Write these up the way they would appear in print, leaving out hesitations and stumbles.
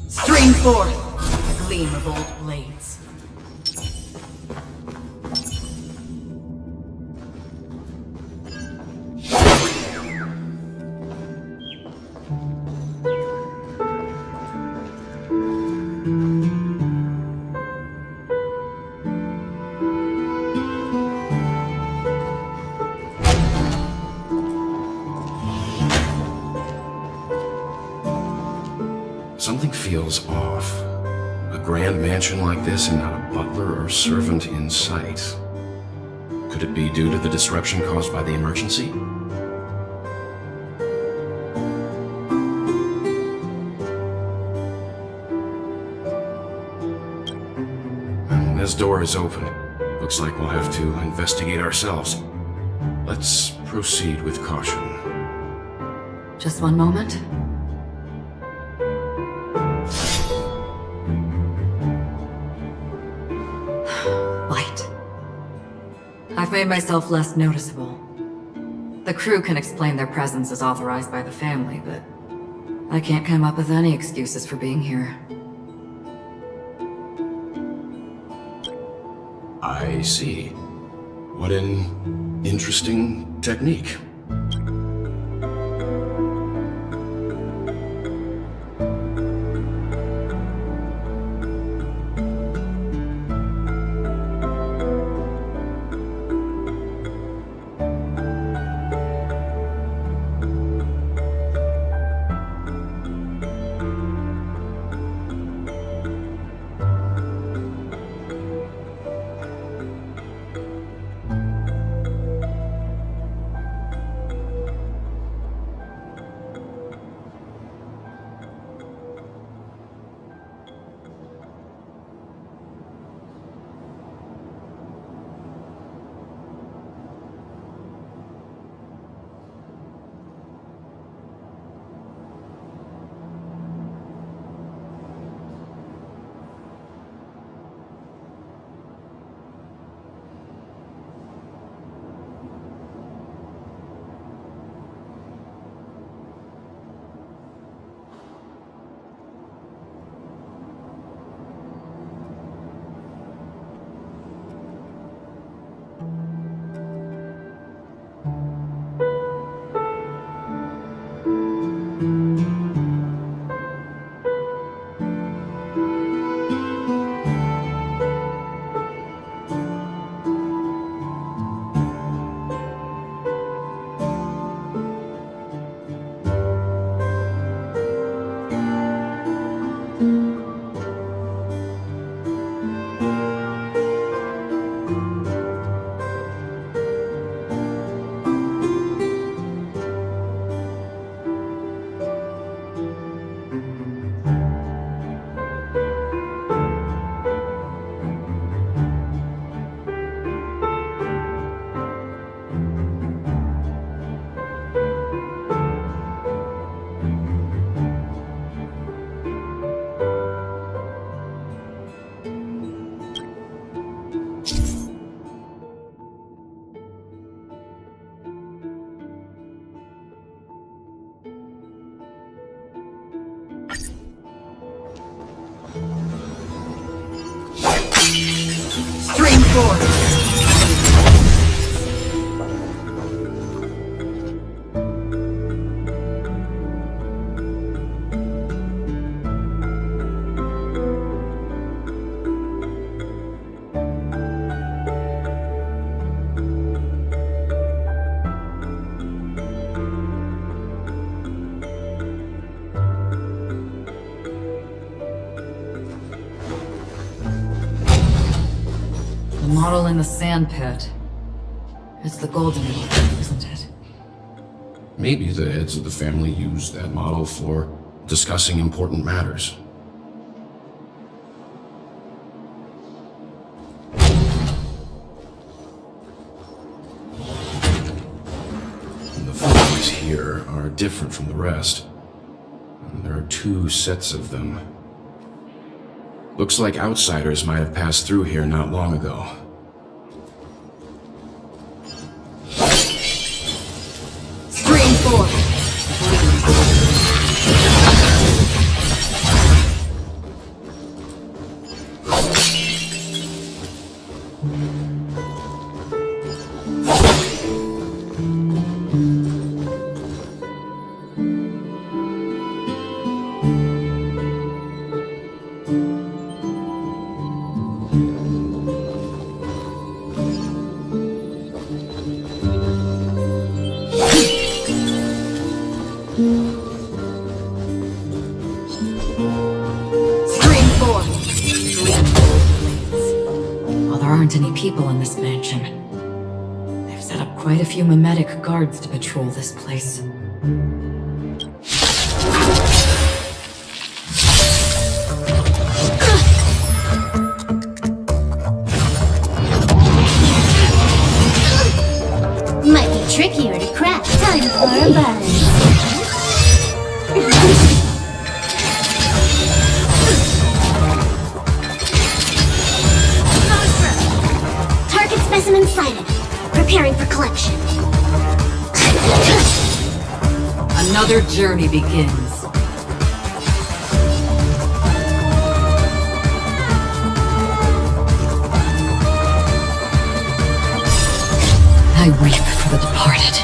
Stream forth the gleam of old blades. Something feels off. A grand mansion like this and not a butler or servant in sight. Could it be due to the disruption caused by the emergency? This door is open. Looks like we'll have to investigate ourselves. Let's proceed with caution. Just one moment. Light. I've made myself less noticeable. The crew can explain their presence as authorized by the family, but I can't come up with any excuses for being here. I see. What an interesting technique. The model in the sand pit. It's the golden one, isn't it? Maybe the heads of the family used that model for discussing important matters. The photos here are different from the rest. There are 2 sets of them. Looks like outsiders might have passed through here not long ago. Stream 4. Any people in this mansion. They've set up quite a few mimetic guards to patrol this place. Might be trickier to crack. Time for a buzz. Specimen sighted. Preparing for collection. Another journey begins. I weep for the departed.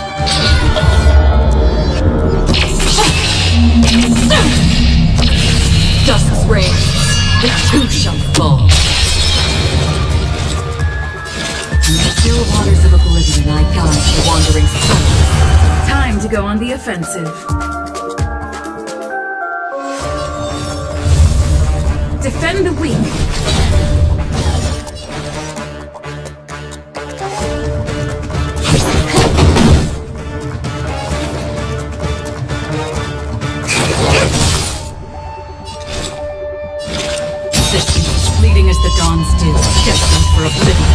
Dusk's reign. The 2 shall fall. In the still waters of oblivion, I guide the wandering soul. Time to go on the offensive. Defend the weak. This fleeting as the dawn's dew, destined for oblivion.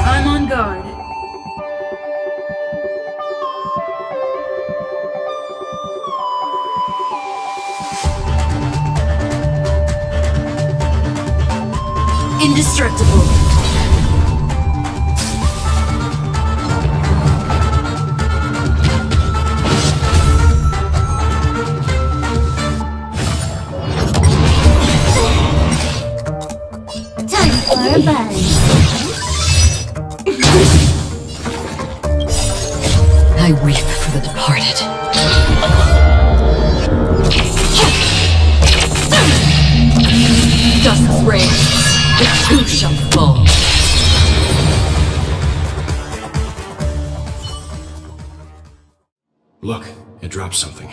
I'm on guard. Indestructible. Time for a buzz. I weep for the departed. Dusk's reign. The 2 shall fall. Look, it dropped something.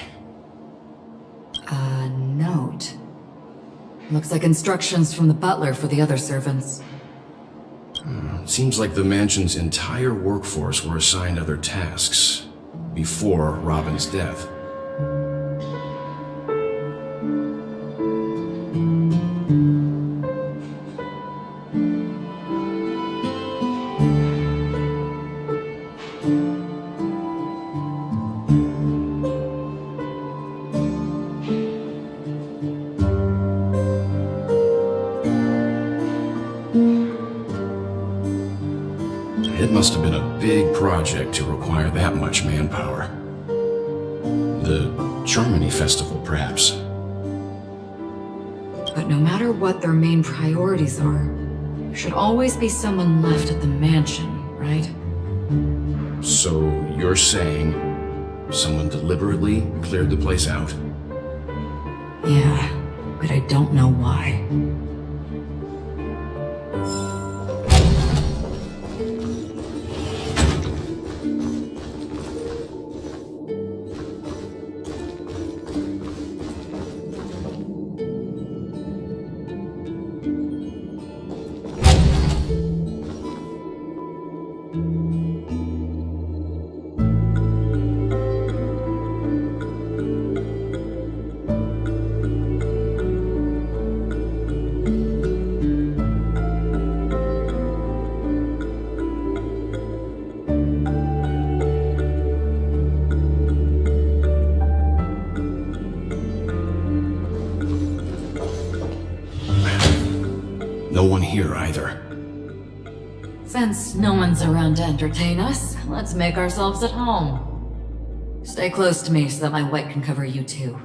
A note. Looks like instructions from the butler for the other servants. It seems like the mansion's entire workforce were assigned other tasks before Robin's death. It must have been a big project to require that much manpower. The Charmony Festival, perhaps. But no matter what their main priorities are, There should always be someone left at the mansion, right? So you're saying someone deliberately cleared the place out? Yeah, but I don't know why. No one here either. Since no one's around to entertain us, let's make ourselves at home. Stay close to me so that my white can cover you too.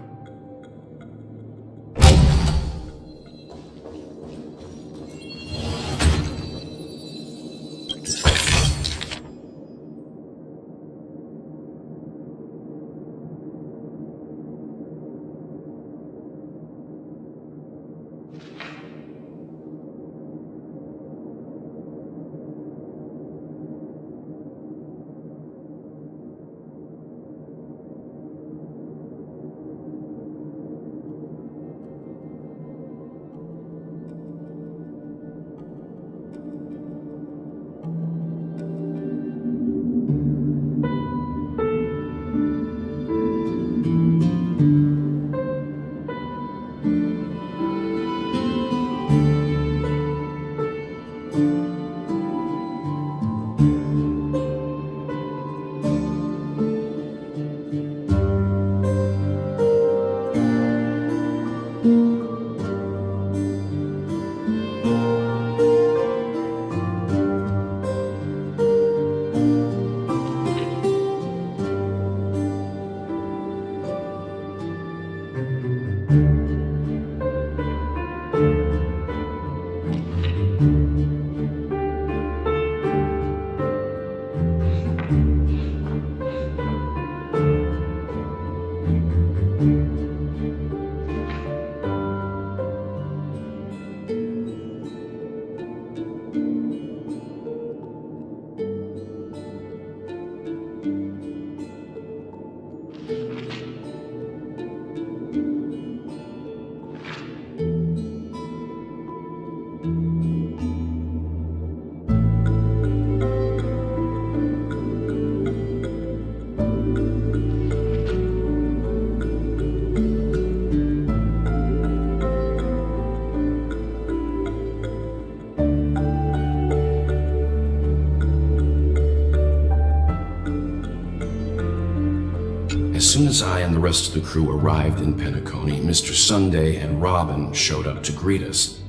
As soon as I and the rest of the crew arrived in Penacony, Mr. Sunday and Robin showed up to greet us.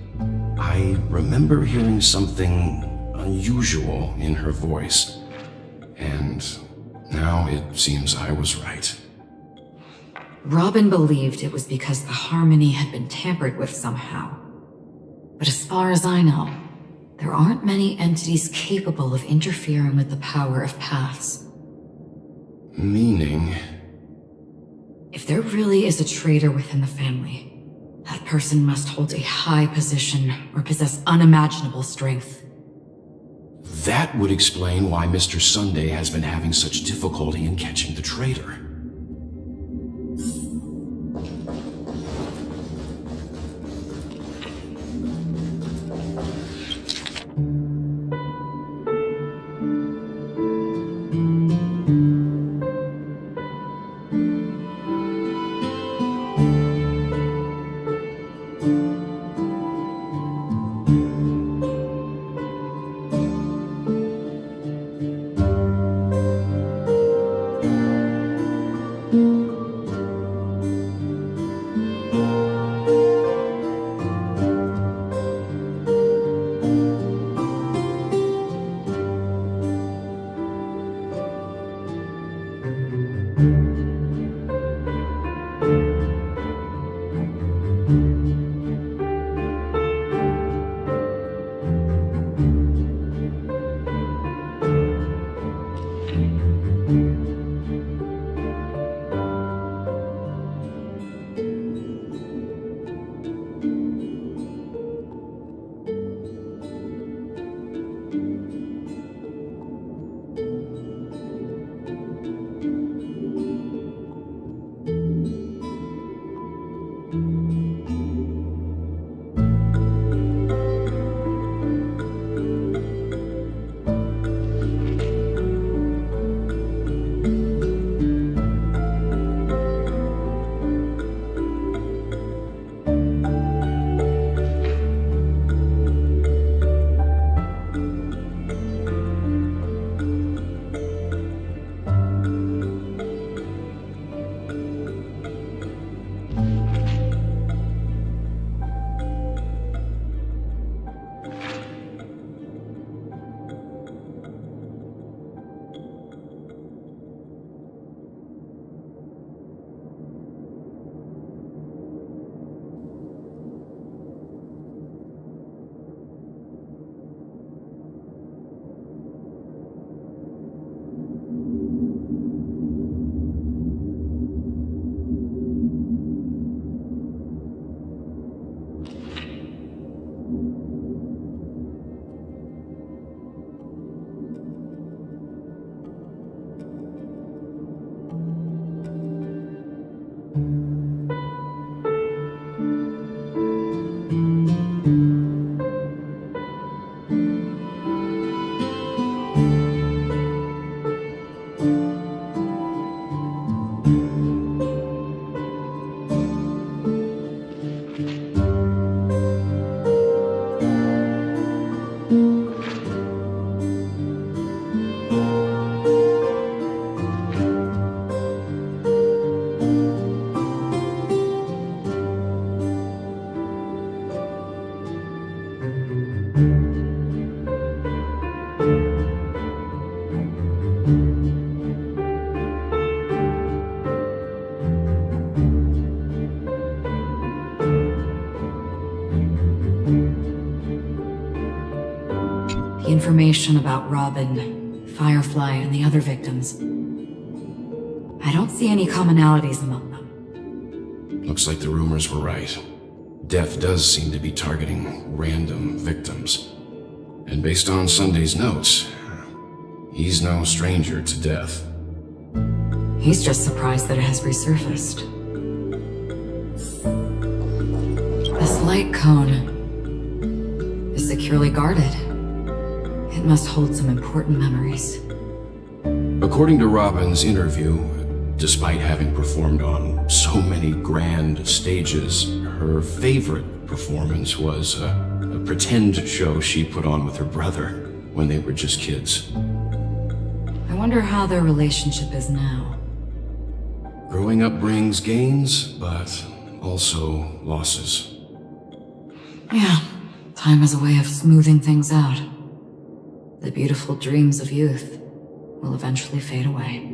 I remember hearing something unusual in her voice, and now it seems I was right. Robin believed it was because the harmony had been tampered with somehow. But as far as I know, there aren't many entities capable of interfering with the power of paths. Meaning? If there really is a traitor within the family, that person must hold a high position or possess unimaginable strength. That would explain why Mr. Sunday has been having such difficulty in catching the traitor. The information about Robin, Firefly, and the other victims. I don't see any commonalities among them. Looks like the rumors were right. Death does seem to be targeting random victims. And based on Sunday's notes, he's no stranger to death. He's just surprised that it has resurfaced. This light cone is securely guarded. It must hold some important memories. According to Robin's interview, despite having performed on so many grand stages, her favorite performance was a pretend show she put on with her brother when they were just kids. I wonder how their relationship is now. Growing up brings gains, but also losses. Yeah, time has a way of smoothing things out. The beautiful dreams of youth will eventually fade away.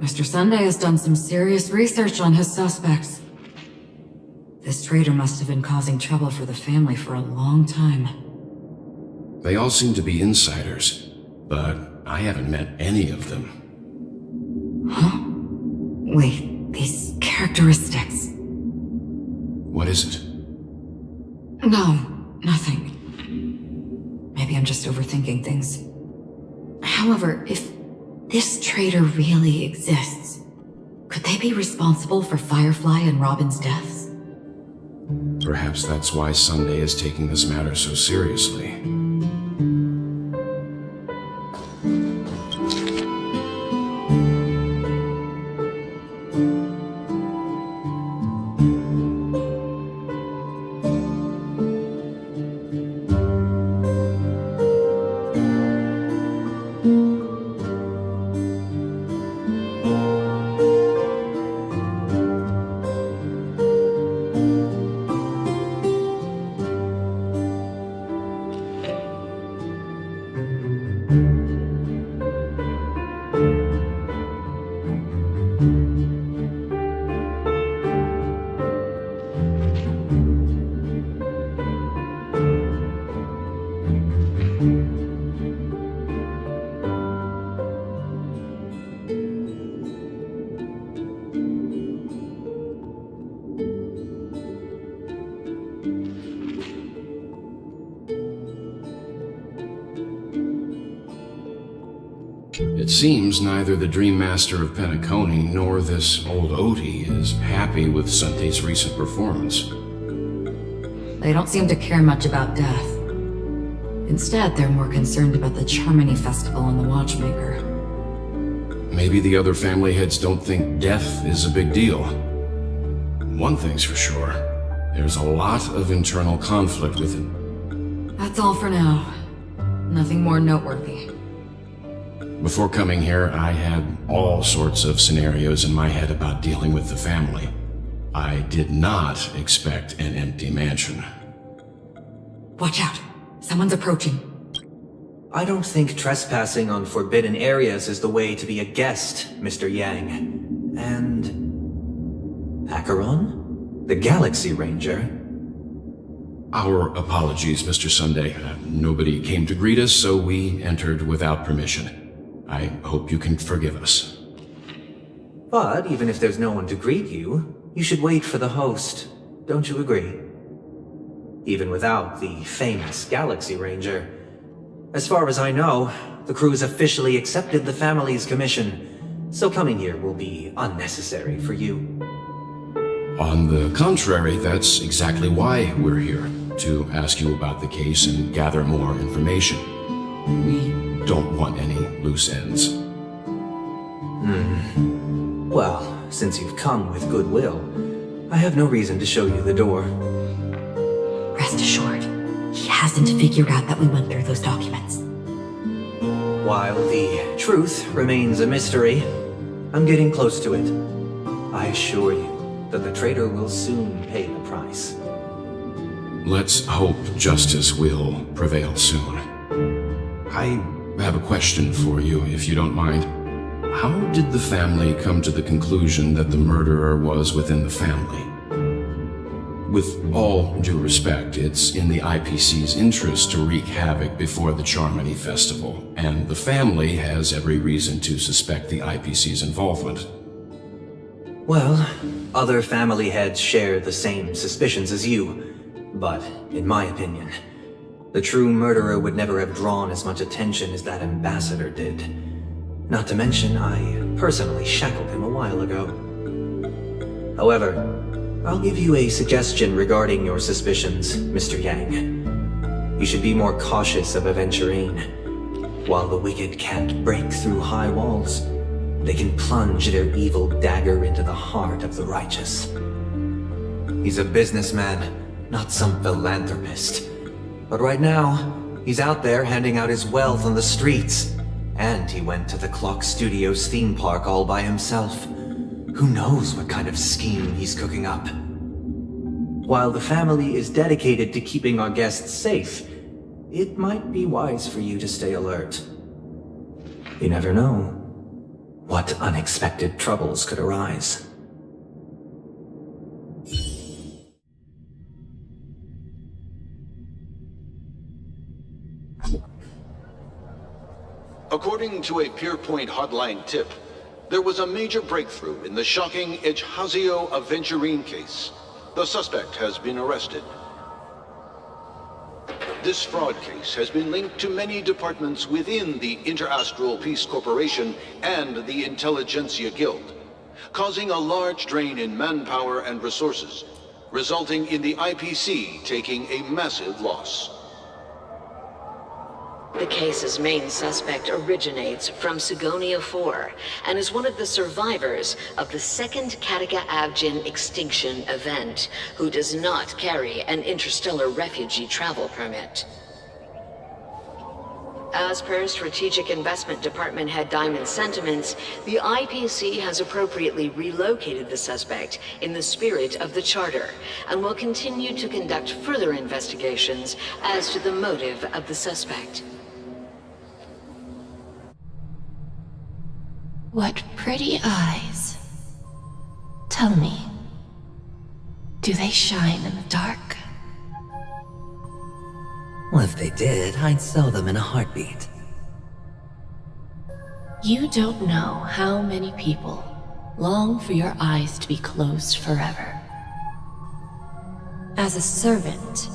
Mr. Sunday has done some serious research on his suspects. This traitor must have been causing trouble for the family for a long time. They all seem to be insiders, but I haven't met any of them. Huh? Wait, these characteristics. What is it? No, nothing. Maybe I'm just overthinking things. However, if this traitor really exists, could they be responsible for Firefly and Robin's deaths? Perhaps that's why Sunday is taking this matter so seriously. It seems neither the Dream Master of Penacony nor this old Odie is happy with Sunday's recent performance. They don't seem to care much about death. Instead, they're more concerned about the Charmony Festival and the Watchmaker. Maybe the other family heads don't think death is a big deal. One thing's for sure, there's a lot of internal conflict with it. That's all for now. Nothing more noteworthy. Before coming here, I had all sorts of scenarios in my head about dealing with the family. I did not expect an empty mansion. Watch out! Someone's approaching. I don't think trespassing on forbidden areas is the way to be a guest, Mr. Yang. And... Acheron? The Galaxy Ranger? Our apologies, Mr. Sunday. Nobody came to greet us, so we entered without permission. I hope you can forgive us. But even if there's no one to greet you, you should wait for the host. Don't you agree? Even without the famous Galaxy Ranger. As far as I know, the crew's officially accepted the family's commission, so coming here will be unnecessary for you. On the contrary, that's exactly why we're here, to ask you about the case and gather more information. We don't want any loose ends. Well, since you've come with goodwill, I have no reason to show you the door. Rest assured, he hasn't figured out that we went through those documents. While the truth remains a mystery, I'm getting close to it. I assure you that the traitor will soon pay the price. Let's hope justice will prevail soon. I have a question for you, if you don't mind. How did the family come to the conclusion that the murderer was within the family? With all due respect, it's in the IPC's interest to wreak havoc before the Charmony Festival, and the family has every reason to suspect the IPC's involvement. Well, other family heads share the same suspicions as you, but in my opinion, the true murderer would never have drawn as much attention as that ambassador did. Not to mention, I personally shackled him a while ago. However, I'll give you a suggestion regarding your suspicions, Mr. Yang. You should be more cautious of Aventurine. While the wicked can't break through high walls, they can plunge their evil dagger into the heart of the righteous. He's a businessman, not some philanthropist. But right now, he's out there handing out his wealth on the streets. And he went to the Clock Studios theme park all by himself. Who knows what kind of scheme he's cooking up? While the family is dedicated to keeping our guests safe, it might be wise for you to stay alert. You never know what unexpected troubles could arise. According to a Pierpoint hotline tip, there was a major breakthrough in the shocking Ejhazio Aventurine case. The suspect has been arrested. This fraud case has been linked to many departments within the Interastral Peace Corporation and the Intelligentsia Guild, causing a large drain in manpower and resources, resulting in the IPC taking a massive loss. The case's main suspect originates from Sigonia 4 and is one of the survivors of the second Katega-Avgin extinction event, who does not carry an interstellar refugee travel permit. As per Strategic Investment Department Head Diamond's sentiments, the IPC has appropriately relocated the suspect in the spirit of the Charter and will continue to conduct further investigations as to the motive of the suspect. What pretty eyes. Tell me, do they shine in the dark? Well, if they did, I'd sell them in a heartbeat. You don't know how many people long for your eyes to be closed forever. As a servant,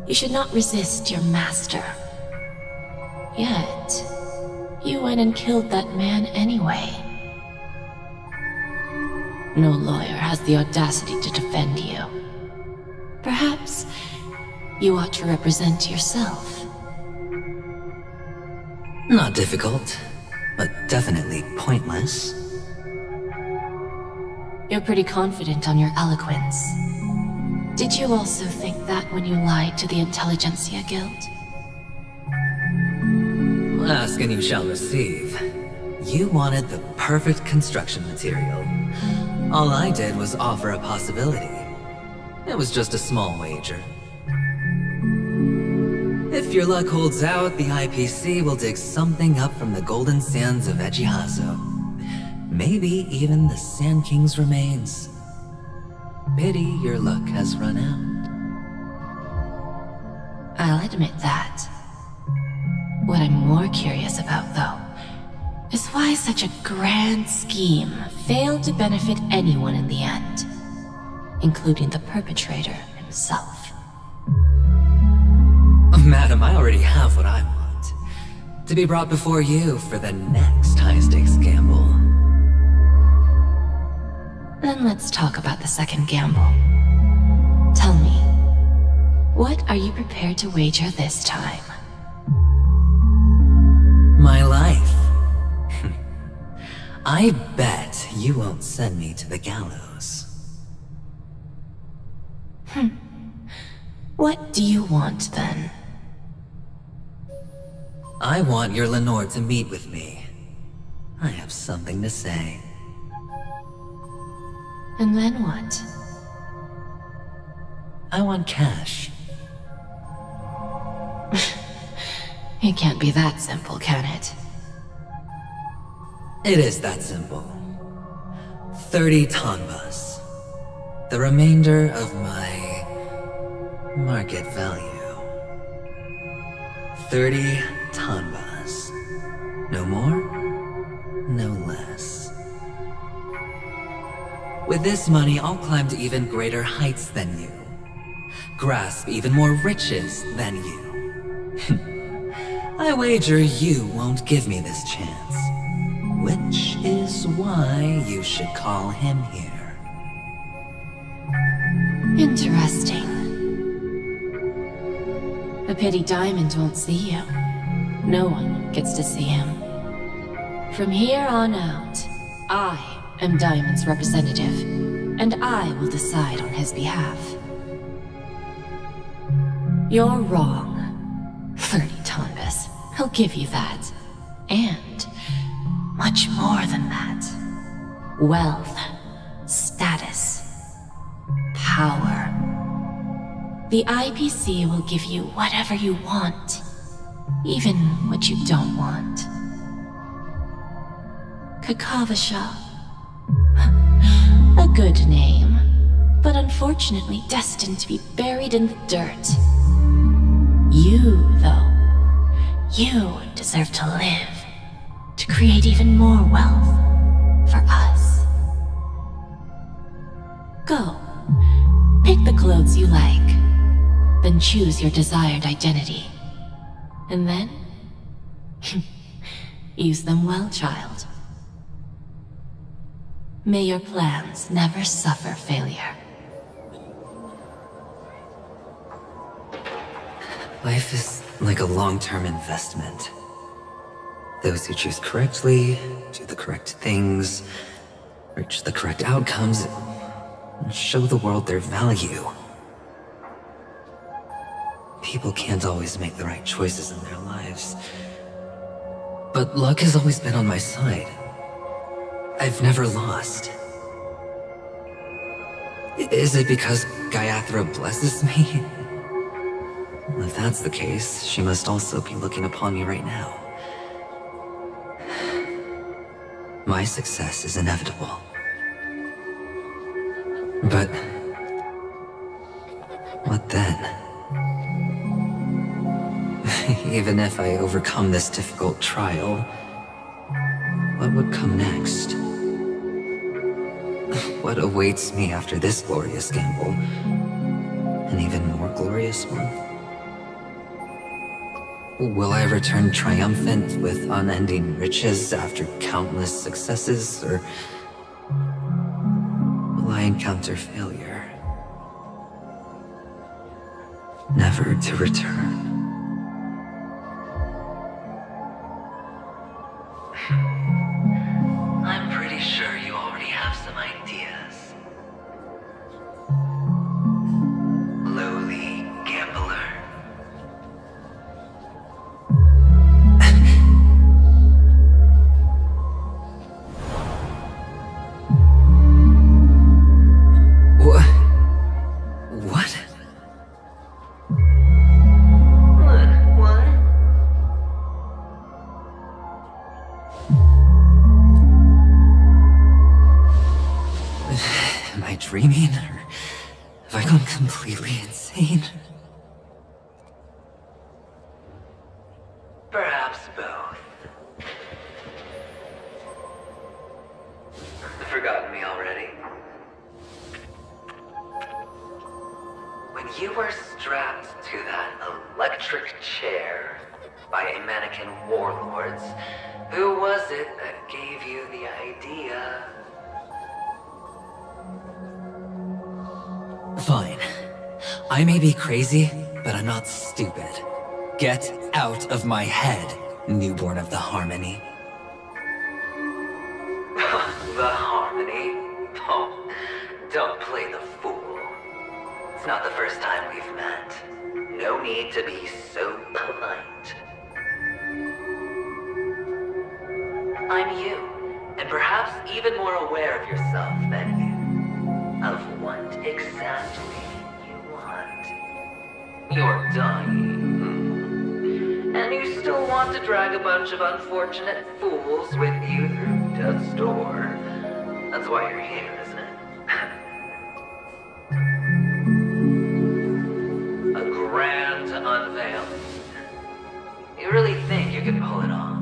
you should not resist your master. Yet, you went and killed that man anyway. No lawyer has the audacity to defend you. Perhaps you ought to represent yourself. Not difficult, but definitely pointless. You're pretty confident on your eloquence. Did you also think that when you lied to the Intelligentsia Guild? Ask and you shall receive. You wanted the perfect construction material. All I did was offer a possibility. It was just a small wager. If your luck holds out, the IPC will dig something up from the golden sands of Ejihazo. Maybe even the Sand King's remains. Pity your luck has run out. I'll admit that. What I'm more curious about, though, is why such a grand scheme failed to benefit anyone in the end, including the perpetrator himself. Madam, I already have what I want. To be brought before you for the next high-stakes gamble. Then let's talk about the second gamble. Tell me, what are you prepared to wager this time? My life. I bet you won't send me to the gallows. What do you want, then? I want your Lenore to meet with me. I have something to say. And then what? I want cash. It can't be that simple, can it? It is that simple. 30 tanbas. The remainder of my market value. 30 tanbas. No more, no less. With this money, I'll climb to even greater heights than you. Grasp even more riches than you. I wager you won't give me this chance. Which is why you should call him here. Interesting. A pity Diamond won't see you. No one gets to see him. From here on out, I am Diamond's representative, and I will decide on his behalf. You're wrong. 30 tanbas. He'll give you that. And much more than that. Wealth, status, power. The IPC will give you whatever you want, even what you don't want. Kakavasha. A good name, but unfortunately destined to be buried in the dirt. You, though, you deserve to live, to create even more wealth for us. Go, pick the clothes you like, then choose your desired identity. And then, use them well, child. May your plans never suffer failure. Life is like a long-term investment. Those who choose correctly, do the correct things, reach the correct outcomes, and show the world their value. People can't always make the right choices in their lives. But luck has always been on my side. I've never lost. Is it because Gayathra blesses me? If that's the case, she must also be looking upon me right now. My success is inevitable. But... what then? Even if I overcome this difficult trial, what would come next? What awaits me after this glorious gamble? An even more glorious one? Will I return triumphant with unending riches after countless successes, or will I encounter failure, never to return? I'm pretty sure you already have some ideas. Lowly gambler. What? What? Am I dreaming, or have I gone completely insane? Perhaps both. Forgotten me already? When you were strapped to that electric chair by a mannequin warlords, who was it that gave you the idea? Fine. I may be crazy, but I'm not stupid. Get out of my head, newborn of the Harmony. The Harmony? Oh, don't play the fool. It's not the first time we've met. No need to be so polite. I'm you, and perhaps even more aware of yourself than you. Of what exactly you want. You're dying. And you still want to drag a bunch of unfortunate fools with you through death's door. That's why you're here, isn't it? A grand unveiling. You really think you can pull it off?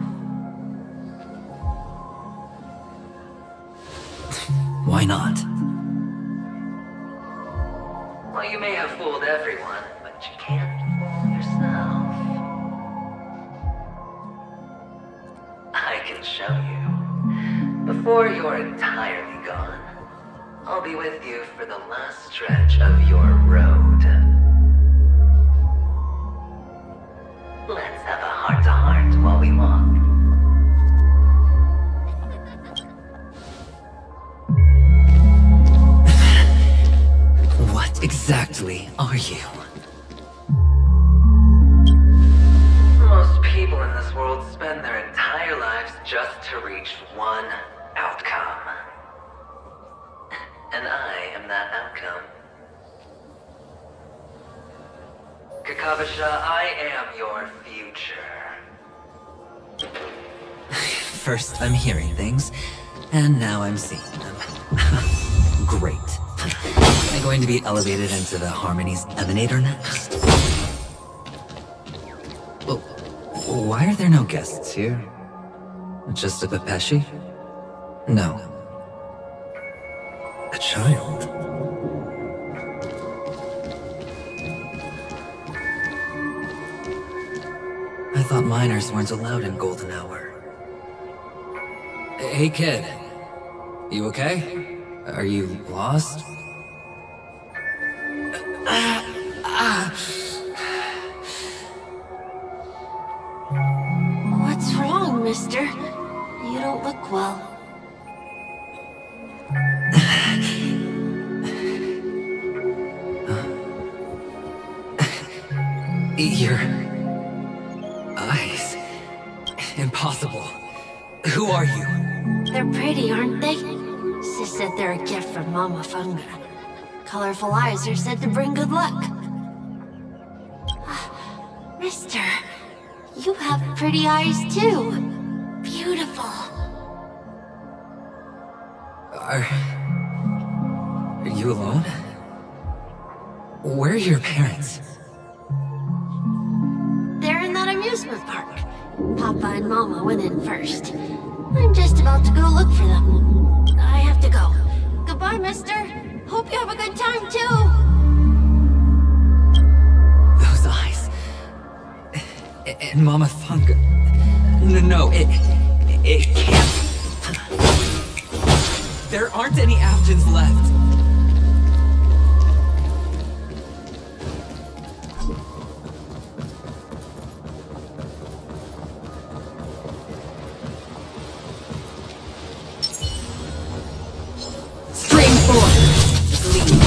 Why not? Well, you may have fooled everyone, but you can't fool yourself. I can show you. Before you're entirely gone, I'll be with you for the last stretch of your road. Let's have a heart-to-heart while we walk. What exactly are you? Most people in this world spend their entire lives just to reach one outcome. And I am that outcome. Kakavasha, I am your future. First I'm hearing things, and now I'm seeing them. Great. Am I going to be elevated into the Harmony's Emanator next? Well, why are there no guests here? Just a Pepeshi? No. A child? I thought minors weren't allowed in Golden Hour. Hey kid, you okay? Are you lost? What's wrong, mister? You don't look well. Your eyes. Impossible. Who are you? They're pretty, aren't they? Sis said they're a gift from Mama Funga. Colorful eyes are said to bring good luck. Mister, you have pretty eyes too. Beautiful. Are you alone? Where are your parents? They're in that amusement park. Papa and Mama went in first. I'm just about to go look for them. I have to go. Goodbye, mister. Hope you have a good time, too. Those eyes. And Mama Funga. No, it can't. There aren't any Avgens left. Stream 4. Gleam.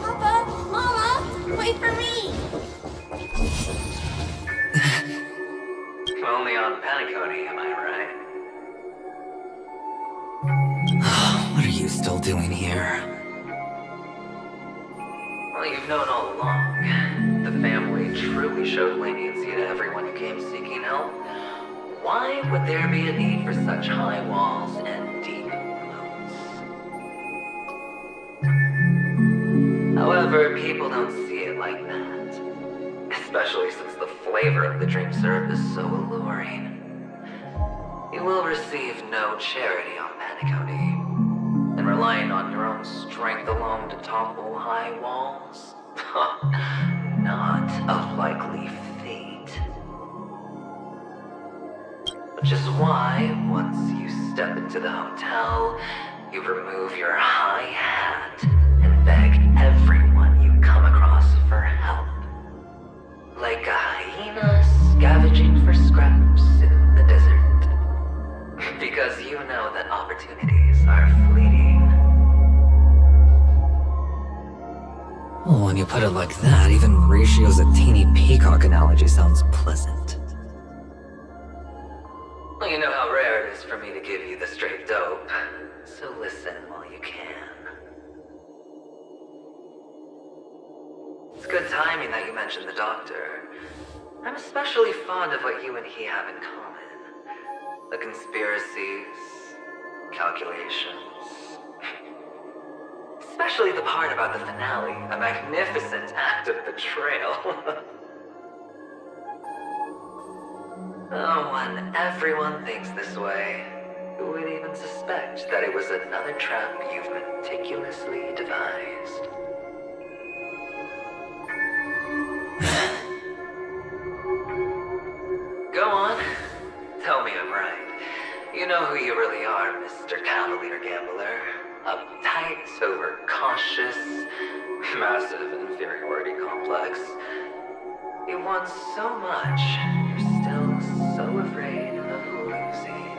Papa, Mama, wait for me. Only on Penacony, am I right? What are you still doing here? Well, you've known all along. The family truly showed leniency to everyone who came seeking help. Why would there be a need for such high walls and deep moats? However, people don't see it like that. Especially since the flavor of the dream syrup is so alluring. You will receive no charity on Menacony. And relying on your own strength alone to topple high walls? Not a likely fate. Which is why, once you step into the hotel, you remove your high hat and beg everyone you come across for help. Like a hyena scavenging for scraps in the desert. Because you know that opportunities are fleeting. Well, when you put it like that, even Ratio's a teeny peacock analogy sounds pleasant. Well, you know how rare it is for me to give you the straight dope, so listen while you can. It's good timing that you mentioned the doctor. I'm especially fond of what you and he have in common. The conspiracies, calculations. Especially the part about the finale, a magnificent act of betrayal. Oh, when everyone thinks this way, who would even suspect that it was another trap you've meticulously devised? Go on. Tell me I'm right. You know who you really are, Mr. Cavalier Gambler. Uptight, overcautious, massive inferiority complex. You want so much, you're still so afraid of losing.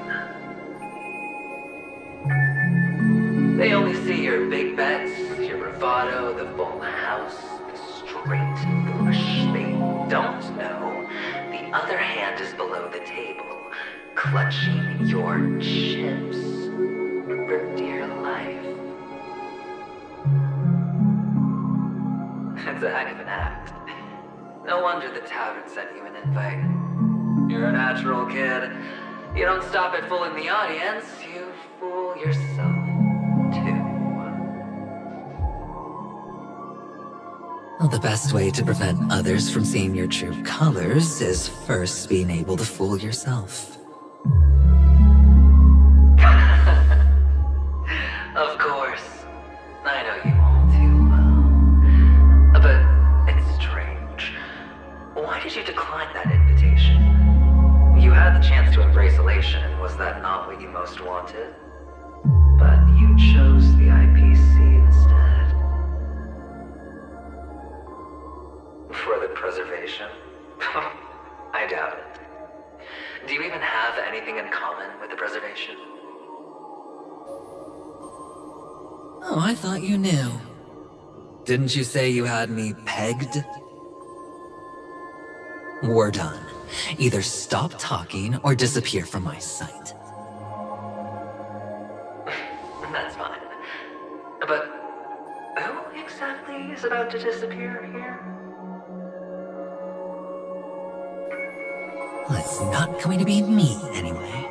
They only see your big bets, your bravado, the full house, the straight push. They don't know the other hand is below the table, clutching your chips for dear life. It's a heck of an act. No wonder the tavern sent you an invite. You're a natural kid. You don't stop at fooling the audience, you fool yourself, too. Well, the best way to prevent others from seeing your true colors is first being able to fool yourself. Of course. I know you all too well. But it's strange. Why did you decline that invitation? You had the chance to embrace elation, and was that not what you most wanted? But you chose the IPC instead. For the preservation? I doubt it. Do you even have anything in common with the preservation? Oh, I thought you knew. Didn't you say you had me pegged? We're done. Either stop talking or disappear from my sight. That's fine. But who exactly is about to disappear here? Well, it's not going to be me, anyway.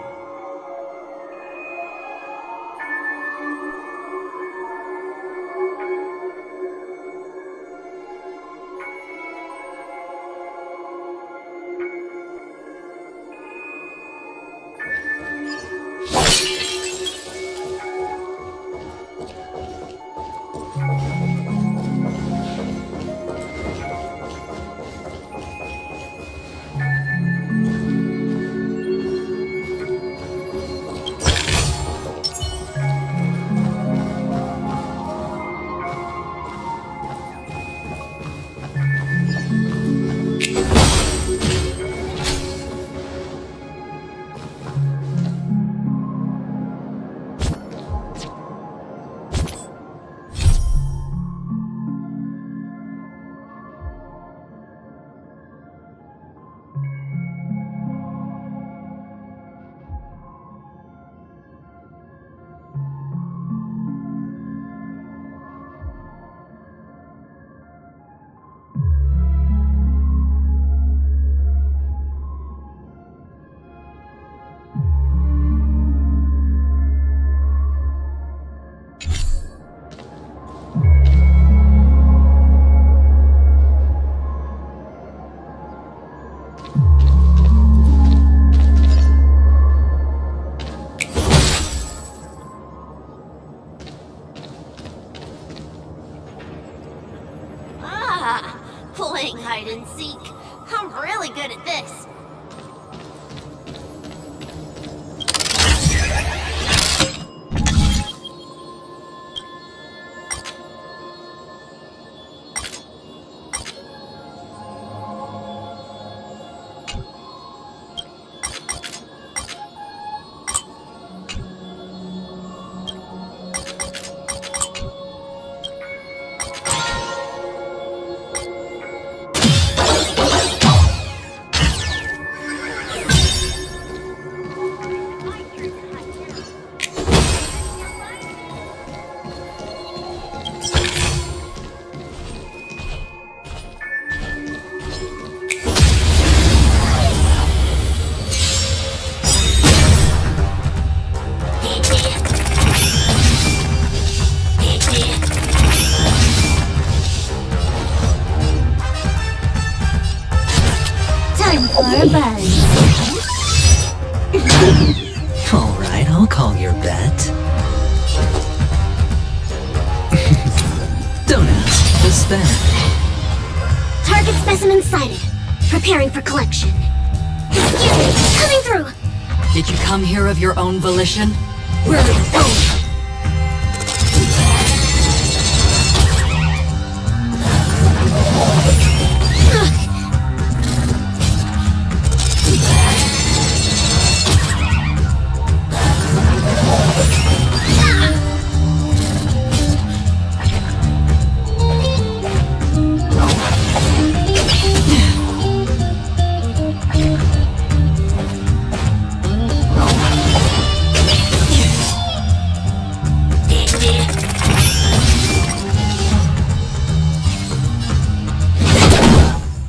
Playing hide and seek. I'm really good at this. Alright, I'll call your bet. Don't ask, just spend. Target specimen sighted. Preparing for collection. Excuse me, coming through. Did you come here of your own volition? Where are you going?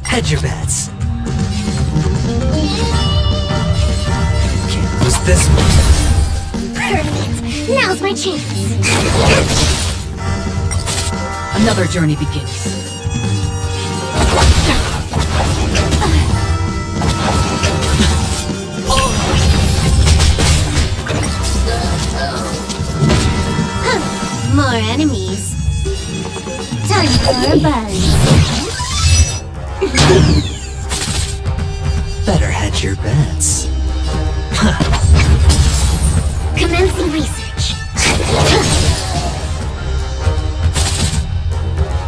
Hedge your bets. Can't lose this one. Perfect. Now's my chance. Another journey begins. for a buzz. Better hedge your bets. Commencing research.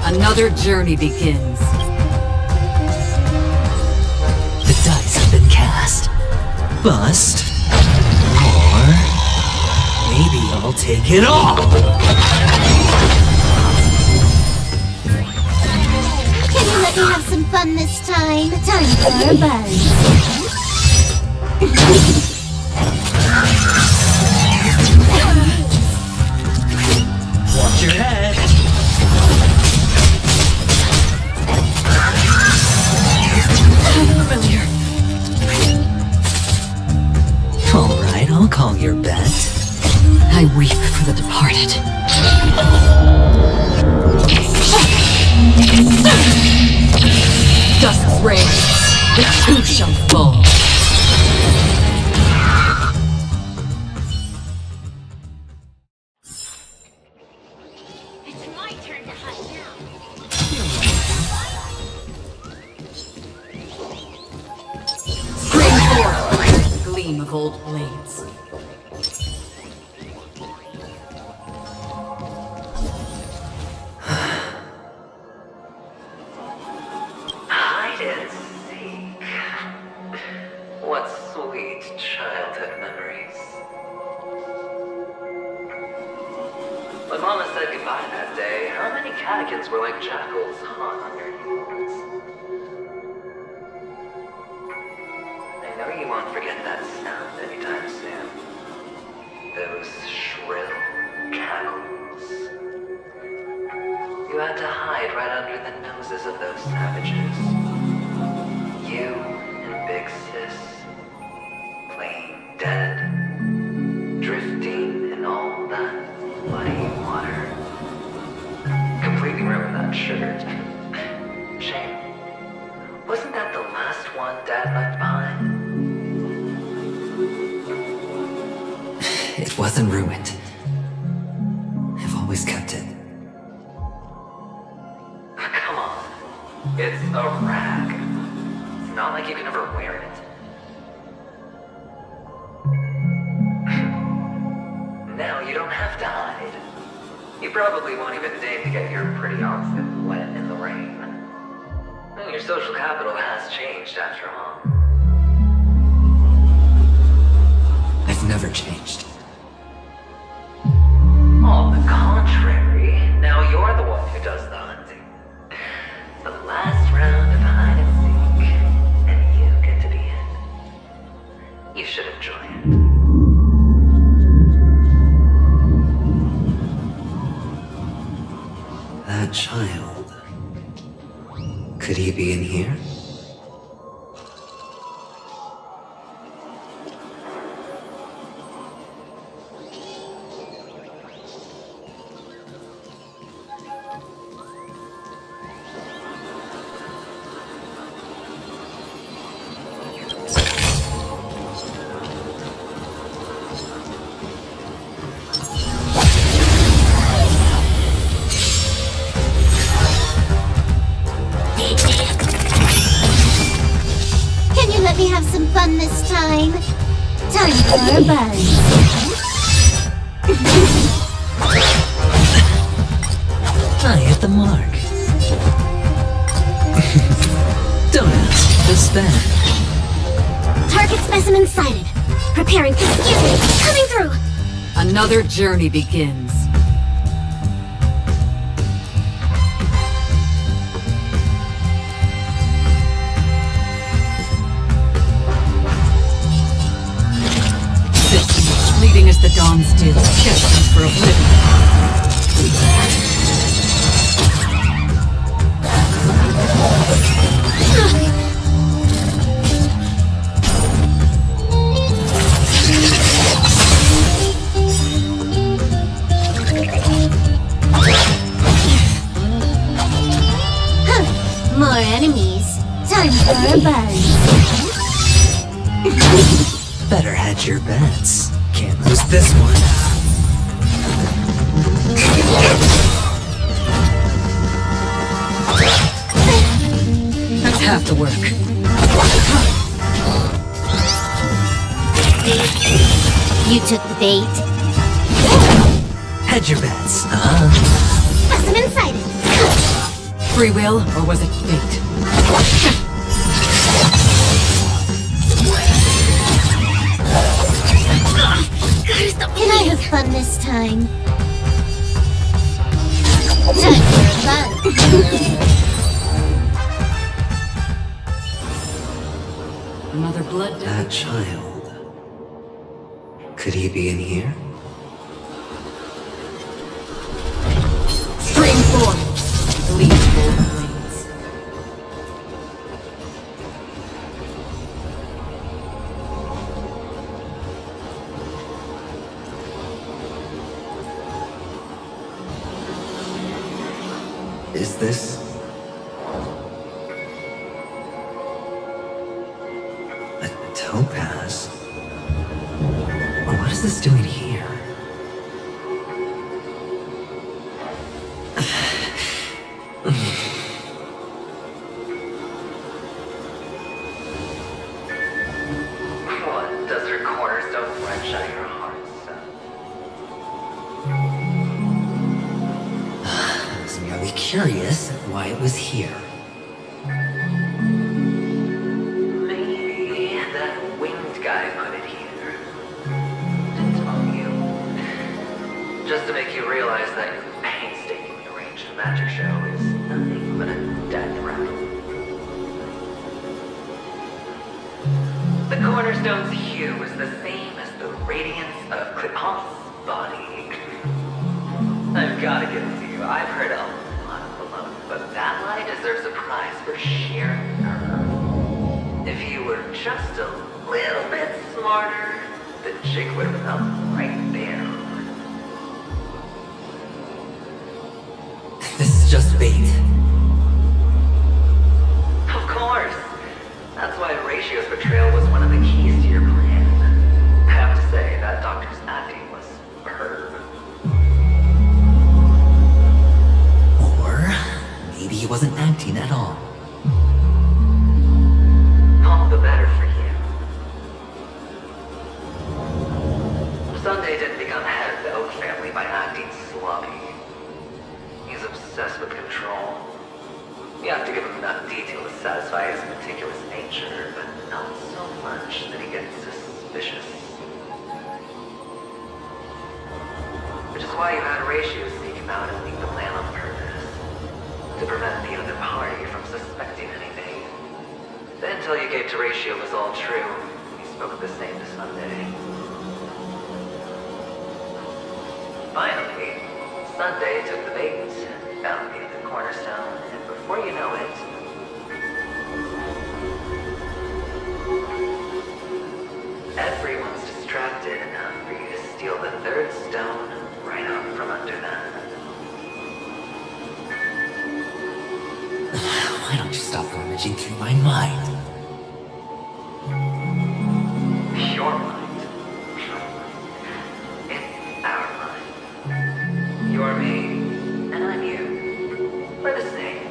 Another journey begins. The dice have been cast. Bust. Or maybe I'll take it all. Can you let me have some fun this time? Time for a buzz. Watch your head. Familiar. All right, I'll call your bet. I weep for the departed. Dusk's reign. The two shall fall. It's my turn to hunt now. Spring forth. Gleam of old blades. Hide and seek. What sweet childhood memories. When Mama said goodbye that day, how many catechins were like jackals hung on your heels? I know you won't forget that sound anytime soon. Those shrill cackles. You had to hide right under the noses of those savages. You and Big Sis, playing dead, drifting in all that muddy water. Completely ruined that sugar. Shame. Wasn't that the last one Dad left behind? It wasn't ruined. I've always kept it. Come on. It's a rag. It's not like you can ever wear it. Now you don't have to hide. You probably won't even deign to get your pretty outfit wet in the rain. And your social capital has changed after all. I've never changed. On the contrary, now you're the one who does the hunting. The last round of hide and seek, and you get to be it. You should enjoy it. That child. Could he be in here? Can you let me have some fun this time? Time for a buzz. I hit the mark. Don't ask, just spend. Target specimen sighted. Preparing. Excuse me. Coming through. Another journey begins. Fleeting as the dawn still, destined for oblivion. More enemies. Time for a buzz. Better hedge your bets. Can't lose this one. have to work. You took the bait. Hedge your bets, Have some insight. Free will, or was it fate? Can I have fun this time? Time for fun. Another blood debt. That child. Could he be in here? Stream 4. Lead blades. Is this... a topaz? What is this doing here? What does her cornerstone wrench out your heart, son? I was merely curious why it was here. Maybe that winged guy put it here. Didn't tell you. Just to make you realize that your painstakingly arranged magic show is nothing but a death rattle. The cornerstone's hue is the same as the radiance of Cliphoff's body. I've gotta give it to you. I've heard a lot of baloney, but that lie deserves a prize for sheer nerve. If you were just a little bit smarter, the jig would have been up right there. This is just bait. Of course. That's why Ratio's betrayal was one of the keys to your plan. I have to say, that doctor's acting was superb. Or maybe he wasn't acting at all. All the better for you. Sunday didn't become head of the Oak family by acting sloppy. He's obsessed with control. You have to give him enough detail to satisfy his meticulous nature, but not so much that he gets suspicious. Which is why you had Ratio seek him out and leak the plan on purpose. To prevent the other party from suspecting anything. The intel you gave to Ratio was all true. He spoke the same to Sunday. Finally, Sunday took the bait, found me at the cornerstone, and before you know it, everyone's distracted enough for you to steal the third stone right out from under them. Why don't you stop rummaging through my mind? Your mind. It's our mind. You're me, and I'm you. We're the same.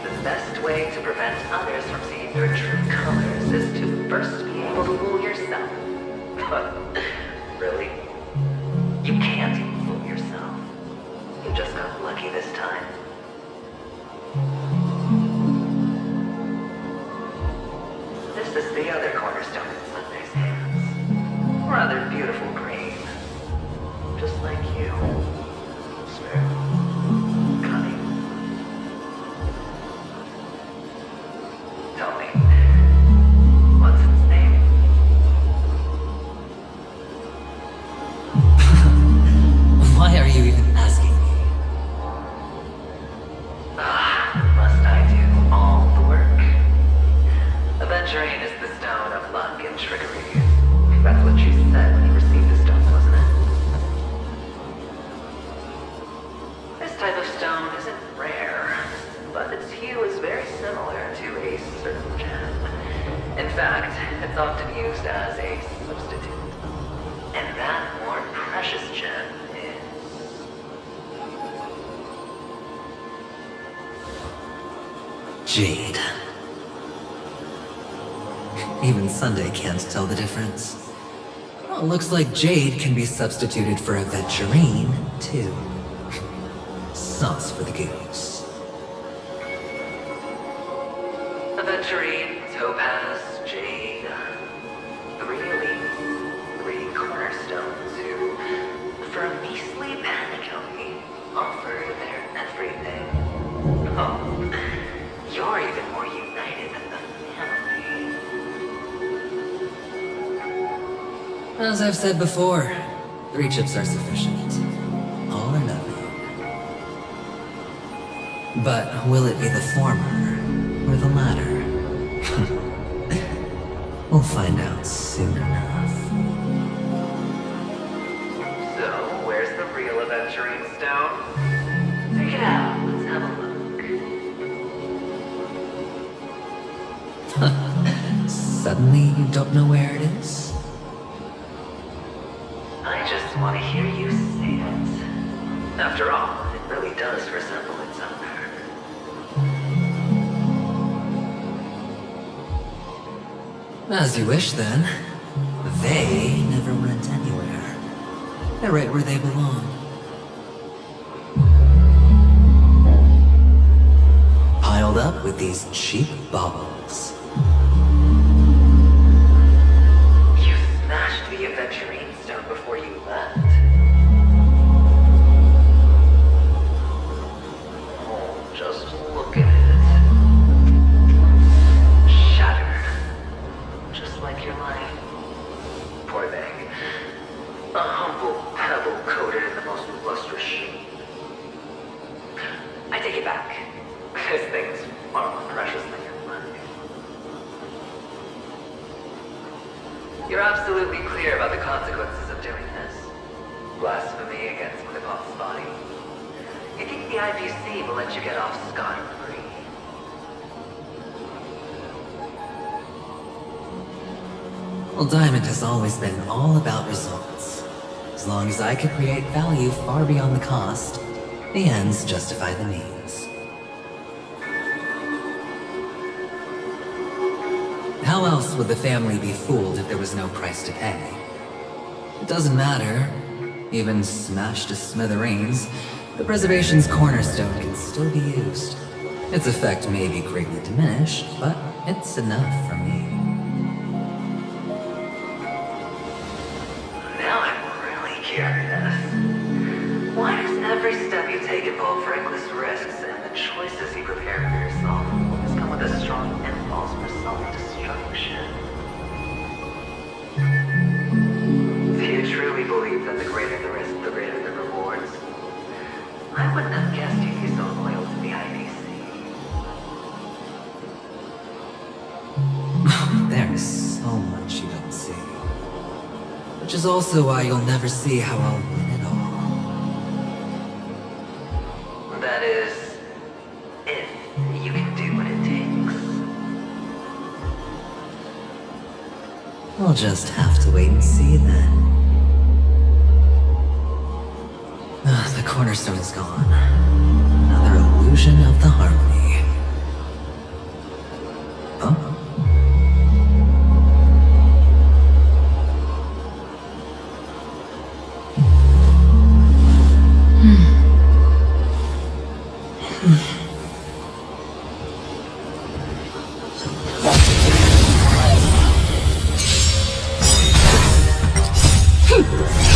The best way to prevent others from seeing your true colors is to first be able to fool yourself. But, really? You can't even fool yourself. You just got lucky this time. This is the other cornerstone in Sunday's hands. Rather beautiful green. Just like you. Smooth. Cunning. Tell me, what's its name? Why are you even asking me? Must I do all the work? Aventurine is the stone of luck and trickery. That's what you said when you received the stone, wasn't it? This type of stone isn't rare, but its hue is very similar to a certain gem. In fact, it's often used as a substitute. And that more precious gem is... Jade. Even Sunday can't tell the difference. Well, looks like Jade can be substituted for aventurine, too. Sauce for the goose. Aventurine, topaz, jade. Three cornerstones who, for a measly Menacony, offer their everything. Oh, you're even more united than the family. As I've said before, 3 chips are sufficient. All or nothing. But will it be the former or the latter? We'll find out soon enough. So, where's the real aventurine stone? Take it out, let's have a look. Suddenly you don't know where it is? I just want to hear you say it. After all, it really does resemble its owner. As you wish, then. They never went anywhere. They're right where they belong. Piled up with these cheap baubles. You smashed the aventurine stone before you left. Oh, just look at it. Shattered. Just like your life. Poor thing. A humble pebble coated in the most lustrous sheen. I take it back. This thing's far more precious than your life. You're absolutely clear about the consequences of doing this. Blasphemy against Clipot's body. You think the IPC will let you get off scot-free? Well, Diamond has always been all about results. As long as I could create value far beyond the cost, the ends justify the means. How else would the family be fooled if there was no price to pay? It doesn't matter. Even smashed to smithereens, the preservation's cornerstone can still be used. Its effect may be greatly diminished, but it's enough for me. Now I'm really curious. Why does every step you take involve reckless risks and the choices you prepare for yourself always come with a strong impulse for self-destruction? Do you truly believe that the greater the risk, the greater the rewards? I wouldn't have guessed you'd be so loyal to the IPC. There's so much you don't see. Which is also why you'll never see how I'll win it all. That is, if you can do what it takes. We'll just have to wait and see then. The cornerstone is gone. Another illusion of the harmony. Huh?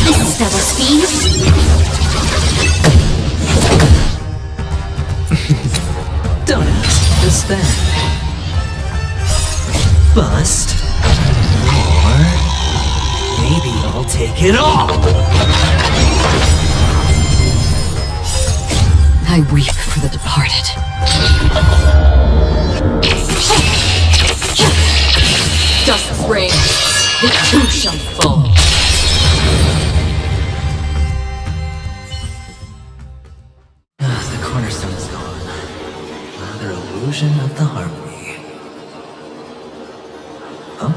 This is double speed. Don't ask, just then. Bust. Or maybe I'll take it all! I weep for the departed. Dust's reign, it too shall fall. The cornerstone is gone. Another illusion of the harmony. Huh?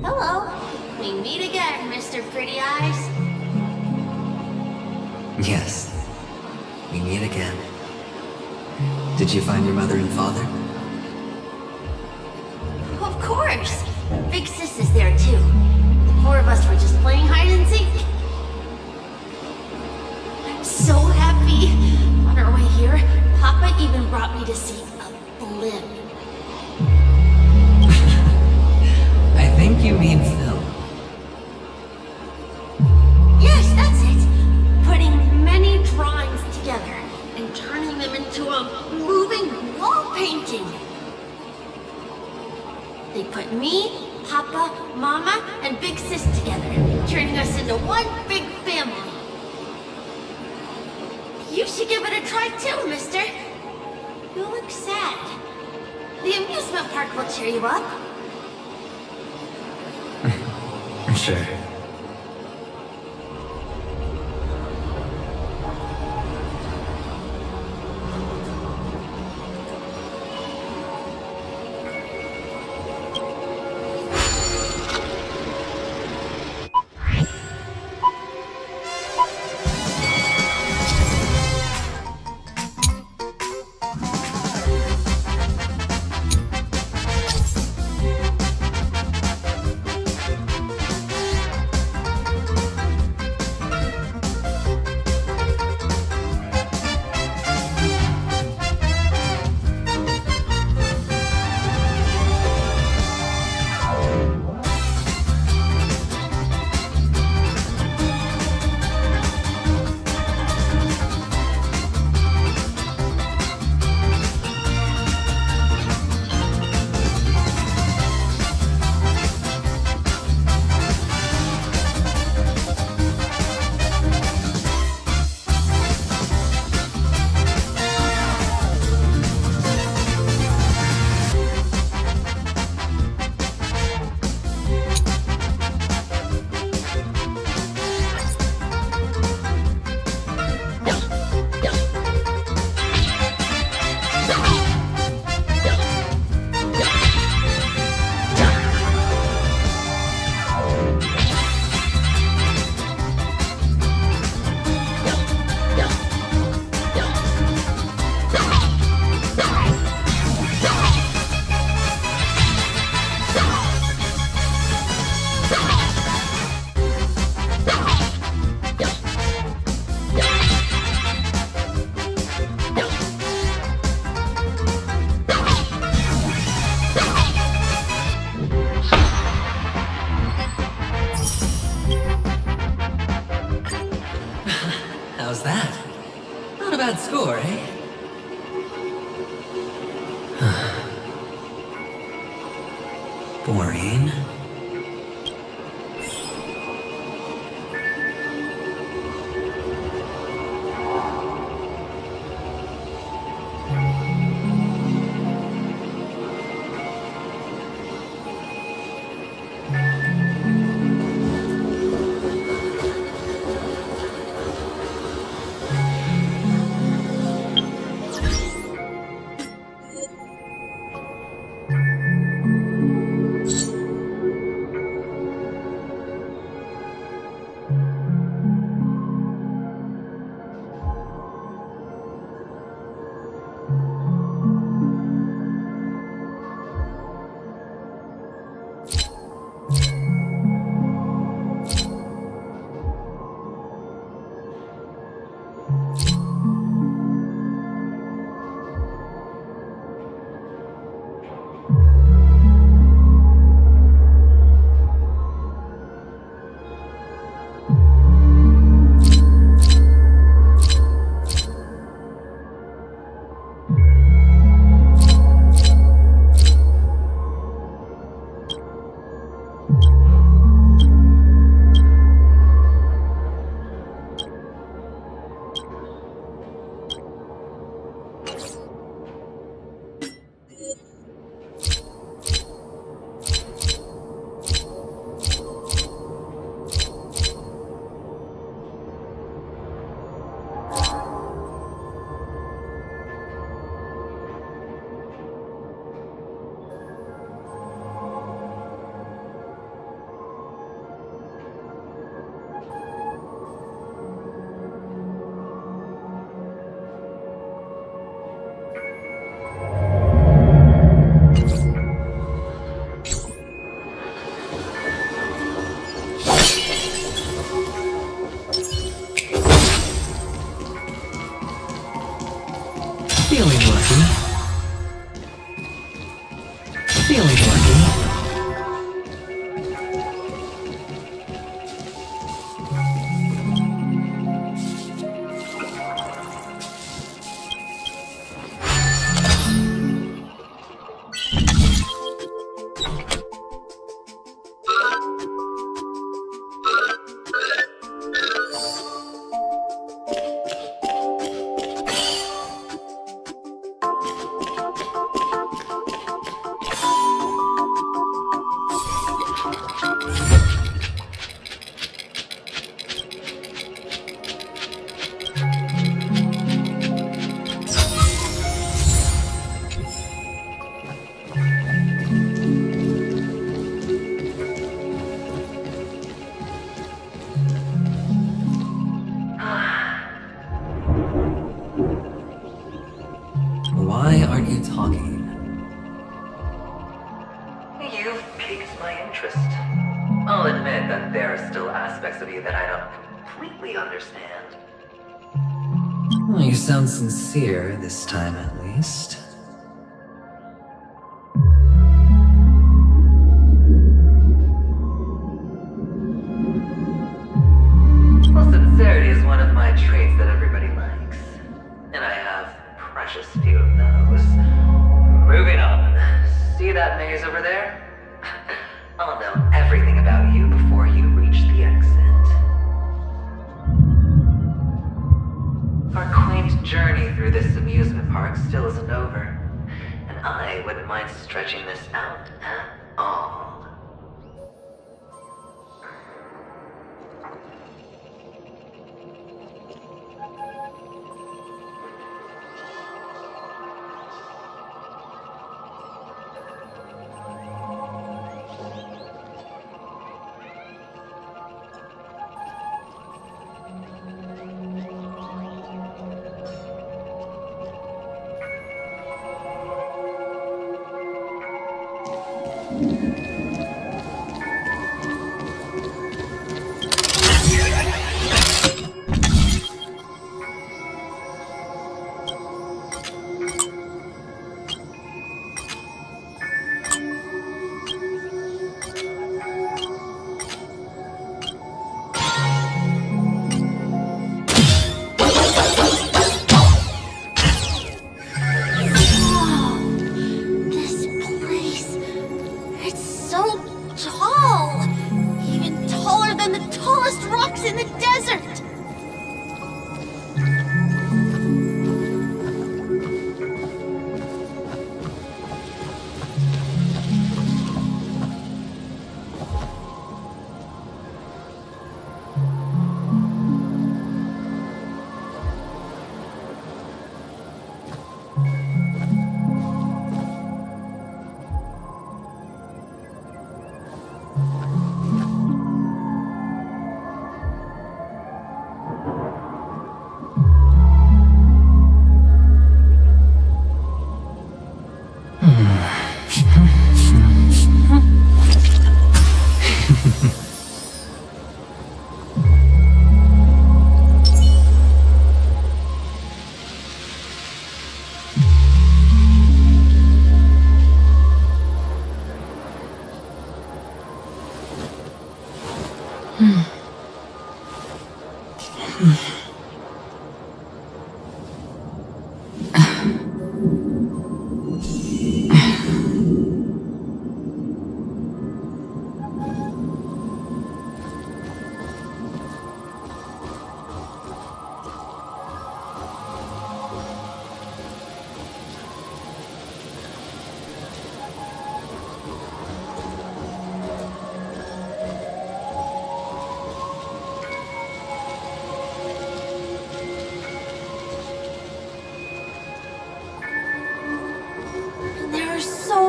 Hello. We meet again, Mr. Pretty Eyes. Yes, we meet again. Did you find your mother and father? Of course. Big Sis is there too. The four of us were just playing hide and seek. I'm so happy. On our way here, Papa even brought me to see a blimp. I think you mean Phil. Yes, that's it. Putting many drawings together and turning them into a moving wall painting. They put me, Papa, Mama, and Big Sis together, turning us into one big family. You should give it a try too, mister. You look sad. The amusement park will cheer you up. Sure. How's that? Not a bad score, eh? Boring. Feeling lucky. Why aren't you talking? You've piqued my interest. I'll admit that there are still aspects of you that I don't completely understand. Well, you sound sincere this time, at least. Well, sincerity is one of my traits that everybody likes. And I have precious few of those. Moving on. See that maze over there? I'll know everything about you before you reach the exit. Our quaint journey through this amusement park still isn't over. And I wouldn't mind stretching this out at all.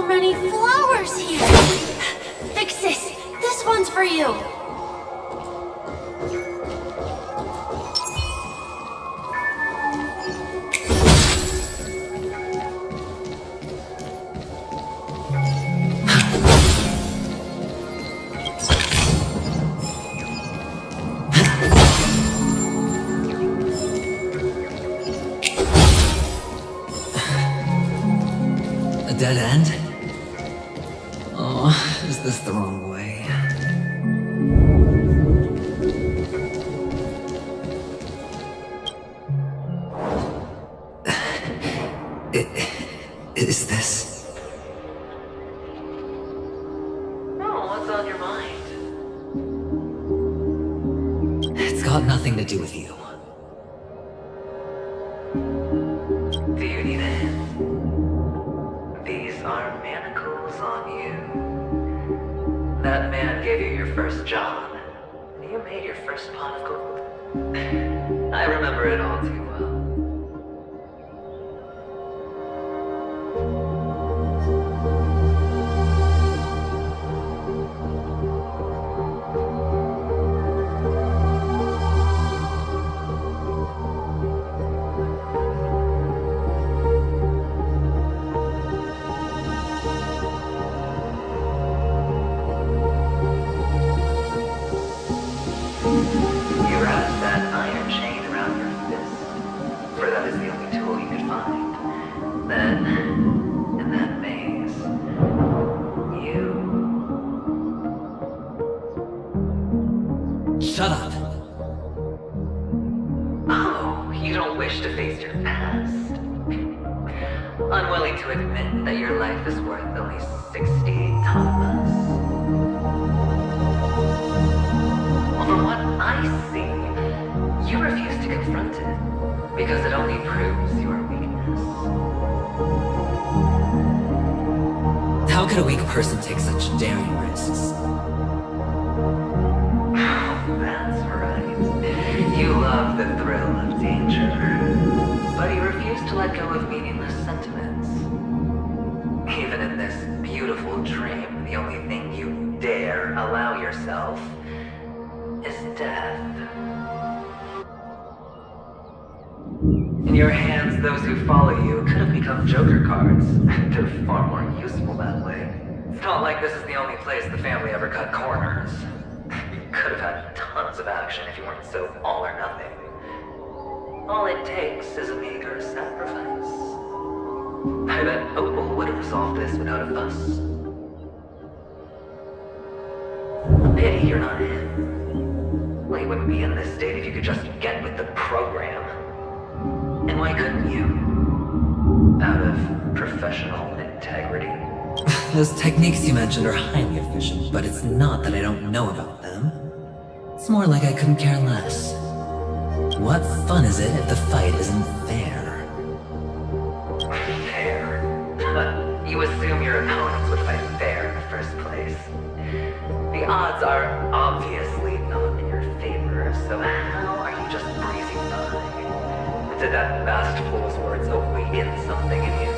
Many flowers here! Fix this! This one's for you! A dead end? Oh, is this the wrong way? Is this... Oh, what's on your mind? It's got nothing to do with you. Do you need a hint? These are manacles on you. That man gave you your first job. You made your first pot of gold. I remember it all too well. You wrapped that iron chain around your fist, for that is the only tool you could find. Then, in that maze, you... Shut up! Oh, you don't wish to face your past? Unwilling to admit that your life is worth only 60 tamas? Well, from what I see, you refuse to confront it, because it only proves your weakness. How could a weak person take such daring risks? That's right. You love the thrill of danger, but you refuse to let go of meaningless sentiments. Even in this beautiful dream, the only thing you dare allow yourself is death. In your hands, those who follow you could have become Joker cards. They're far more useful that way. It's not like this is the only place the family ever cut corners. You could have had tons of action if you weren't so all or nothing. All it takes is a meager sacrifice. I bet Opal would have resolved this without a fuss. Pity you're not him. Well, you wouldn't be in this state if you could just get with the program. And why couldn't you? Out of professional integrity. Those techniques you mentioned are highly efficient, but it's not that I don't know about them. It's more like I couldn't care less. What fun is it if the fight isn't fair? Fair? You assume your opponents would fight fair in the first place. The odds are obviously not in your favor, so how are you just breezing by? Did that vast fool's words awaken something in you?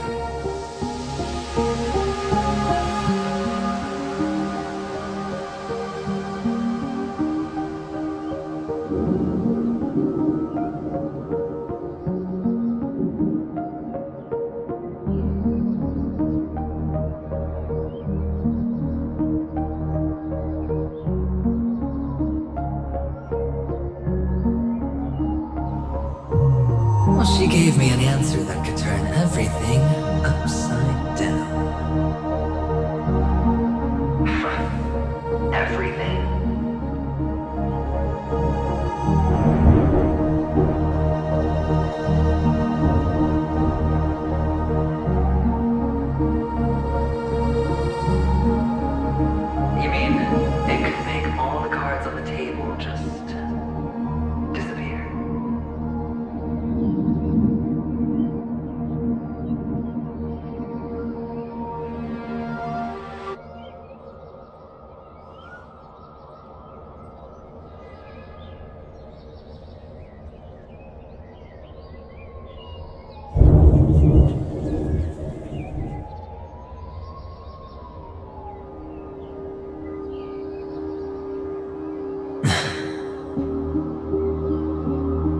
Well, she gave me an answer that could turn everything upside down. Everything? You mean it could make all the cards on the table just disappear?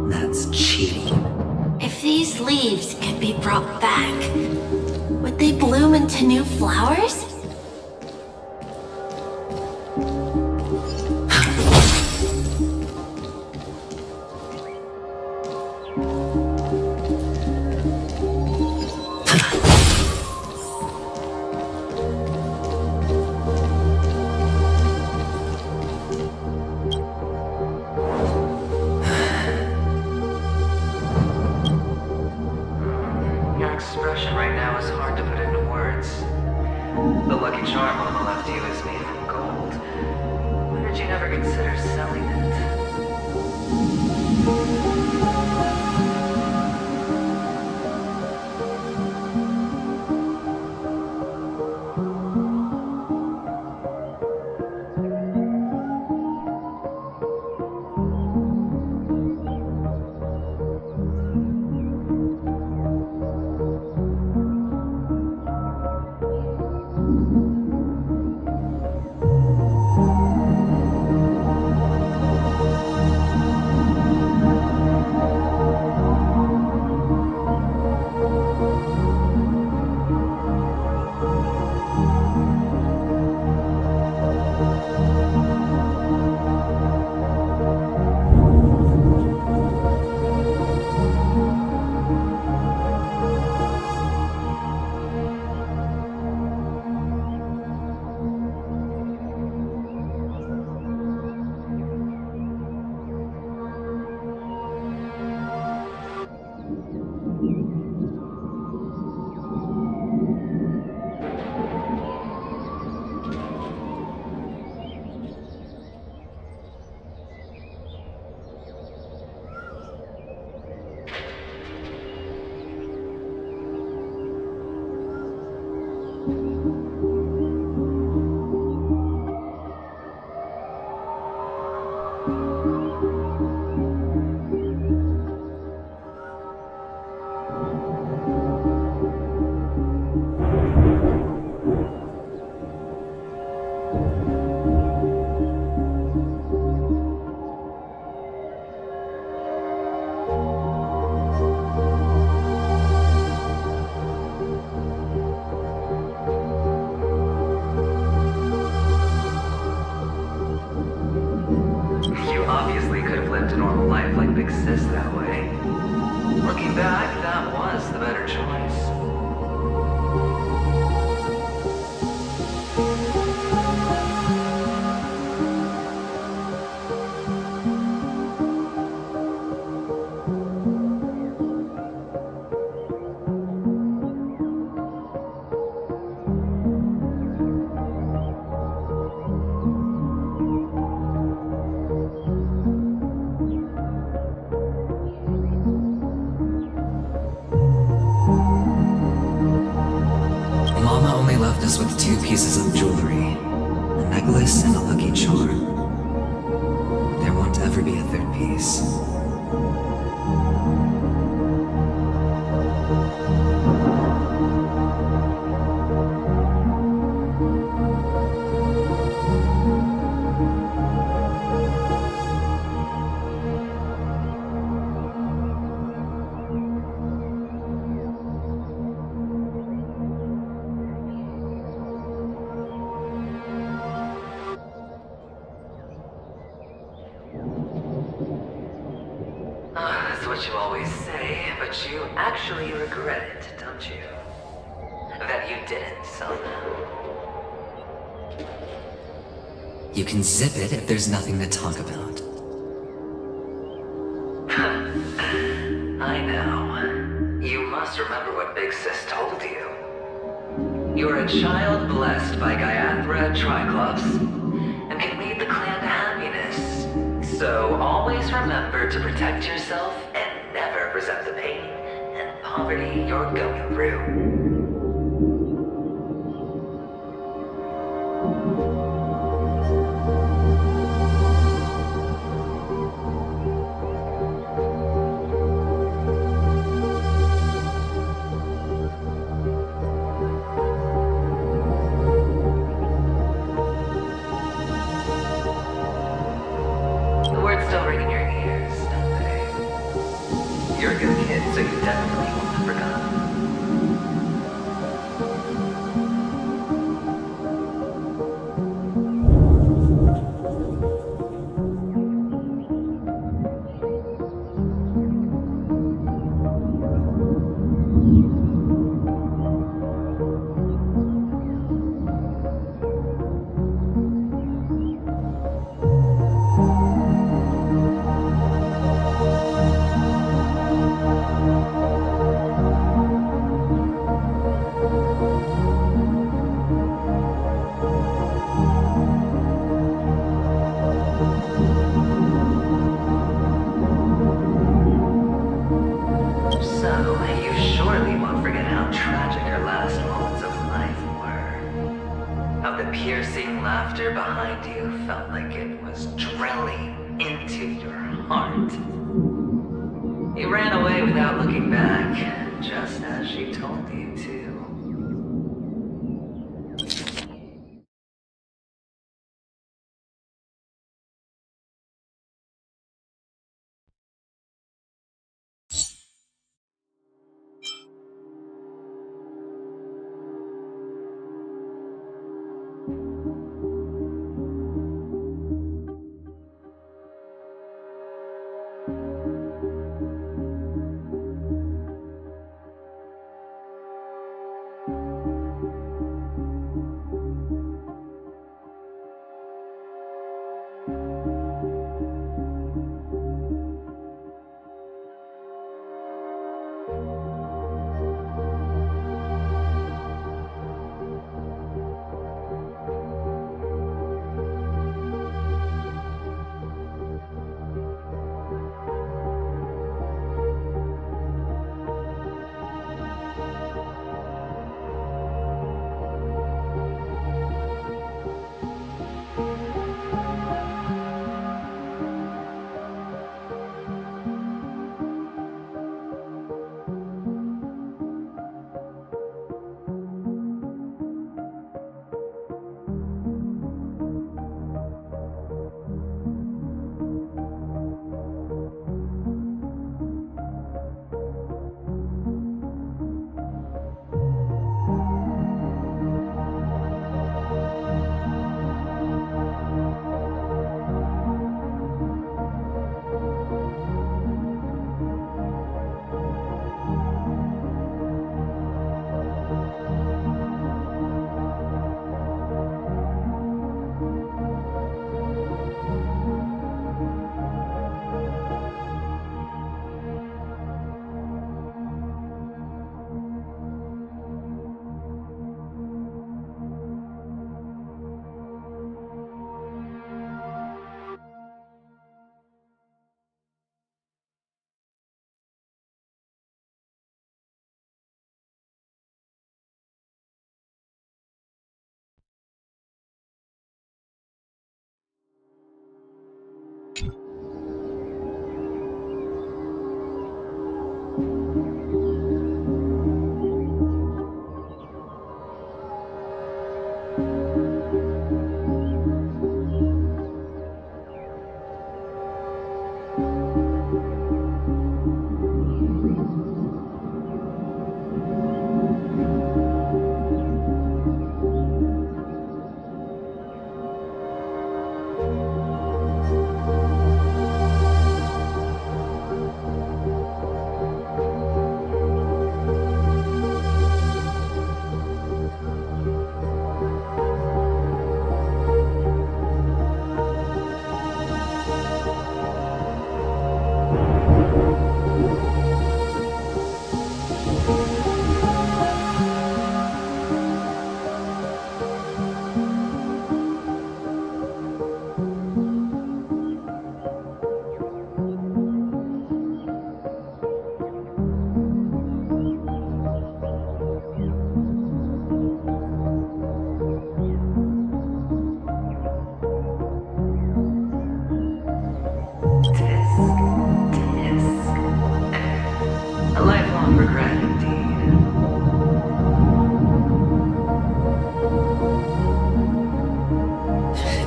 That's cheating. If these leaves could be brought back, would they bloom into new flowers? lucky charm Mama left you is made from gold. Why did you never consider selling it? You obviously could have lived a normal life like Big Sis that way. Looking back, that was the better choice. Mama only left us with 2 pieces of jewelry, a necklace and a lucky charm. There won't ever be a 3rd piece. That's what you always say, but you actually regret it, don't you? That you didn't sell them. You can zip it if there's nothing to talk about. I know. You must remember what Big Sis told you. You're a child blessed by Gaiathra Triclops, and can lead the clan to happiness. So always remember to protect yourself and never present the pain and poverty you're going through. The words still ring in your ears, don't they? You're a good kid, so you definitely won't have forgotten. piercing laughter behind you felt like it was drilling into your heart. You ran away without looking back, just as she told you to.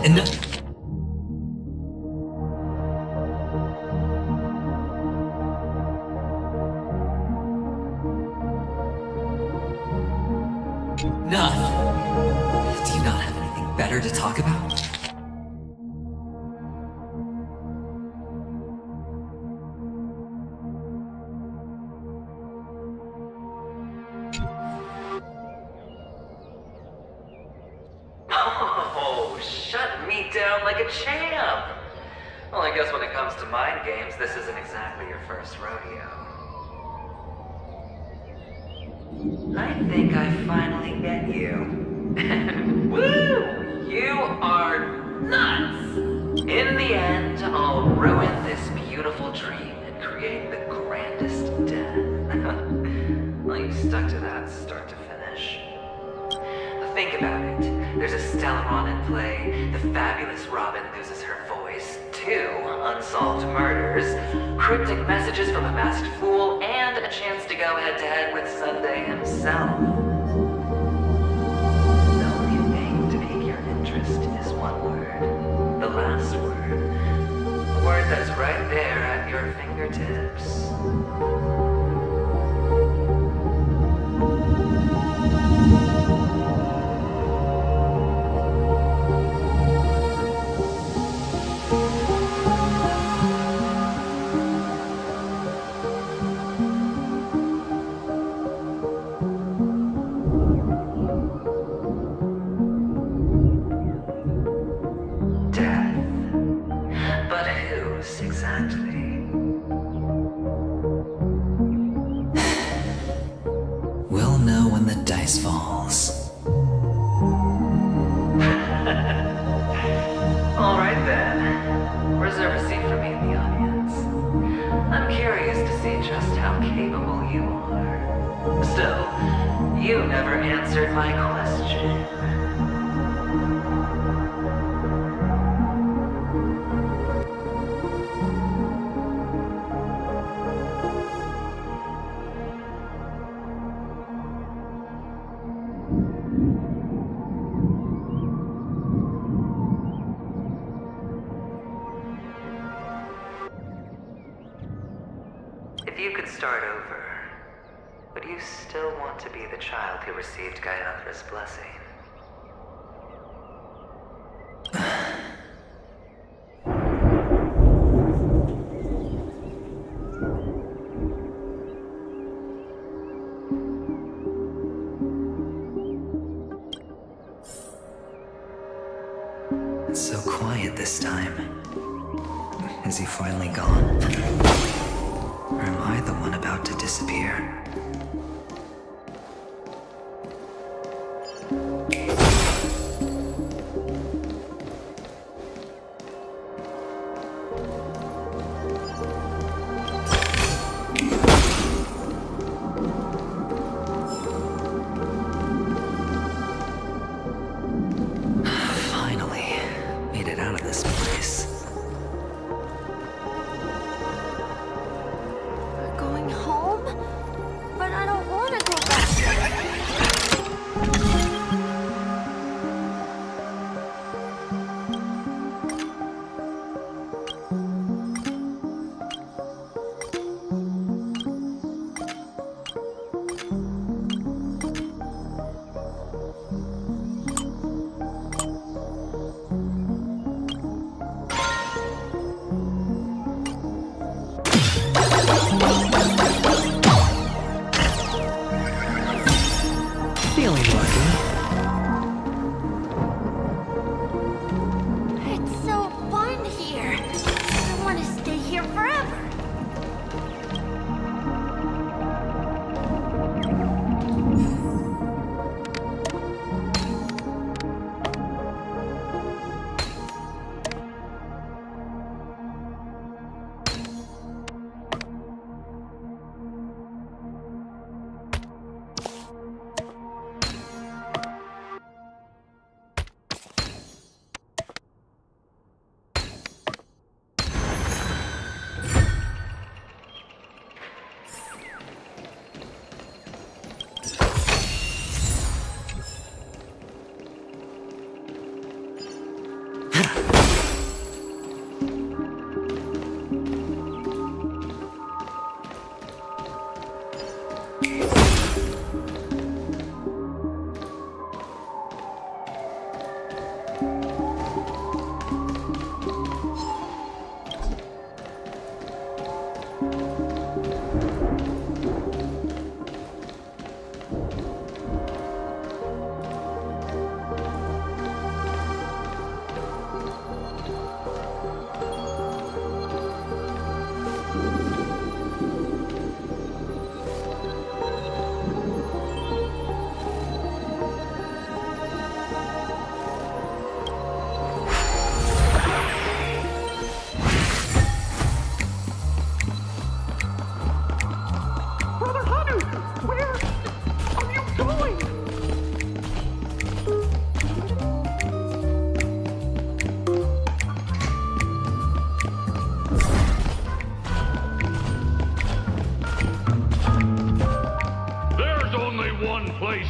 Enough! Do you not have anything better to talk about? Oh, shut me down like a champ! Well, I guess when it comes to mind games, this isn't exactly your first rodeo. I think I finally get you. Woo! You are nuts! In the end, I'll ruin this beautiful dream and create the grandest death. Well, you stuck to that start to finish. The Think about it. There's a Stellaron in play, the fabulous Robin loses her voice, 2 unsolved murders, cryptic messages from a masked fool, and a chance to go head-to-head with Sunday himself. The only thing to pique your interest is one word. The last word. A word that's right there at your fingertips. But whose exactly? We'll know when the dice falls. All right then. Reserve a seat for me in the audience. I'm curious to see just how capable you are. Still, you never answered my question. If you could start over, would you still want to be the child who received Gayathra's blessing? It's so quiet this time. Is he finally gone? Or am I the one about to disappear? Finally, made it out of this place. We're going home?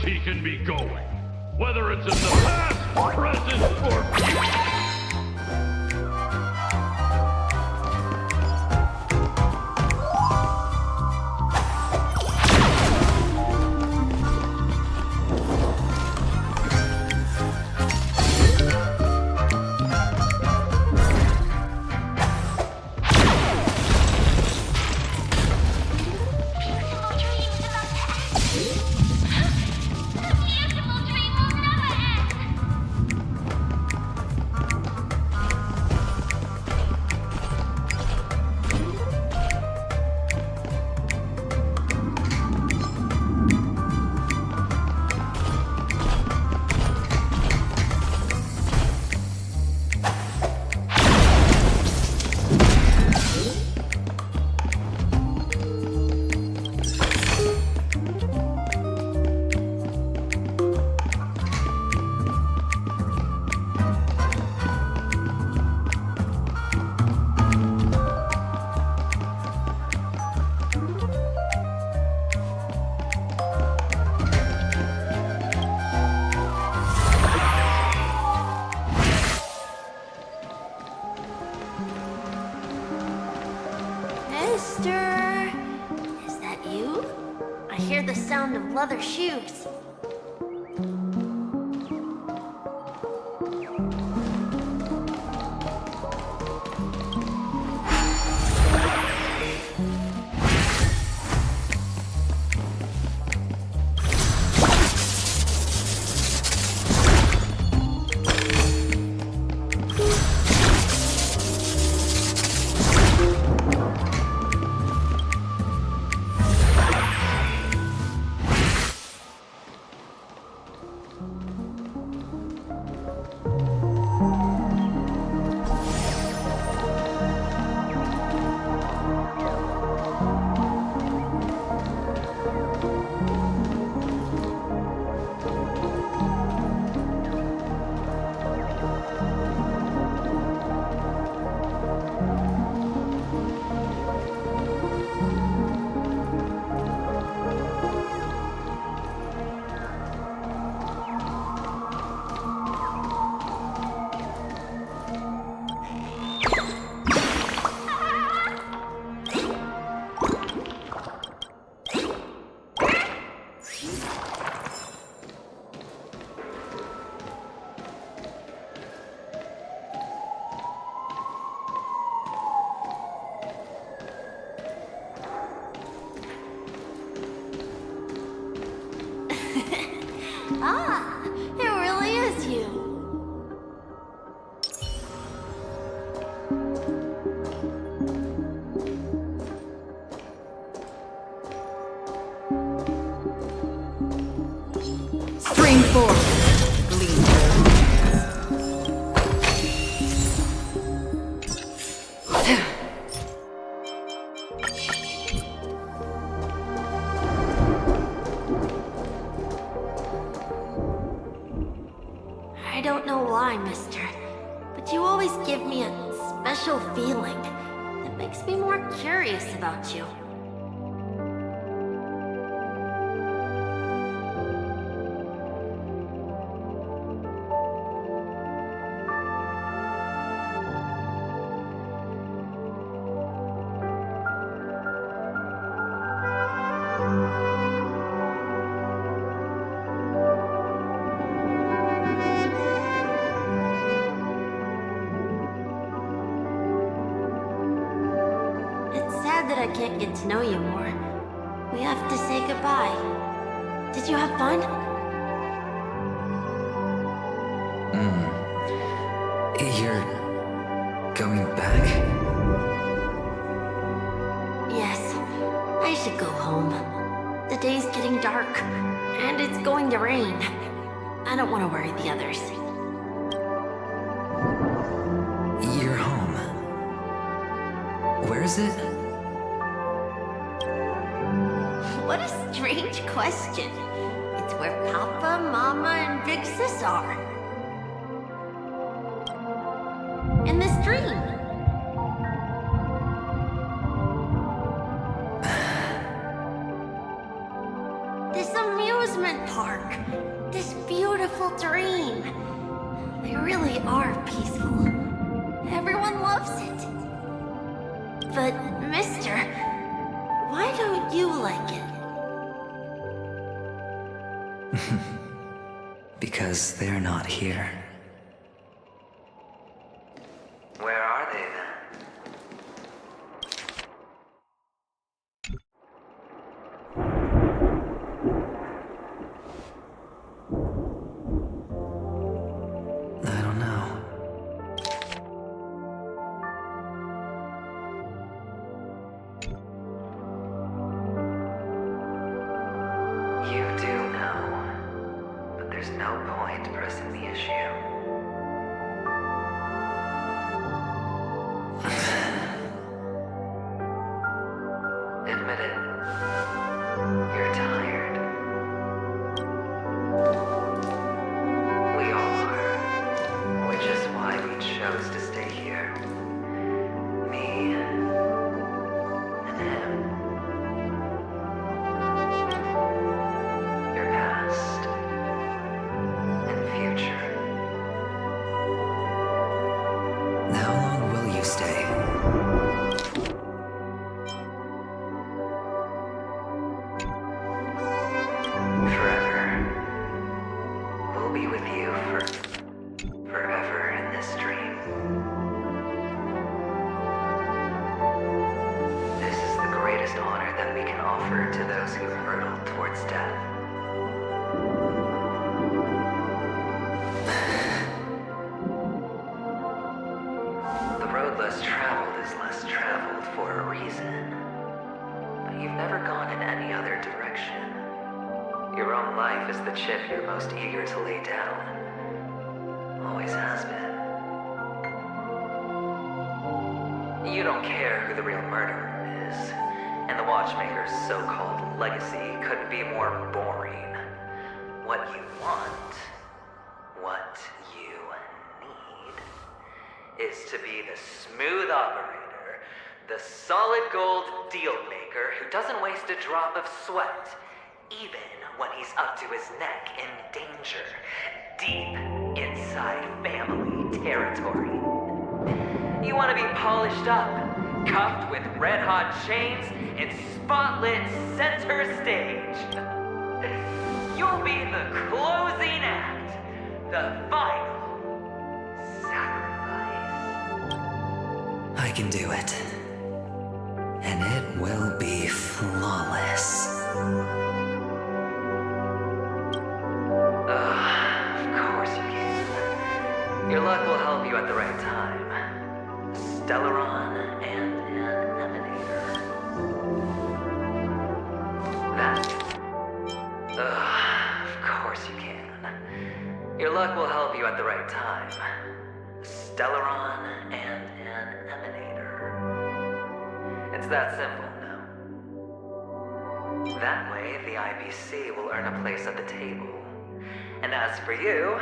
he can be going. Whether it's in the past, present, or future. Mister, is that you? I hear the sound of leather shoes. Ah, it really is you. Spring forward. Gleam. I don't know why, mister, but you always give me a special feeling that makes me more curious about you. That I can't get to know you more. We have to say goodbye. Did you have fun? You're going back? Yes, I should go home. The day's getting dark, and it's going to rain. I don't want to worry the others. You're home. Where is it? What a strange question. It's where Papa, Mama, and Big Sis are. In this dream. This amusement park. dream. They really are peaceful. Everyone loves it. But, mister, why don't you like it? Because they're not here. Where are they then? I don't know. You do know, but there's no point pressing the issue. Admit it. You're tired. We all are. Which is why we chose to stay here. Me and him. Your past and future. How long will you stay? Forever. We'll be with you forever in this dream. This is the greatest honor that we can offer to those who hurtle towards death. The road less traveled is less traveled for a reason. But you've never gone in any other direction. Your own life is the chip you're most eager to lay down. Always has been. You don't care who the real murderer is, and the Watchmaker's so-called legacy couldn't be more boring. What you want, what you need, is to be the smooth operator, the solid gold deal maker who doesn't waste a drop of sweat, even when he's up to his neck in danger, deep inside family territory. You want to be polished up, cuffed with red-hot chains, and spotlit center stage. You'll be the closing act, the final sacrifice. I can do it. And it will be flawless. Of course you can. Your luck will help you at the right time. Stellaron and an emanator. That. Of course you can. Your luck will help you at the right time. Stellaron and an emanator. It's that simple now. That way, the IBC will earn a place at the table. And as for you,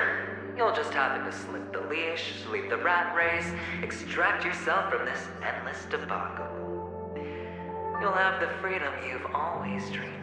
you'll just happen to slip the leash, leave the rat race, extract yourself from this endless debacle. You'll have the freedom you've always dreamed of.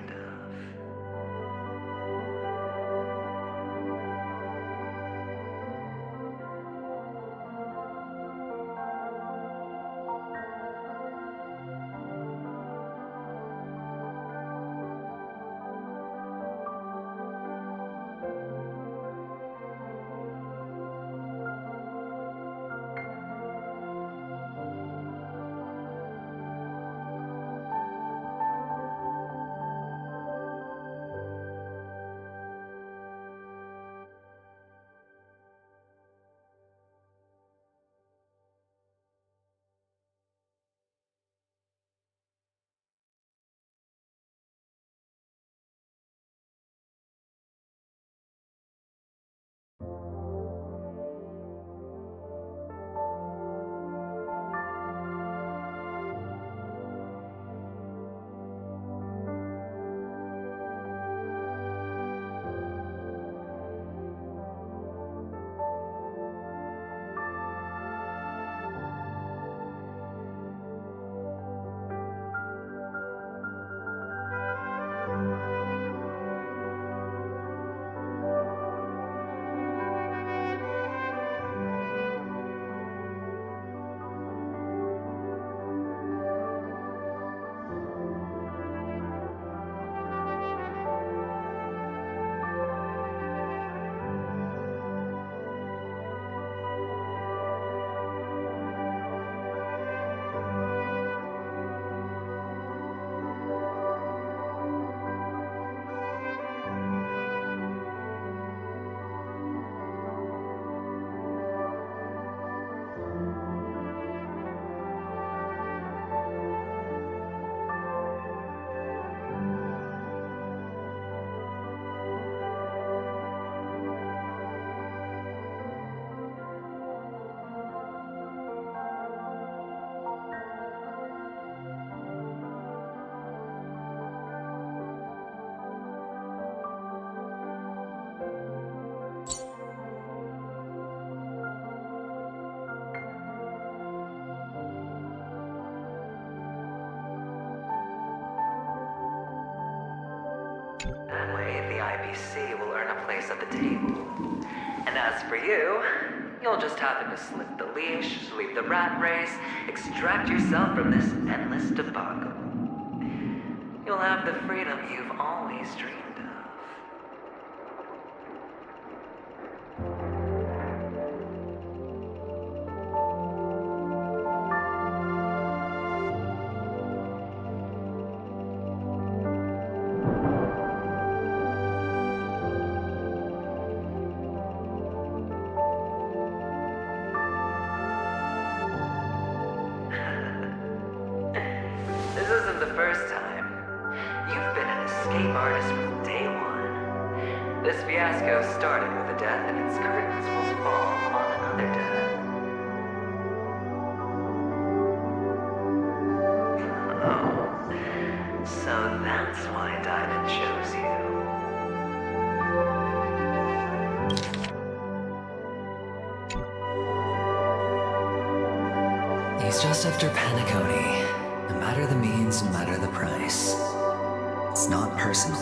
see will earn a place at the table. And as for you, you'll just happen to slip the leash, sweep the rat race, extract yourself from this endless debacle. You'll have the freedom you've always dreamed of. This isn't the first time. You've been an escape artist from day one. This fiasco started with a death, and its curtains will fall on another death. Oh, so that's why Diamond chose you. He's just after Penacony. No matter the means, no matter the price. It's not personal.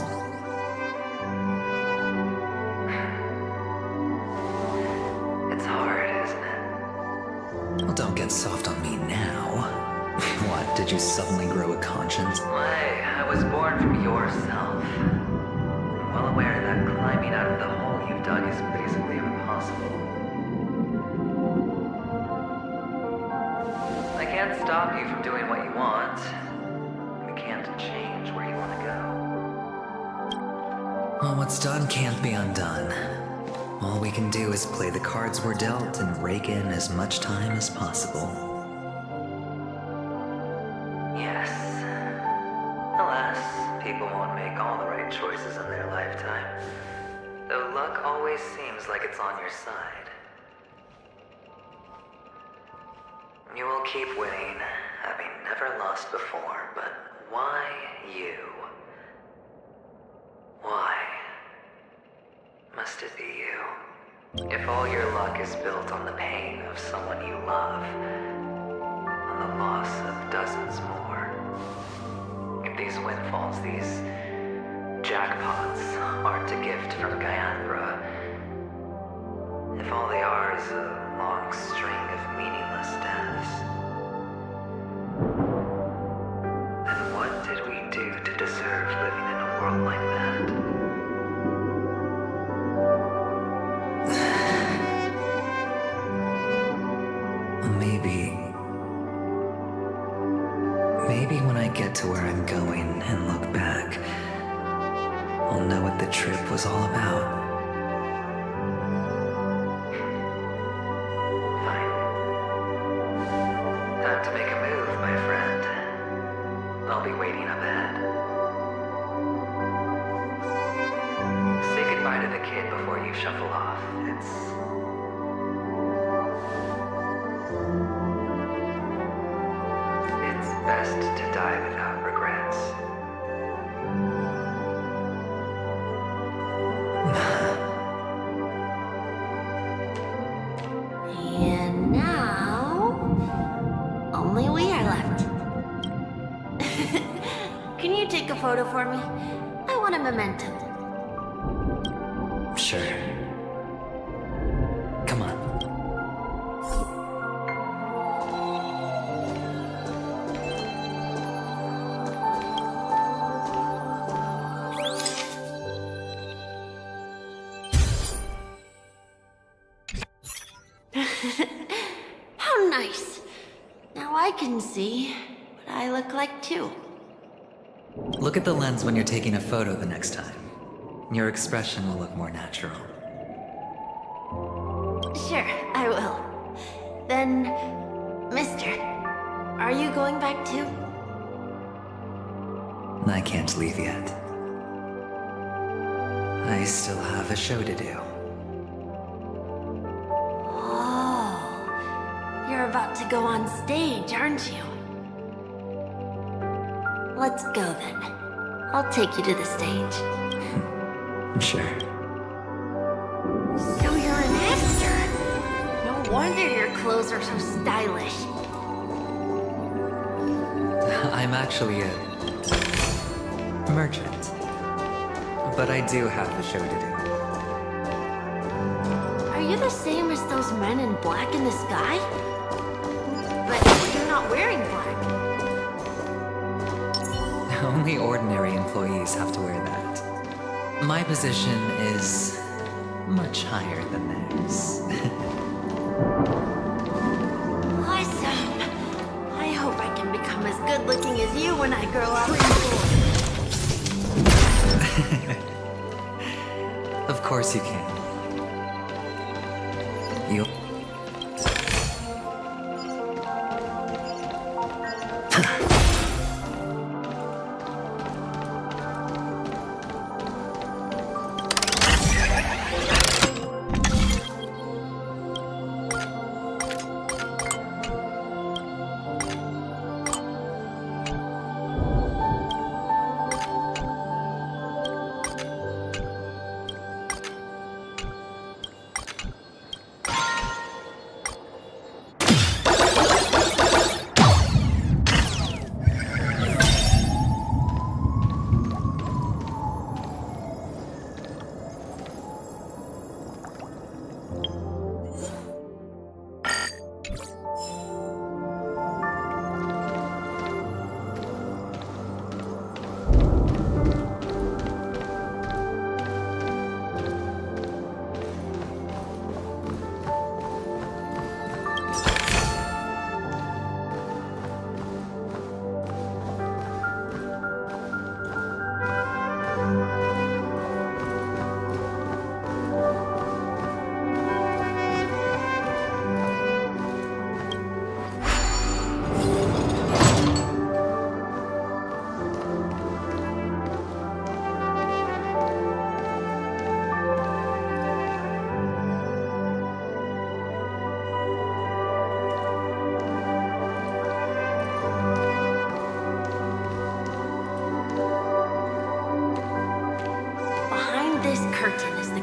It's hard, isn't it? Well, don't get soft on me now. What, did you suddenly grow a conscience? Why, I was born from yourself. I'm well aware that climbing out of the hole you've dug is basically impossible. I can't stop you from doing what you want. We can't change where you want to go. Well, what's done can't be undone. All we can do is play the cards we're dealt and rake in as much time as possible. Yes. Alas, people won't make all the right choices in their lifetime. Though luck always seems like it's on your side. You will keep winning, having never lost before, but why you? Why must it be you? If all your luck is built on the pain of someone you love, on the loss of dozens more, if these windfalls, these jackpots, aren't a gift from Gaianthra, if all they are is a long string of meaningless deaths, then what did we do to deserve living in a world like that? Maybe when I get to where I'm going and look back, I'll know what the trip was all about. Fine. Time to make a move, my friend. I'll be waiting up ahead. Say goodbye to the kid before you shuffle off. It's best to die without regrets. And now, only we are left. Can you take a photo for me? I want a memento. Sure. Come on. How nice. Now I can see what I look like too. Look at the lens when you're taking a photo the next time. Your expression will look more natural. Sure, I will. Then, mister, are you going back too? I can't leave yet. I still have a show to do. Oh, you're about to go on stage, aren't you? Let's go then. I'll take you to the stage. Sure. So you're an actor? No wonder your clothes are so stylish. I'm actually a merchant. but I do have a show to do. Are you the same as those men in black in the sky? But you're not wearing black. Only ordinary employees have to wear that. My position is much higher than theirs. Awesome. I hope I can become as good looking as you when I grow up. Of course you can. You...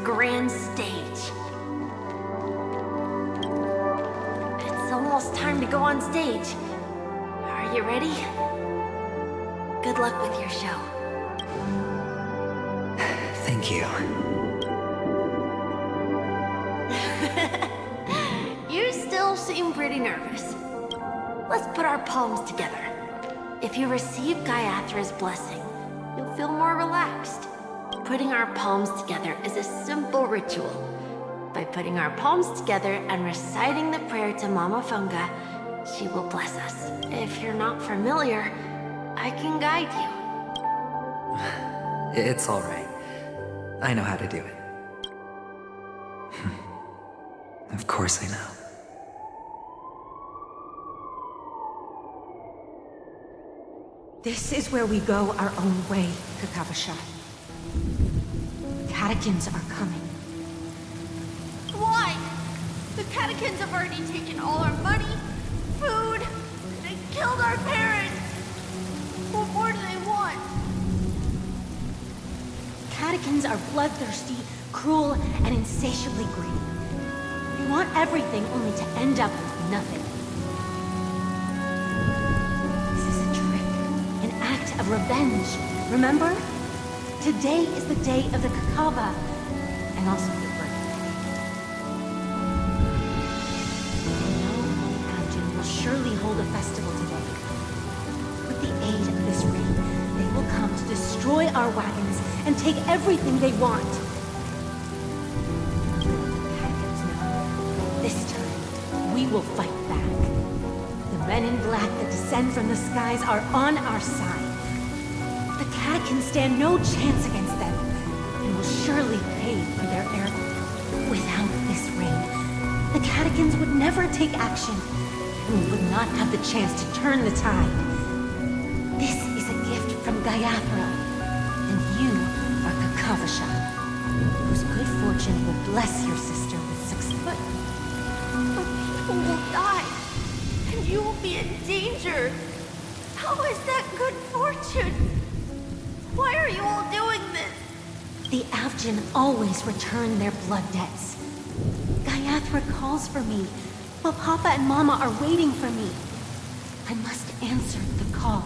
grand stage. It's almost time to go on stage. Are you ready? Good luck with your show. Thank you. You still seem pretty nervous. Let's put our palms together. If you receive Gaiathra's blessing, you'll feel more relaxed. Putting our palms together is a simple ritual. By putting our palms together and reciting the prayer to Mama Funga, she will bless us. If you're not familiar, I can guide you. It's all right. I know how to do it. Of course I know. This is where we go our own way, Kakavasha. Catechins are coming. Why? The catechins have already taken all our money, food, they killed our parents. What more do they want? Catechins are bloodthirsty, cruel, and insatiably greedy. They want everything only to end up with nothing. This is a trick, an act of revenge, remember? Today is the day of the Kakava, and also your birthday. I know the Abjin will surely hold a festival today. With the aid of this ring, they will come to destroy our wagons and take everything they want. Catechins know, this time, we will fight back. The men in black that descend from the skies are on our side. The Catechins stand no chance against them, and will surely pay for their error. Without this ring, the Catechins would never take action, and we would not have the chance to turn the tide. This is a gift from Gaiathra, and you are Kakavasha, whose good fortune will bless your sister with success. But people will die, and you will be in danger. How is that good fortune? Why are you all doing this? The Avgin always return their blood debts. Gaiathra calls for me, while Papa and Mama are waiting for me. I must answer the call.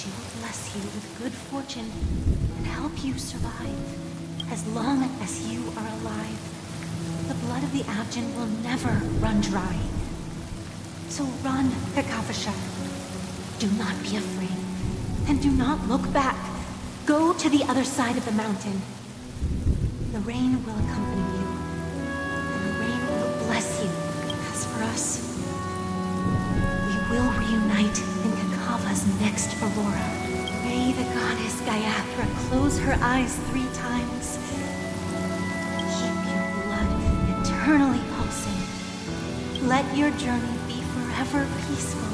She will bless you with good fortune and help you survive. As long as you are alive, the blood of the Abjin will never run dry. So run, Kakavasha. Do not be afraid. And do not look back. Go to the other side of the mountain. The rain will accompany you. And the rain will bless you. As for us, we will reunite in Kakava's next aurora. May the goddess Gayathra close her eyes 3 times. Keep your blood eternally pulsing. Let your journey be forever peaceful.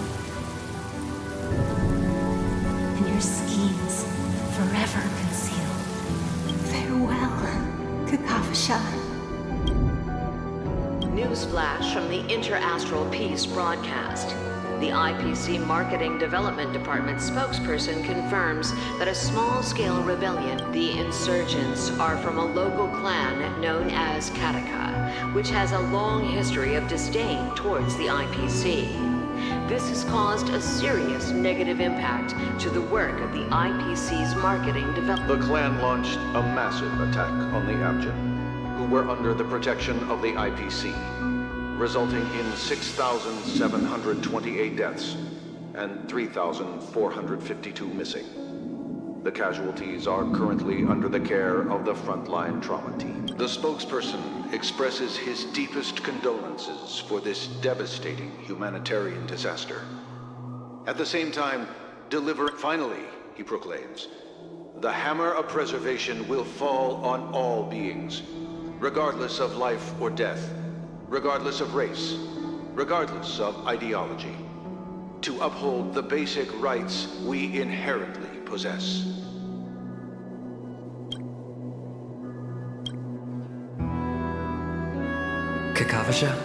And your schemes forever concealed. Farewell, Kakavasha. Newsflash from the Inter-Astral Peace broadcast. The IPC Marketing Development Department spokesperson confirms that a small-scale rebellion, the insurgents, are from a local clan known as Kataka, which has a long history of disdain towards the IPC. This has caused a serious negative impact to the work of the IPC's marketing development. The clan launched a massive attack on the Abjin, who were under the protection of the IPC, resulting in 6,728 deaths and 3,452 missing. The casualties are currently under the care of the frontline trauma team. The spokesperson expresses his deepest condolences for this devastating humanitarian disaster. At the same time, finally, he proclaims, the hammer of preservation will fall on all beings, regardless of life or death, regardless of race, regardless of ideology, to uphold the basic rights we inherently possess. Kakavasha?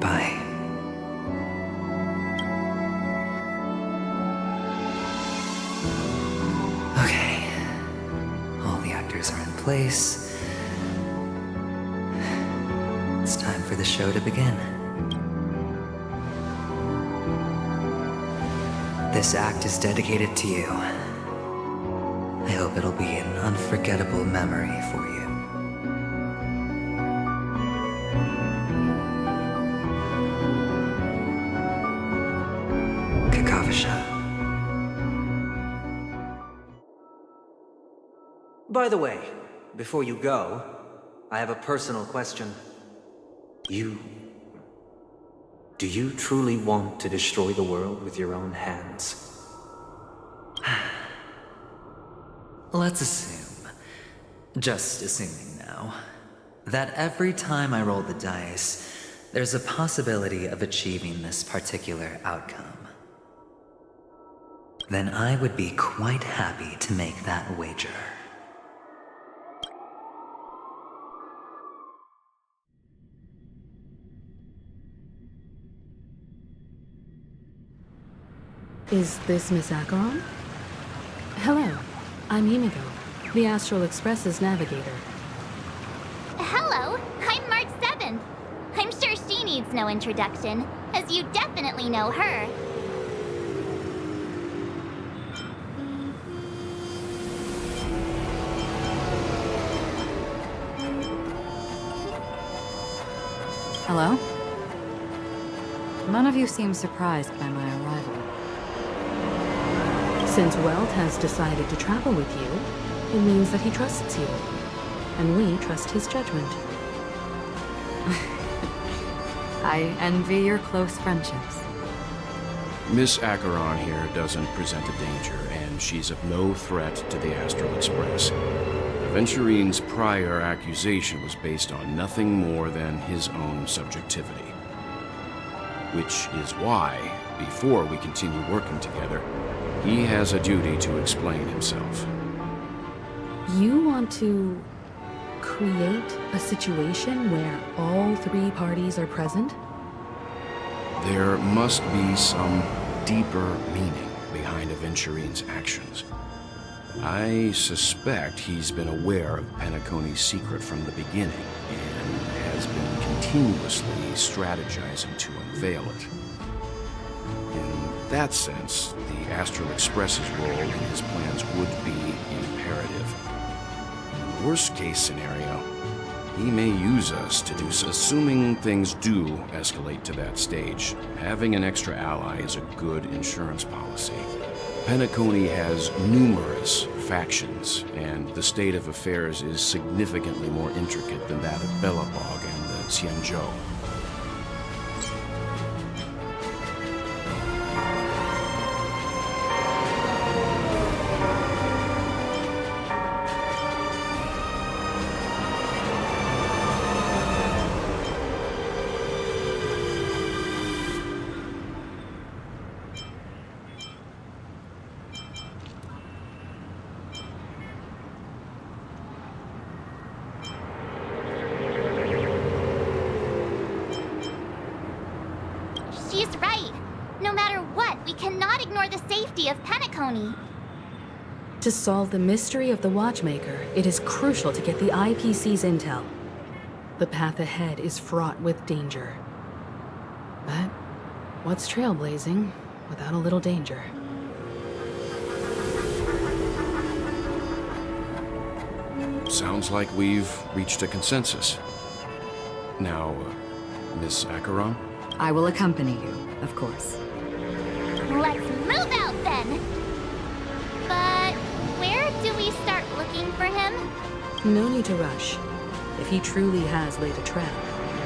Bye. Okay. All the actors are in place. It's time for the show to begin. This act is dedicated to you. I hope it'll be an unforgettable memory for you. Kakavasha. By the way, before you go, I have a personal question. Do you truly want to destroy the world with your own hands? Let's assume, just assuming now, that every time I roll the dice, there's a possibility of achieving this particular outcome. Then I would be quite happy to make that wager. Is this Miss Acheron? Hello, I'm Himiko, the Astral Express's navigator. Hello, I'm March 7th. I'm sure she needs no introduction, as you definitely know her. Hello? None of you seem surprised by my arrival. Since Weld has decided to travel with you, it means that he trusts you. And we trust his judgment. I envy your close friendships. Miss Acheron here doesn't present a danger, and she's of no threat to the Astral Express. Aventurine's prior accusation was based on nothing more than his own subjectivity. Which is why, before we continue working together, he has a duty to explain himself. You want to create a situation where all 3 parties are present? There must be some deeper meaning behind Aventurine's actions. I suspect he's been aware of Penacony's secret from the beginning and has been continuously strategizing to unveil it. In that sense, the Astral Express's role in his plans would be imperative. In the worst-case scenario, he may use us to do so. Assuming things do escalate to that stage, having an extra ally is a good insurance policy. Penacony has numerous factions, and the state of affairs is significantly more intricate than that of Bellabog and the Xianzhou. She's right. No matter what, we cannot ignore the safety of Penacony. To solve the mystery of the Watchmaker, it is crucial to get the IPC's intel. The path ahead is fraught with danger. But what's trailblazing without a little danger? Sounds like we've reached a consensus. Now, Miss Acheron? I will accompany you, of course. Let's move out then! But where do we start looking for him? No need to rush. If he truly has laid a trap,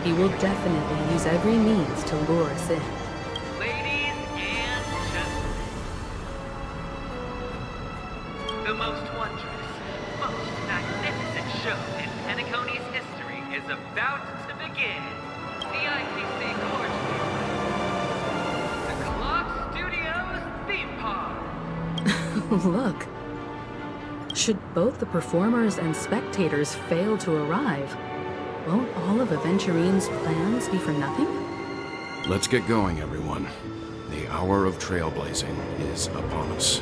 he will definitely use every means to lure us in. Ladies and gentlemen, the most wondrous, most magnificent show in Penacony's history is about to begin. The IPC Court. The Clock Studios theme park. Look. Should both the performers and spectators fail to arrive, won't all of Aventurine's plans be for nothing? Let's get going, everyone. The hour of trailblazing is upon us.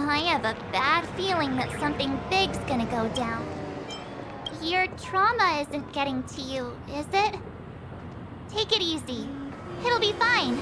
I have a bad feeling that something big's gonna go down. Your trauma isn't getting to you, is it? Take it easy. It'll be fine.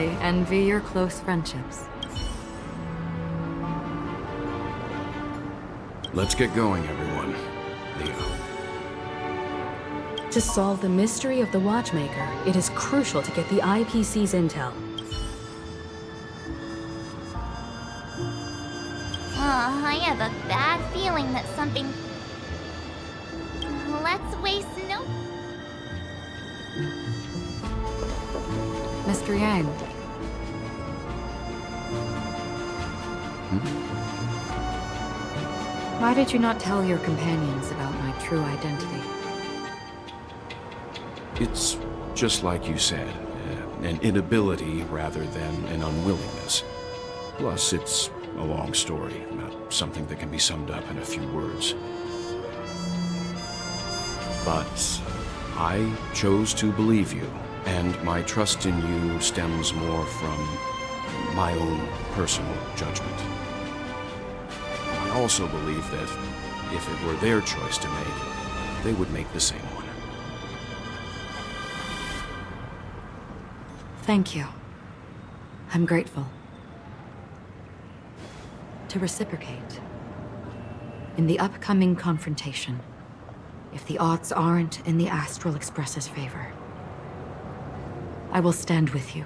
I envy your close friendships. Let's get going, everyone. Leo. To solve the mystery of the Watchmaker, it is crucial to get the IPC's intel. I have a bad feeling that something... Let's waste no... Mr. Yang. Why did you not tell your companions about my true identity? It's just like you said, an inability rather than an unwillingness. Plus, it's a long story, not something that can be summed up in a few words. But I chose to believe you, and my trust in you stems more from my own personal judgment. I also believe that if it were their choice to make, they would make the same one. Thank you. I'm grateful. To reciprocate, in the upcoming confrontation, if the odds aren't in the Astral Express's favor, I will stand with you,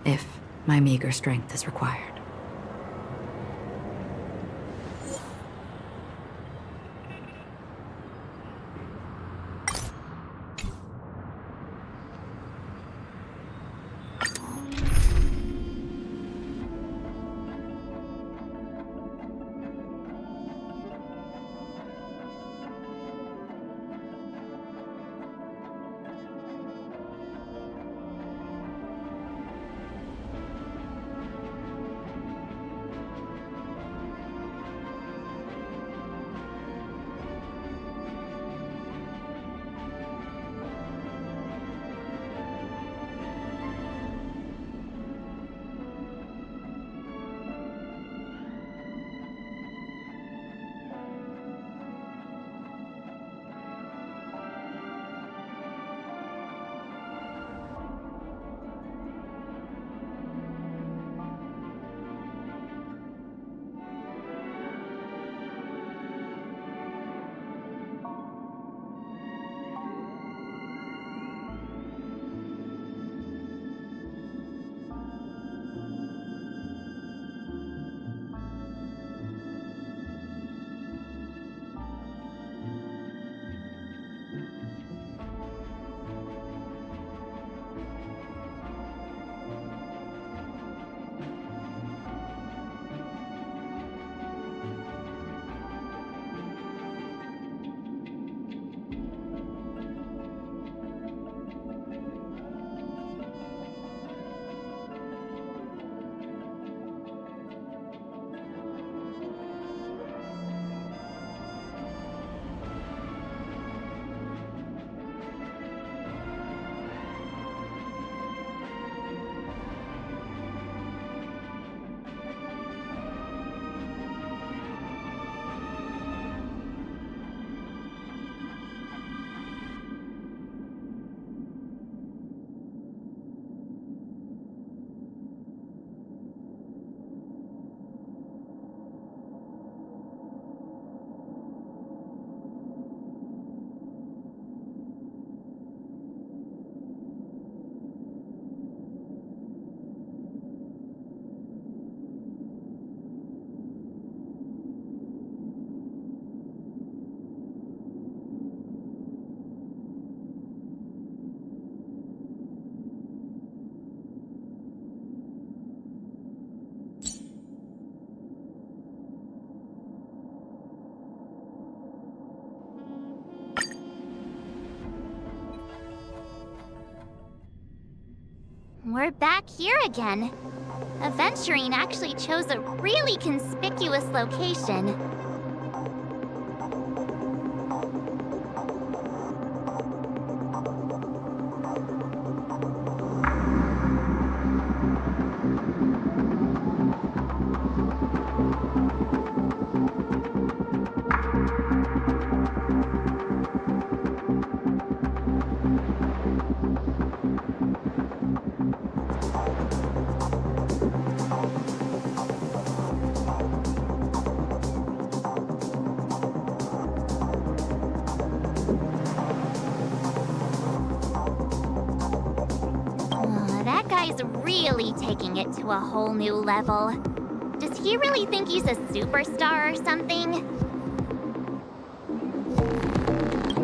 if my meager strength is required. We're back here again. Aventurine actually chose a really conspicuous location. That guy's really taking it to a whole new level. Does he really think he's a superstar or something?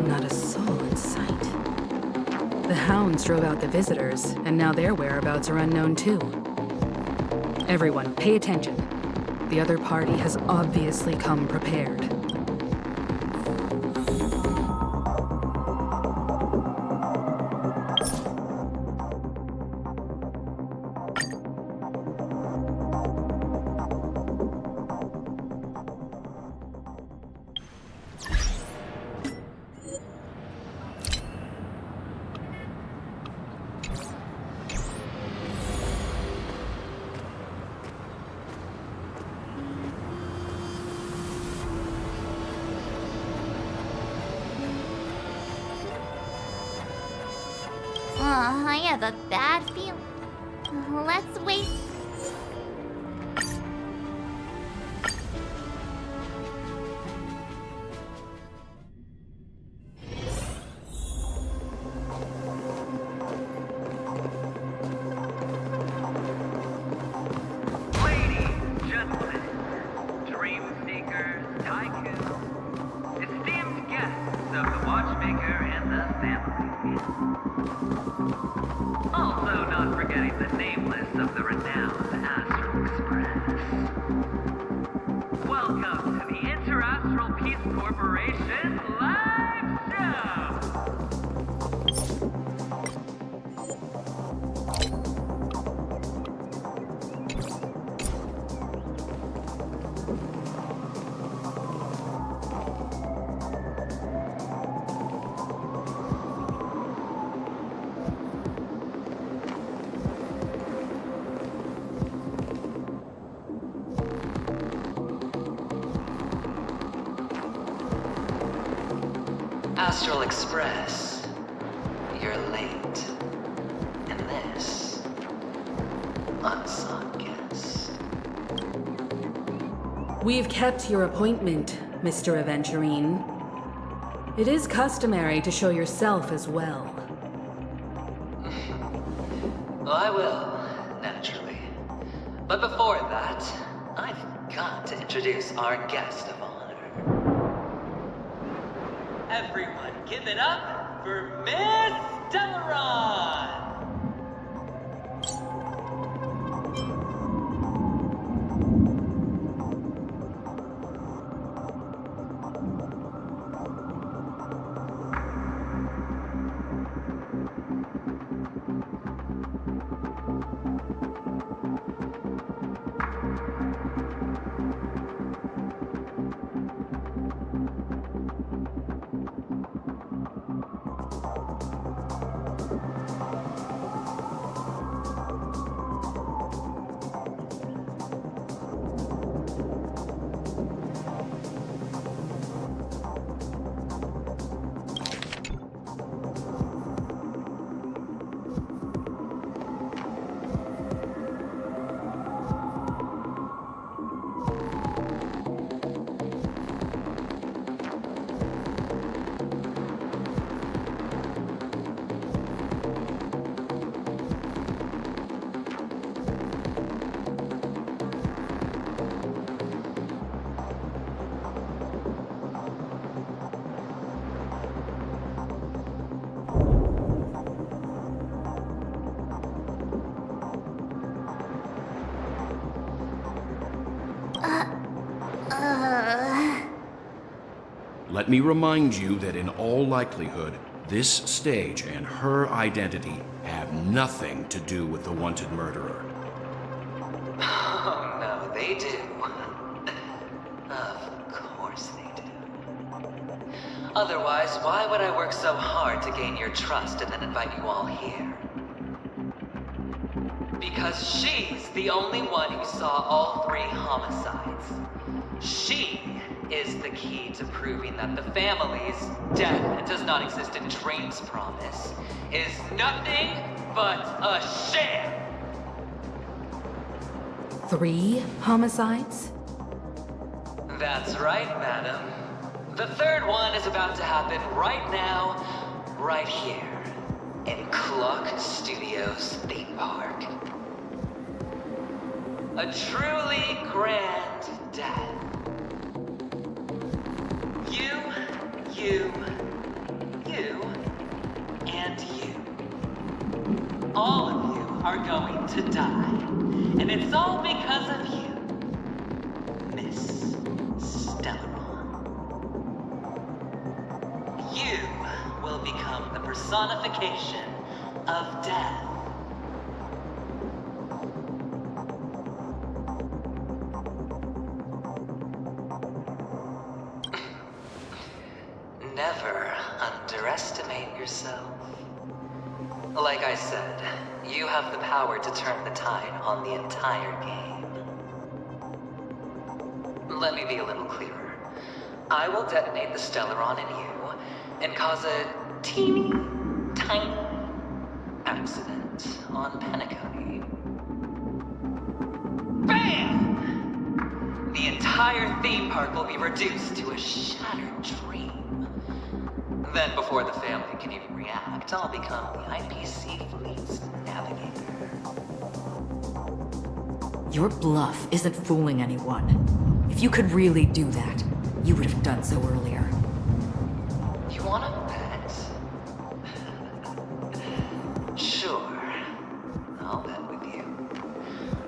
Not a soul in sight. The hounds drove out the visitors, and now their whereabouts are unknown too. Everyone, pay attention. The other party has obviously come prepared. I have a bad feeling. Let's wait. Ladies, gentlemen, dream seekers, tycoons, esteemed guests of the Watchmaker and the family. Also not forgetting the nameless of the renowned Astral Express. Welcome to the Interastral Peace Corporation live show! Astral Express, you're late. And this, unsung guest. We've kept your appointment, Mr. Aventurine. It is customary to show yourself as well. Well, I will, naturally. But before that, I've got to introduce our guest of honor. Everyone, give it up for Miss Delaron! Let me remind you that in all likelihood, This stage and her identity have nothing to do with the wanted murderer. Oh, no, they do. Of course they do. Otherwise, why would I work so hard to gain your trust and then invite you all here? Because she's the only one who saw all 3 homicides. She is the key to proving that the family's death that does not exist in Dream's promise is nothing but a sham! 3 homicides? That's right, madam. The 3rd one is about to happen right now, right here, in Clock Studios theme park. A truly grand death. You, and you. All of you are going to die. And it's all because of you, Miss Stellaron. You will become the personification of death. Never underestimate yourself. Like I said, you have the power to turn the tide on the entire game. Let me be a little clearer. I will detonate the Stellaron in you and cause a teeny, tiny accident on Penacony. BAM! The entire theme park will be reduced to a shattered dream. Then, before the family can even react, I'll become the IPC fleet's navigator. Your bluff isn't fooling anyone. If you could really do that, you would have done so earlier. You wanna bet? Sure. I'll bet with you.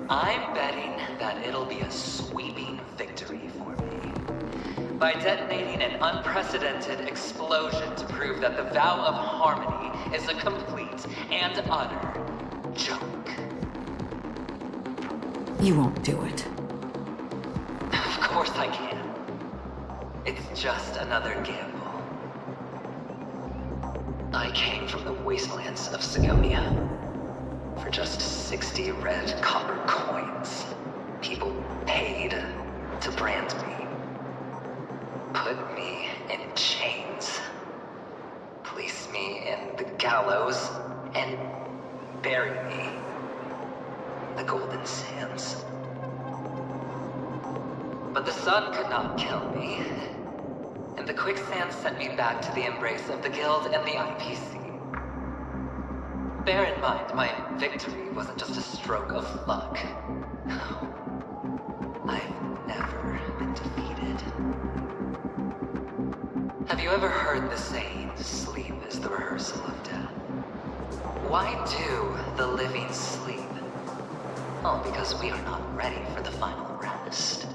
I'm betting that it'll be a sweeping victory for me. By detonating an unprecedented explosion to prove that the vow of harmony is a complete and utter joke. You won't do it. Of course I can. It's just another gamble. I came from the wastelands of Sigonia. For just 60 red copper coins, people paid to brand me. Put me in chains. Place me in the gallows and bury me in the golden sands. But the sun could not kill me, and the quicksand sent me back to the embrace of the Guild and the IPC. Bear in mind, my victory wasn't just a stroke of luck. I've never been defeated. Have you ever heard the saying, sleep is the rehearsal of death? Why do the living sleep? Oh, because we are not ready for the final rest.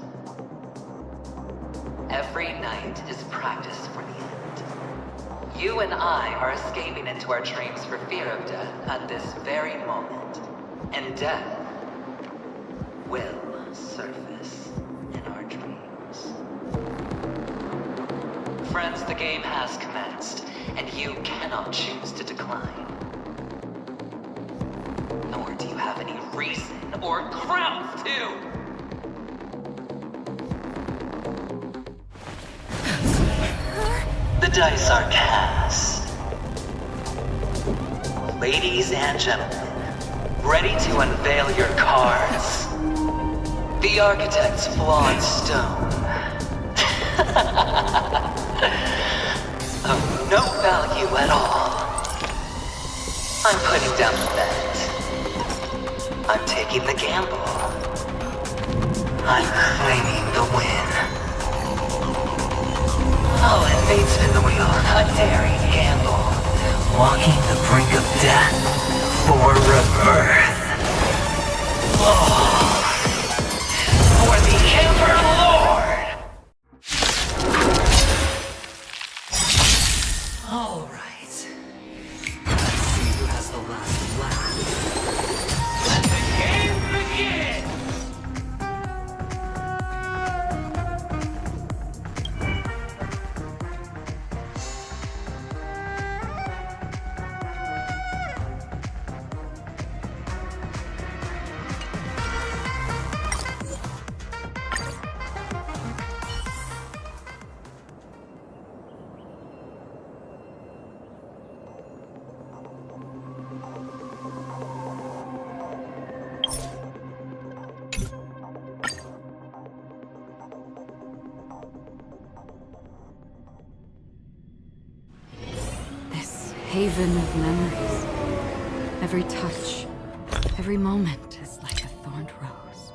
Every night is practice for the end. You and I are escaping into our dreams for fear of death at this very moment. And death will surface in our dreams. Friends, the game has commenced, and you cannot choose to decline. Nor do you have any reason or grounds to! The dice are cast. Ladies and gentlemen, ready to unveil your cards? The architect's flawed stone. Of no value at all. I'm putting down the bet. I'm taking the gamble. I'm claiming the win. Oh, and fate spin the wheel. A daring gamble. Walking the brink of death for rebirth. Oh. For the Emperor Lord! All right. haven of memories. Every touch, every moment is like a thorned rose.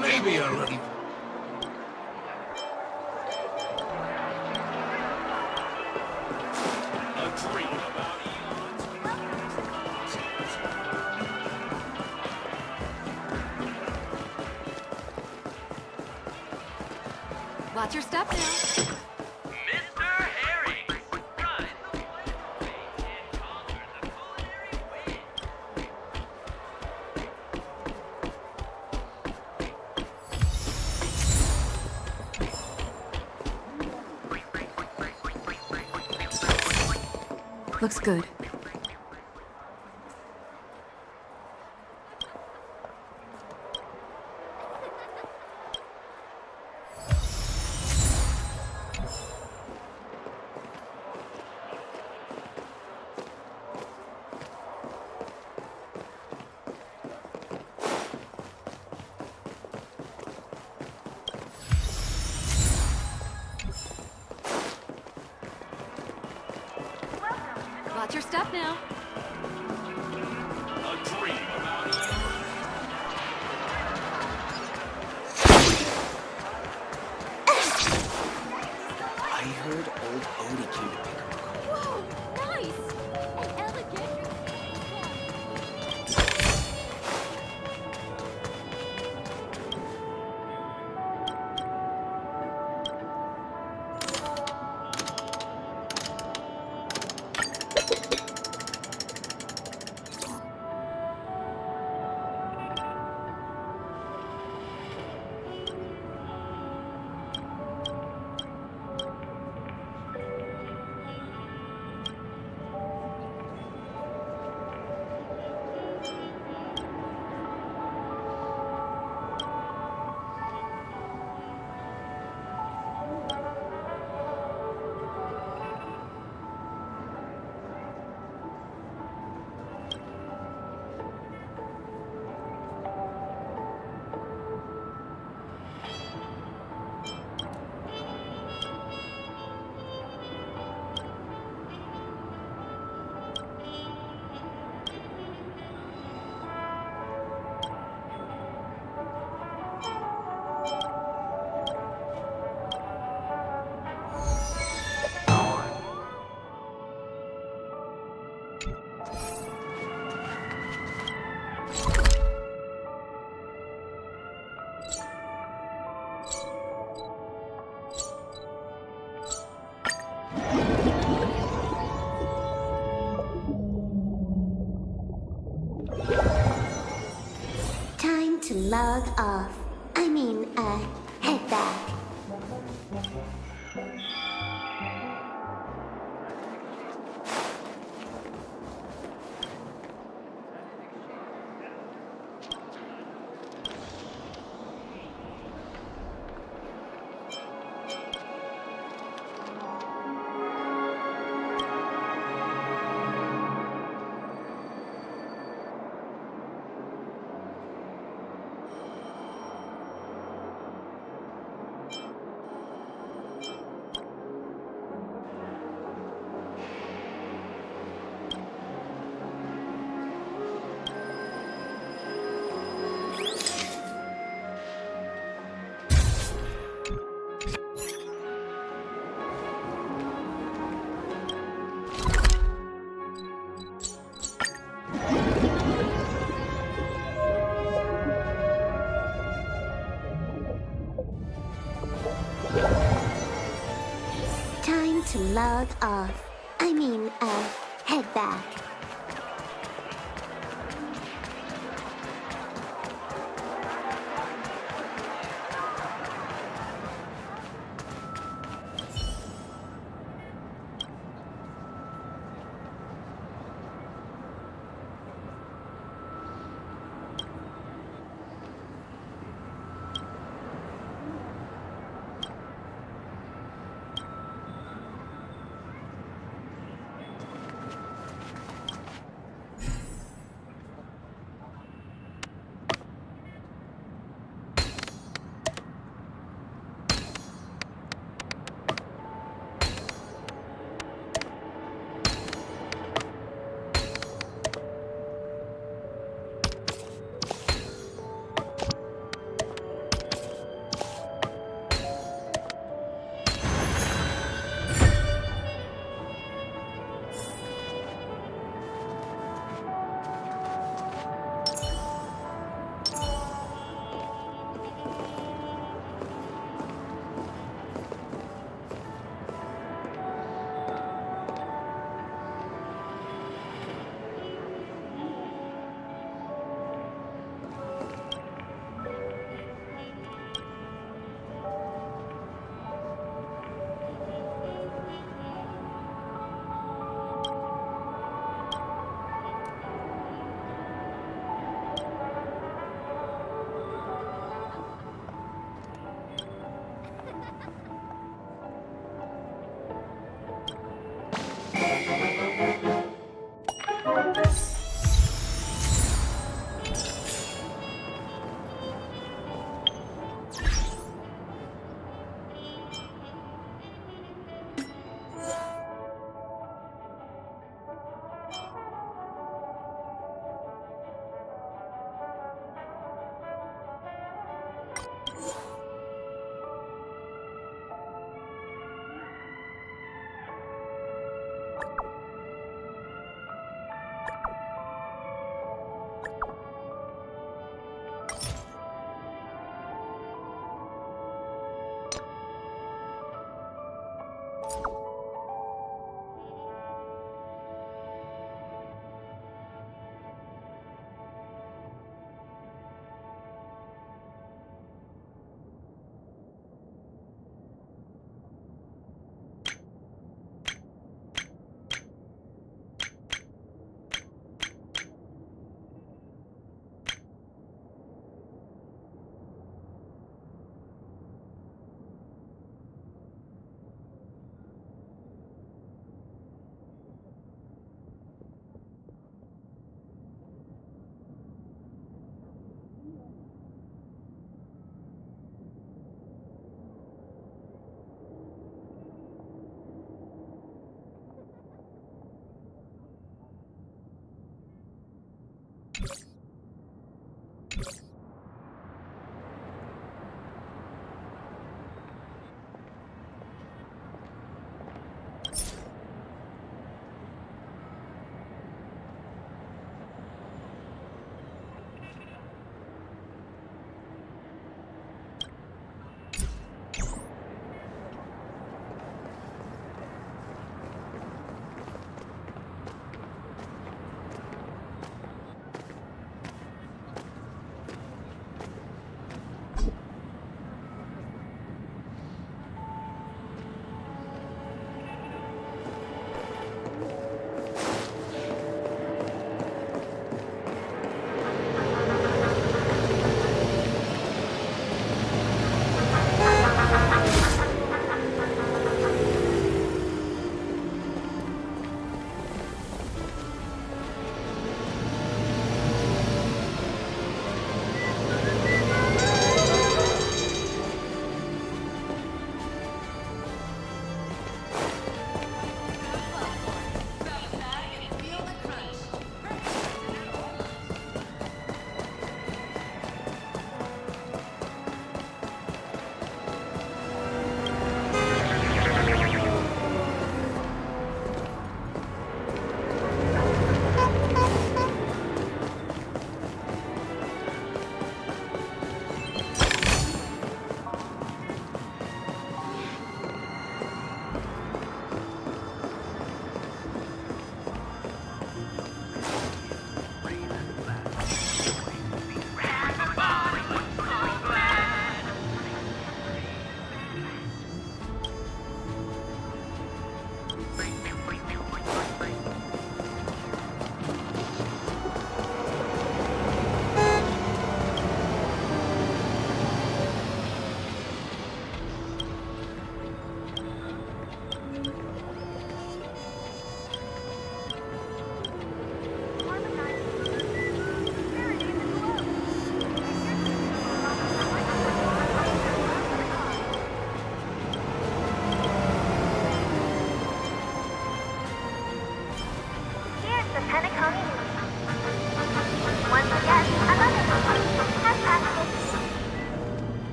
Maybe a little. A dream about Watch your step now. Mr. Harry! Run! And conquer the culinary Looks good. Watch your step now. A dream about it. I heard old Odie came to pick her up. Whoa, nice! An elegant. Time to log off. Head back. Time to log off. Head back.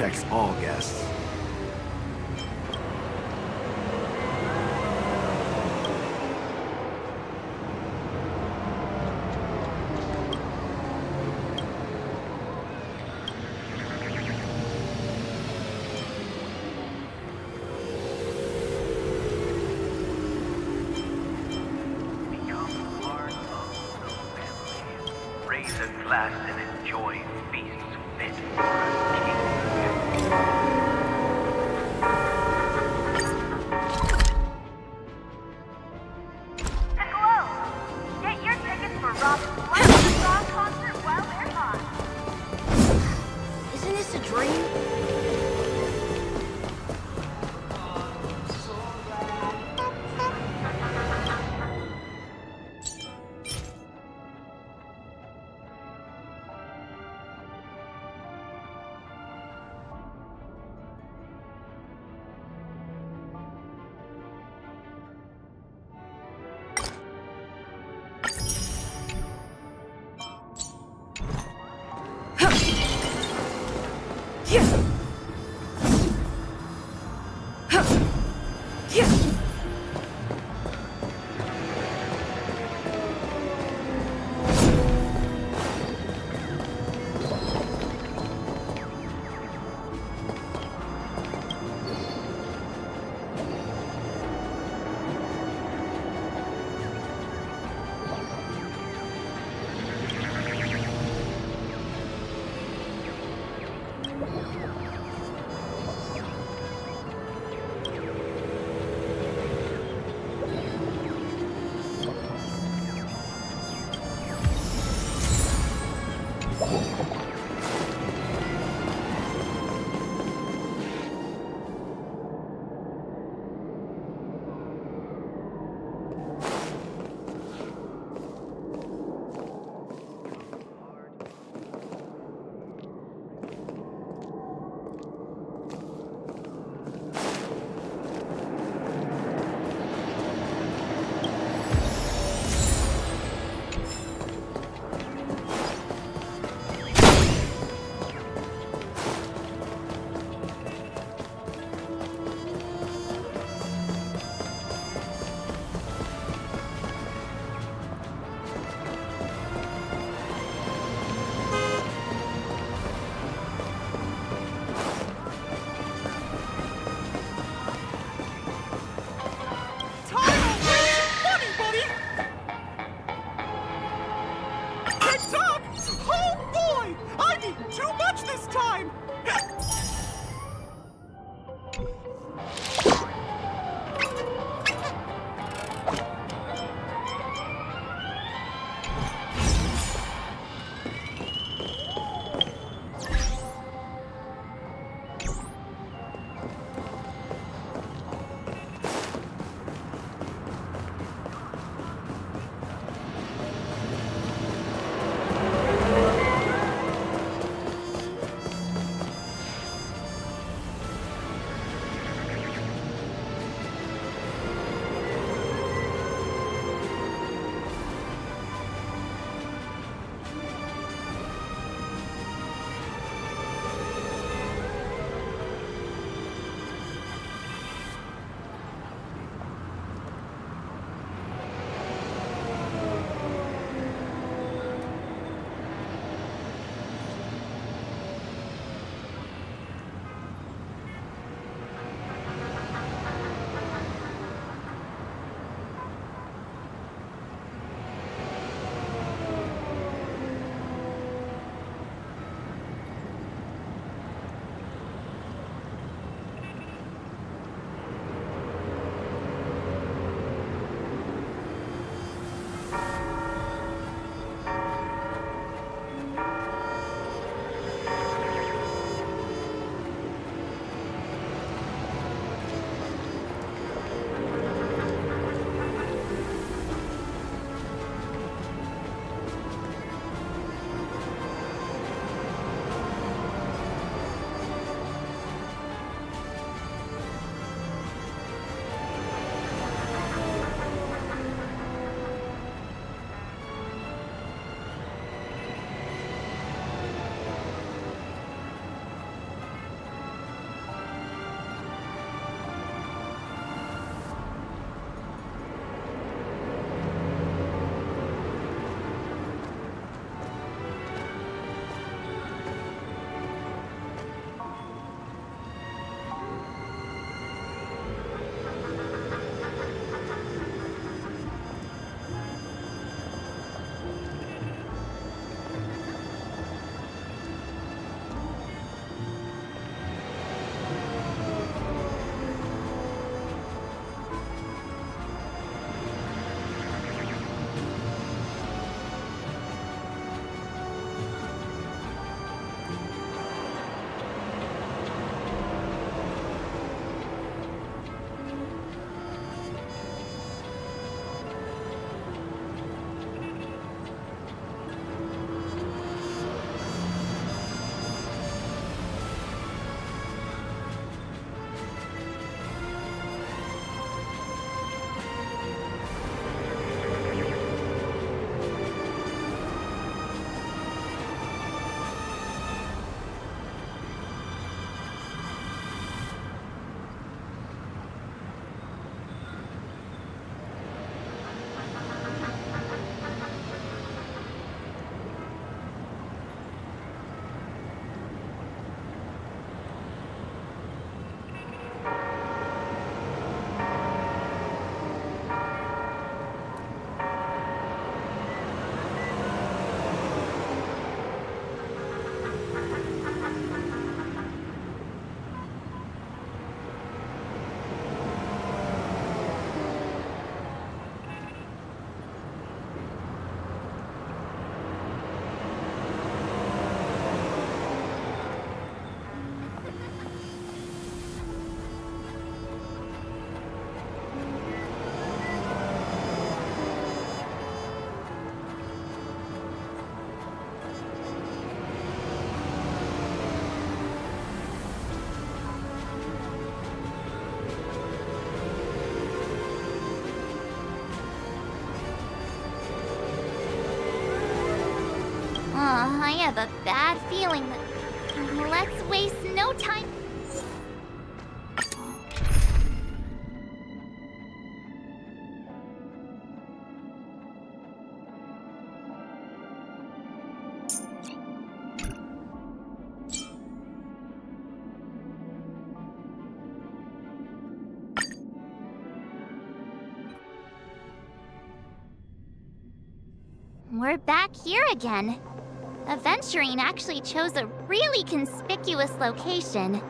protects all guests. Raise a glass and enjoy feasts fit for a king. The Glow! Get your tickets for Rob's Blessed Song concert while they're hot. Isn't this a dream? I have a bad feeling that... Let's waste no time... We're back here again. Aventurine actually chose a really conspicuous location.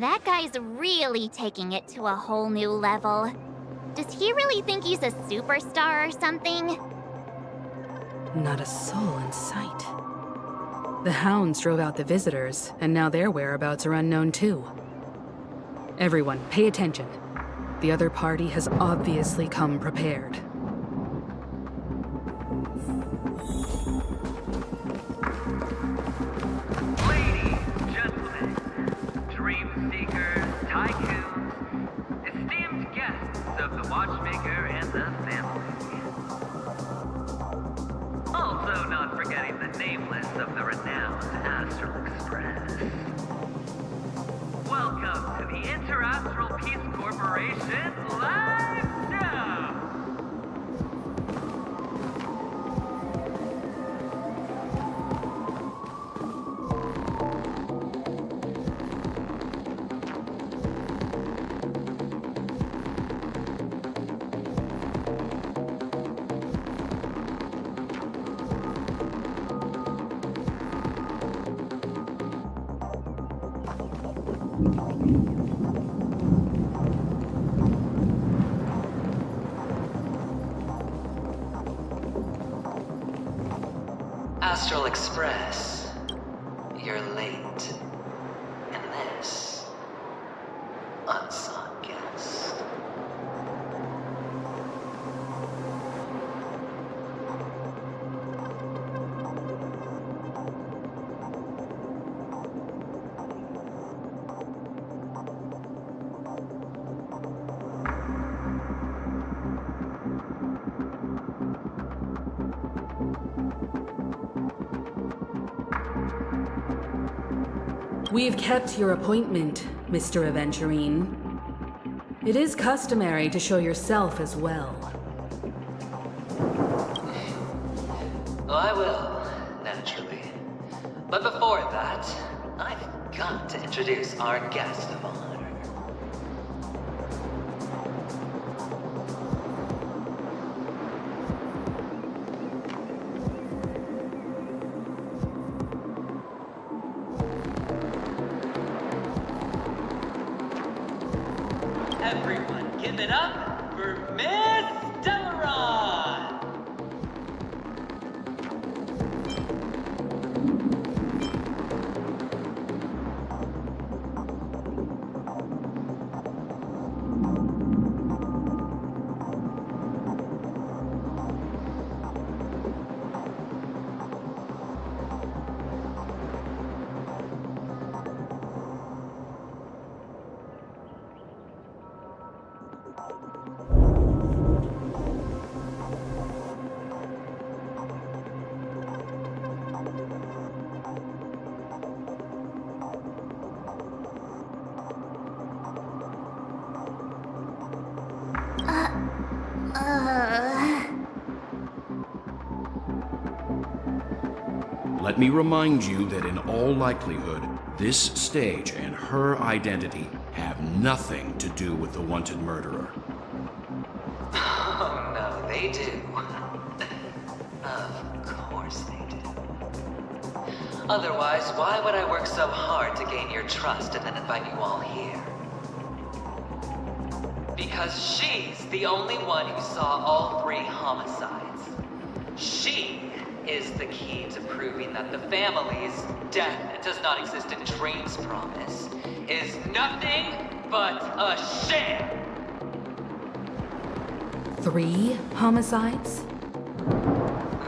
That guy's really taking it to a whole new level. Does he really think he's a superstar or something? Not a soul in sight. The hounds drove out the visitors, and now their whereabouts are unknown too. Everyone, pay attention. The other party has obviously come prepared. Watchmaker and the family. Also not forgetting the nameless of the renowned Astral Express. Welcome to the Interastral Peace Corporation live show! Astral Express, you're late. And this, unsought guest. We've kept your appointment, Mr. Aventurine. It is customary to show yourself as well. I will, naturally. But before that, I've got to introduce our guest of honor. Everyone, give it up for Miss Deveron! Let me remind you that in all likelihood, this stage and her identity have nothing to do with the wanted murderer. Oh no, they do. Of course they do. Otherwise, why would I work so hard to gain your trust and then invite you all here? Because she's the only one who saw all 3 homicides. She is the key to proving that the family's death does not exist in Dream's promise is nothing but a sham! 3 homicides?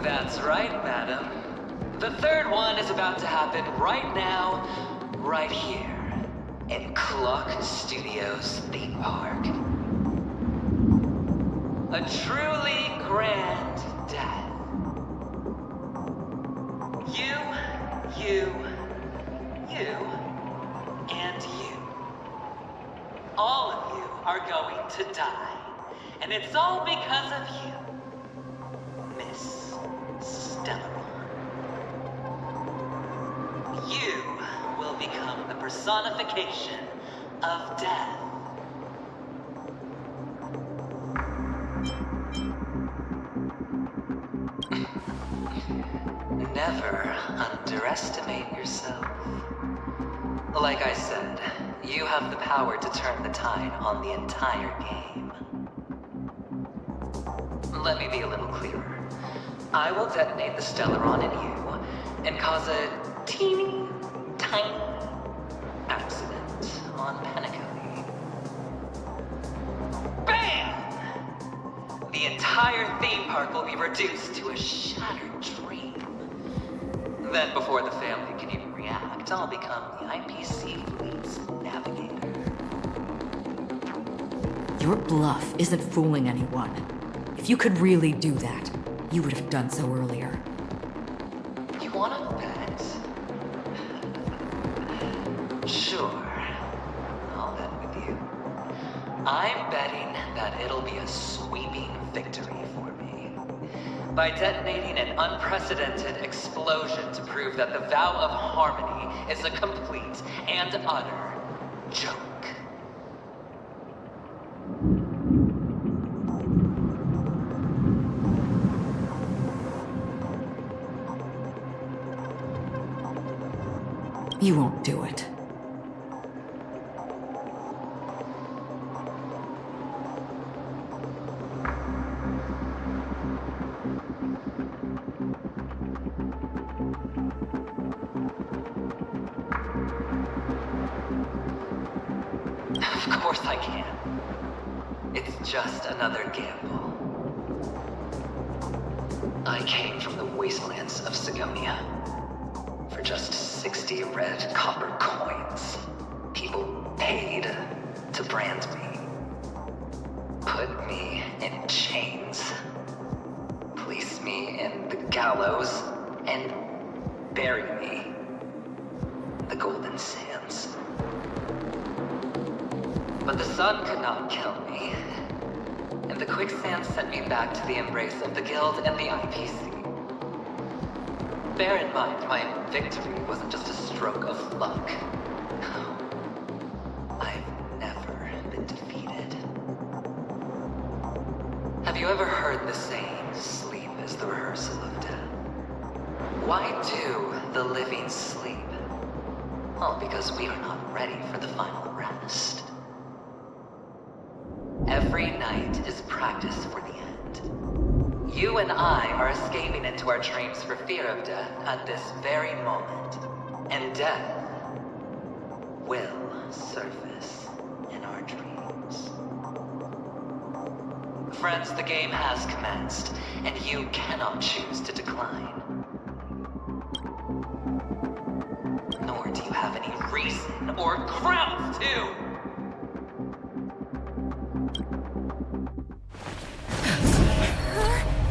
That's right, madam. The 3rd one is about to happen right now, right here, in Clock Studios theme park. A truly grand death. You, and you. All of you are going to die. And it's all because of you, Miss Stellaron. You will become the personification of death. Never underestimate yourself. Like I said, you have the power to turn the tide on the entire game. Let me be a little clearer. I will detonate the Stellaron in you and cause a teeny, tiny accident on Penacony. BAM! The entire theme park will be reduced to a shattered dream. Then before the family can even react, I'll become the IPC fleet's navigator. Your bluff isn't fooling anyone. If you could really do that, you would have done so earlier. You wanna bet? Sure. I'll bet with you. I'm betting that it'll be a sweeping victory for me. By detonating an unprecedented explosion to prove that the vow of harmony is a complete and utter joke. You won't do it. Of course I can. It's just another gamble. I came from the wastelands of Sigonia. For just 60 red copper coins, people paid to brand me. Put me in chains. Place me in the gallows and bury me in the Golden Sands. But the sun could not kill me, and the quicksand sent me back to the embrace of the Guild and the IPC. Bear in mind, my victory wasn't just a stroke of luck. I've never been defeated. Have you ever heard the saying, sleep is the rehearsal of death? Why do the living sleep? Well, because we are not ready for the final rest. Every night is practice for the end. You and I are escaping into our dreams for fear of death at this very moment. And death will surface in our dreams. Friends, the game has commenced, and you cannot choose to decline. Nor do you have any reason or grounds to!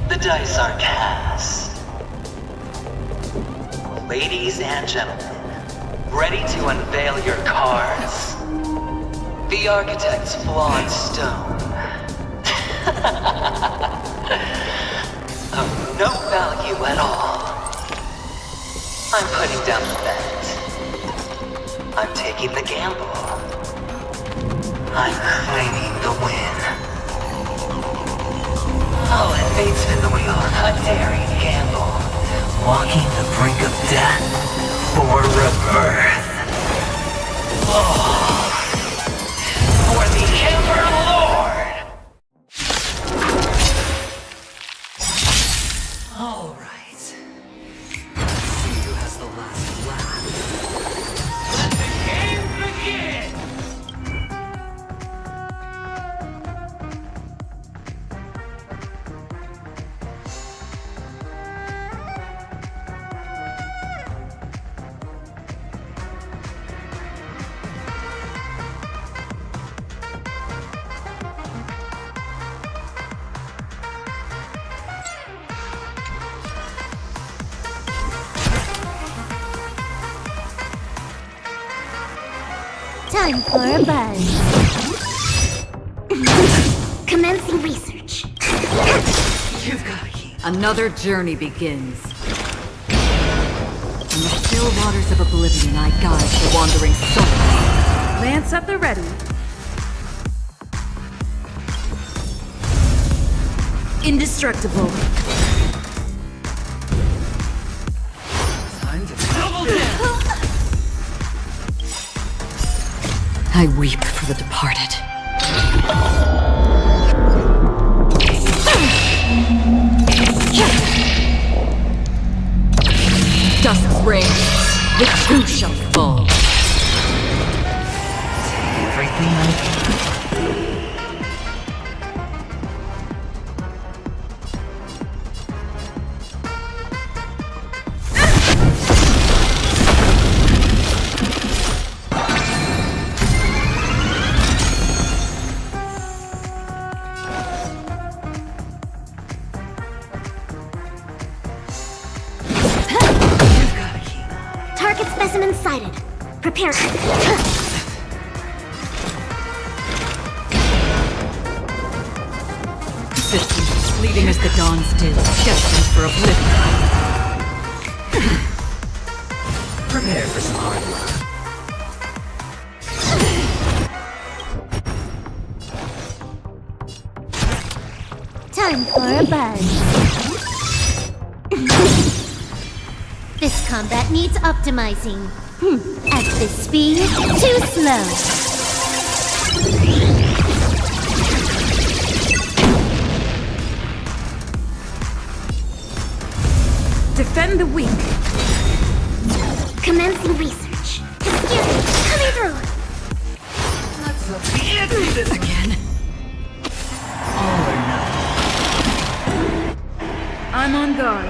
The dice are cast. Ladies and gentlemen, ready to unveil your cards? The Architect's flawed stone. Of no value at all. I'm putting down the bet. I'm taking the gamble. I'm claiming the win. I'll let fate spin the wheel, a daring gamble. Walking the brink of death for rebirth. Oh, for the Emperor Lord! All right. See who has the last laugh. Let the game begin! Time for a buzz. Commencing research. You've got a key. Another journey begins. In the still waters of oblivion, I guide the wandering soul. Lance at the ready. Indestructible. Time to double down! I weep for the departed. Dusk's reign, the two shall fall. Everything I can. Target specimen sighted. Prepare. Systems fleeting as the dawn's dim, destined for oblivion. Prepare for some hard work. Time for a buzz. This combat needs optimizing. At this speed, too slow. Defend the weak. Commencing research. Excuse me, coming through. We can't do this again! All or nothing. I'm on guard.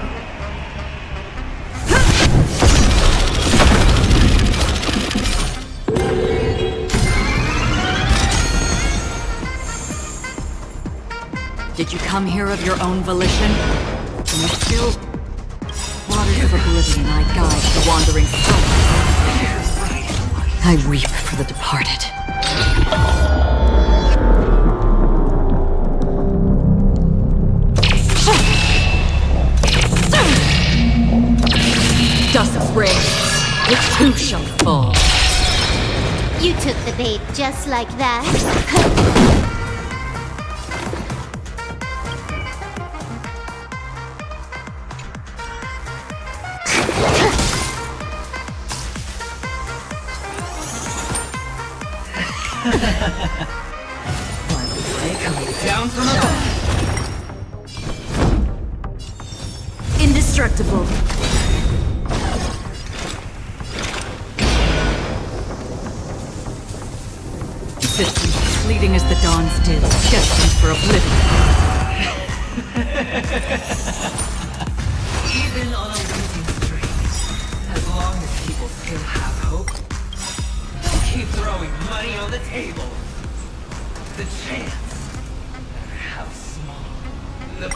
Did you come here of your own volition? In the still waters of oblivion, I guide the wandering soul. I weep for the departed. Dusk's reign, the two shall fall. You took the bait just like that. Coming down from above. Indestructible. Systems fleeting as the dawn's dim, destined for oblivion. Even on a losing streak, as long as people still have hope, they'll keep throwing money on the table. The chance, no matter how small, the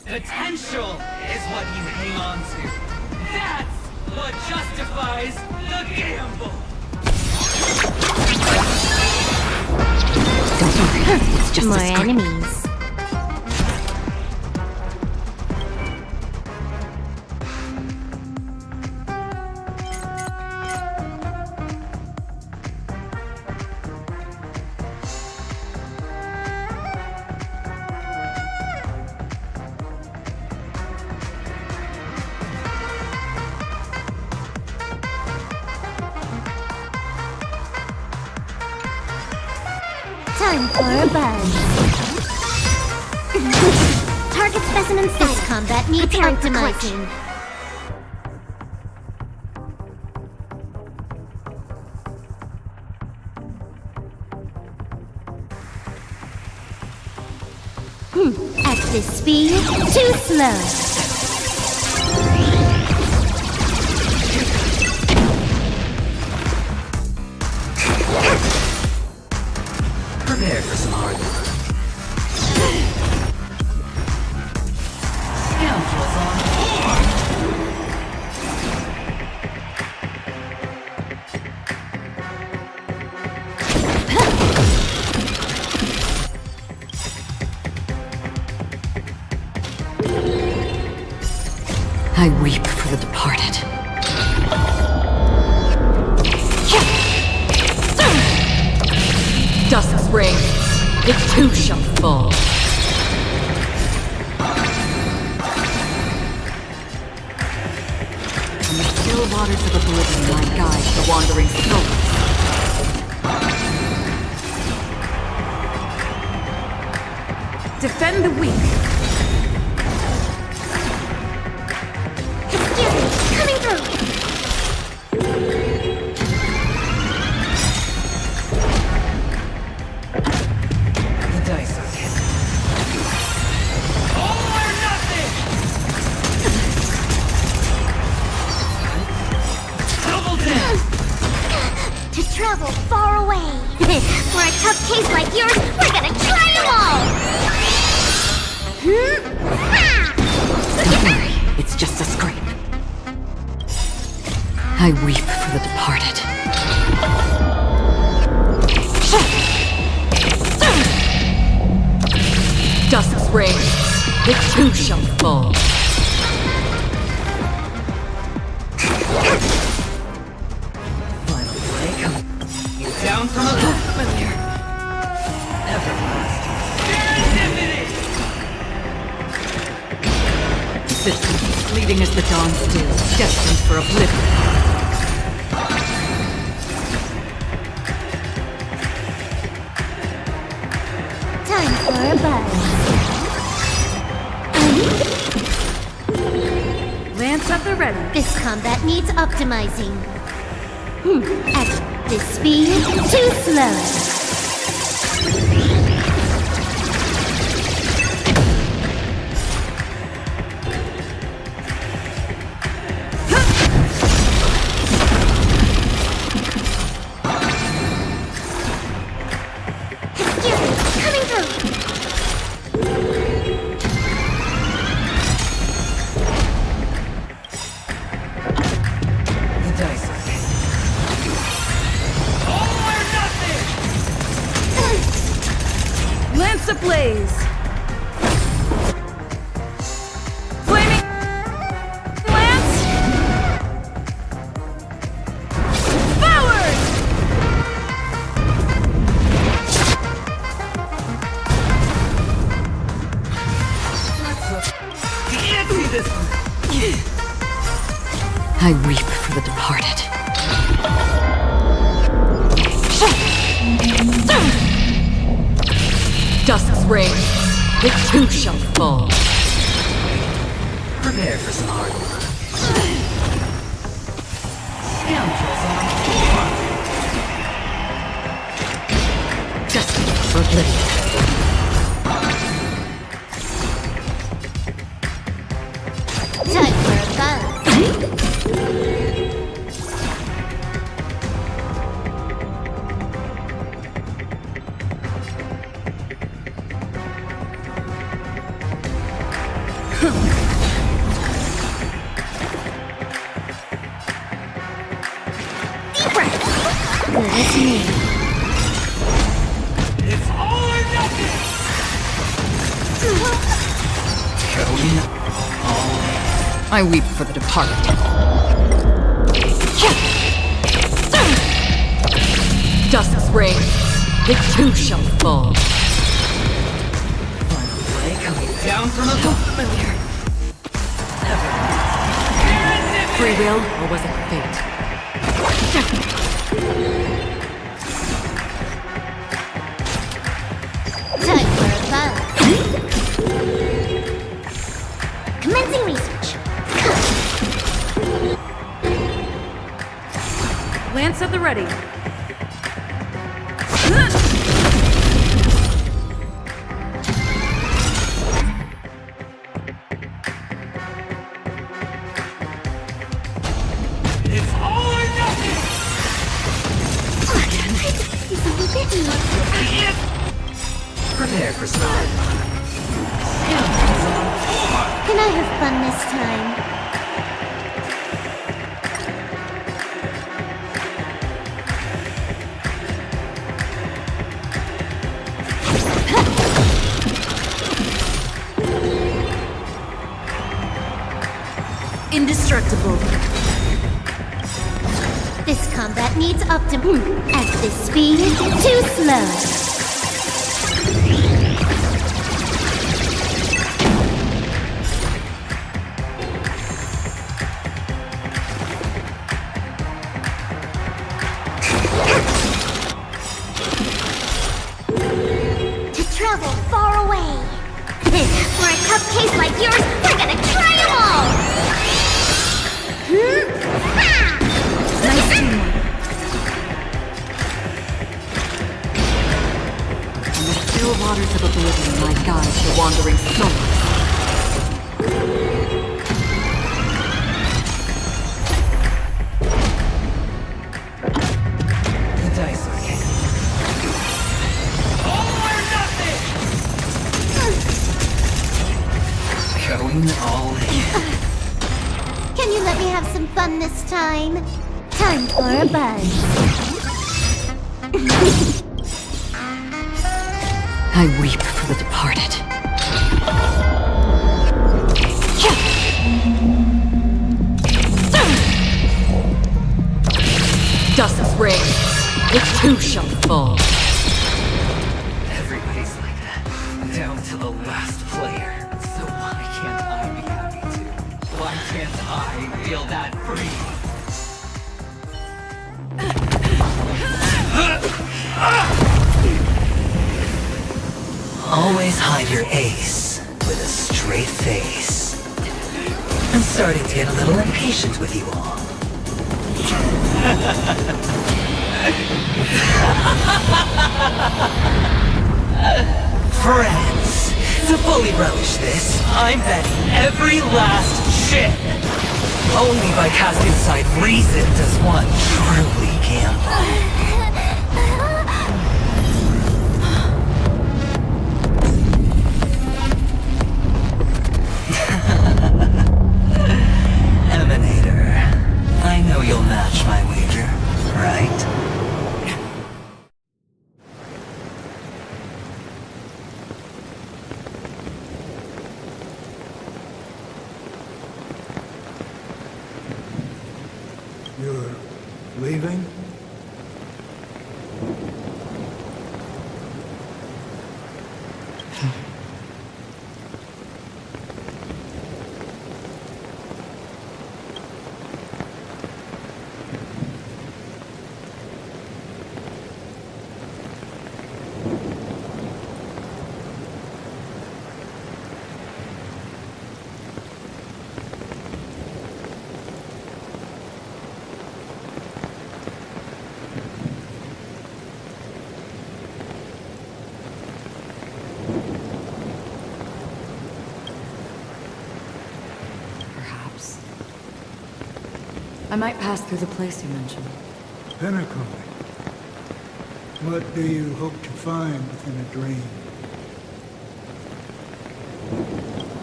potential is what you hang on to. That's what justifies the gamble! Don't worry, it's just More a script. enemies. Time for a buzz. Target specimen sighted. This combat needs optimizing. At this speed, too slow. Prepare for some hard work. Scoundrels on board! I weep for the departed. Dusk's ring, it too shall fall. From the still waters of oblivion, I guide the wandering souls. Defend the weak. Excuse me, coming through. The dice are heavy. All or nothing! Double down! To travel far away. For a tough case like yours, we're gonna try them all! Don't worry, it's just a scrape. I weep for the departed. Dusk's ring, it too shall fall. Final break. You down from above. Familiar. Everlasting. Serendipity! System, fleeting as the dawn still, destined for oblivion. Time for a buzz. Lance at the ready. This combat needs optimizing. At this speed, too slow. Excuse me, coming through. The dice are heavy. All or nothing! Lance ablaze. Flaming lance. Forward. Can't see this one. I weep for the departed. Dusk's ring, it too shall fall. Prepare for some hard work. Scoundrels on board! Destined for oblivion. Time for a buzz. I weep for the departed. Dusk's reign, it too shall fall. Finally coming down from above. Familiar. Free will, or was it fate? Time for a buzz. Commencing research. Lance at the ready. It's all or nothing! Prepare for slide. Can I have fun this time? Indestructible. This combat needs optimum. At this speed, too slow. To travel far away. For a cupcake like yours, we're gonna try them all! Nice teamwork. And the still waters of oblivion my guide to wandering souls. The dice are kicked. All or nothing! Going all in. Can you let me have some fun this time? Time for a buzz. I weep for the departed. Dusk's reign, it too shall fall. Everybody's like that, down to the last player. So why can't I be happy too? Why can't I feel that free? Always hide your ace with a straight face. I'm starting to get a little impatient with you all. Friends, to fully relish this, I'm betting every last chip. Only by casting aside reason does one truly gamble. Emanator, I know you'll match my wager, right? You're leaving? Perhaps. I might pass through the place you mentioned. Penacony. What do you hope to find within a dream?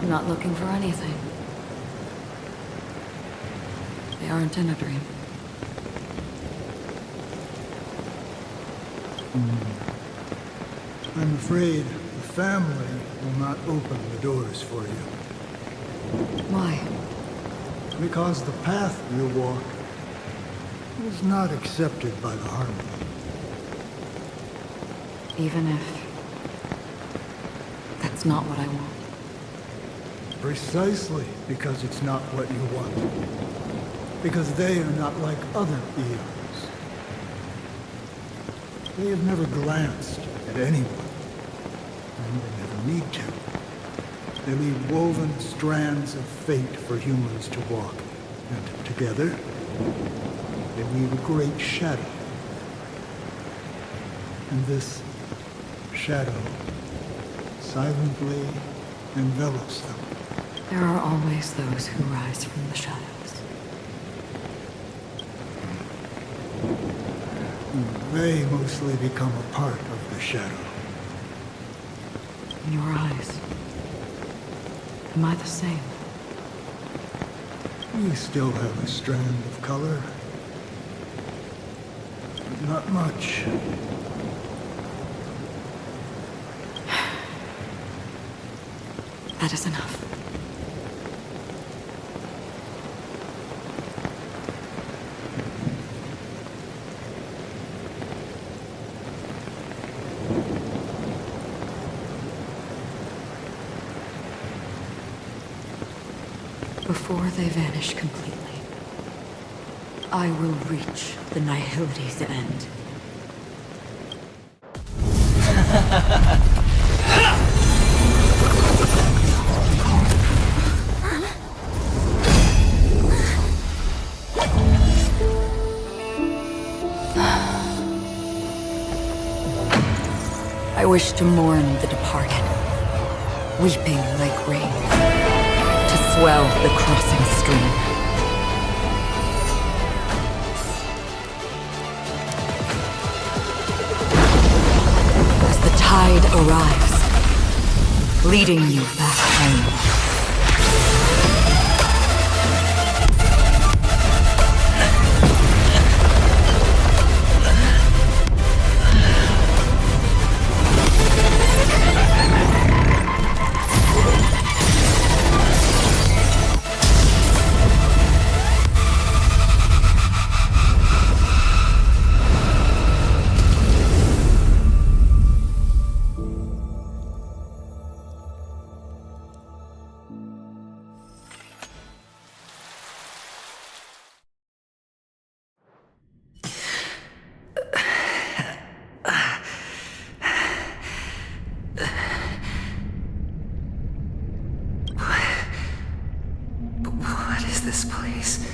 I'm not looking for anything. They aren't in a dream. I'm afraid the family will not open the doors for you. Why? because the path you walk is not accepted by the Harmony. Even if that's not what I want. Precisely because it's not what you want. Because they are not like other eons. They have never glanced at anyone, and they never need to. They leave woven strands of fate for humans to walk, and together, they weave a great shadow. And this shadow silently envelops them. There are always those who rise from the shadows. They mostly become a part of the shadow. In your eyes, am I the same? You still have a strand of color. But not much. That is enough. Before they vanish completely, I will reach the nihility's end. I wish to mourn the departed, weeping like rain, to swell the crossing stream. As the tide arrives, leading you back home. What is this place?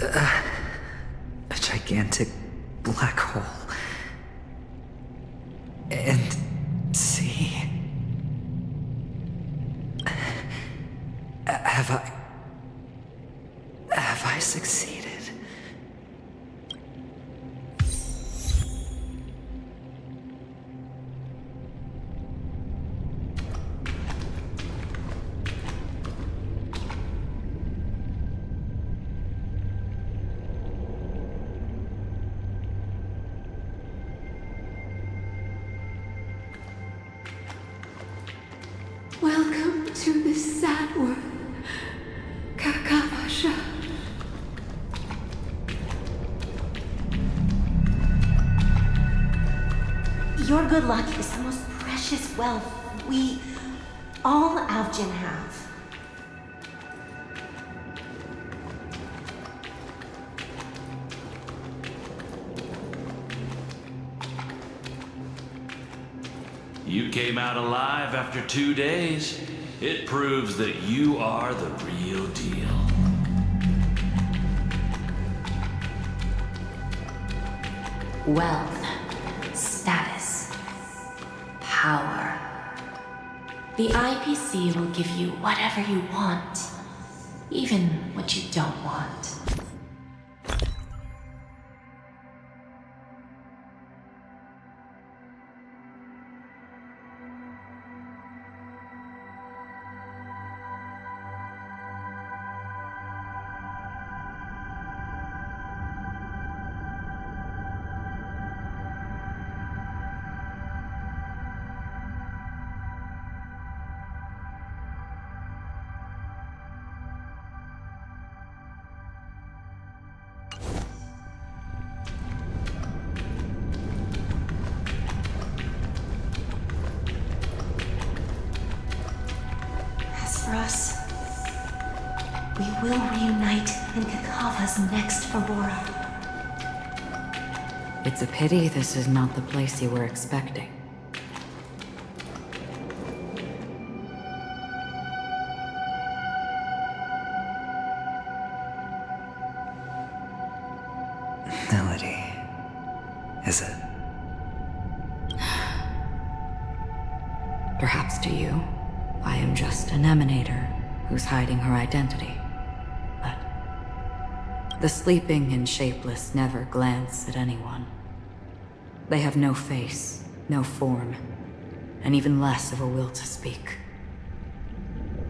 A gigantic black hole. And see. Have I succeeded? Welcome to this sad world, Kakavasha. Your good luck is the most precious wealth we, all Avgin, have. You came out alive after 2 days. It proves that you are the real deal. Wealth, status, power. The IPC will give you whatever you want, even what you don't want. We will reunite in Kakava's next aurora. It's a pity this is not the place you were expecting. Melody. Is it? Perhaps to you, I am just an emanator who's hiding her identity. But the sleeping and shapeless never glance at anyone. They have no face, no form, and even less of a will to speak.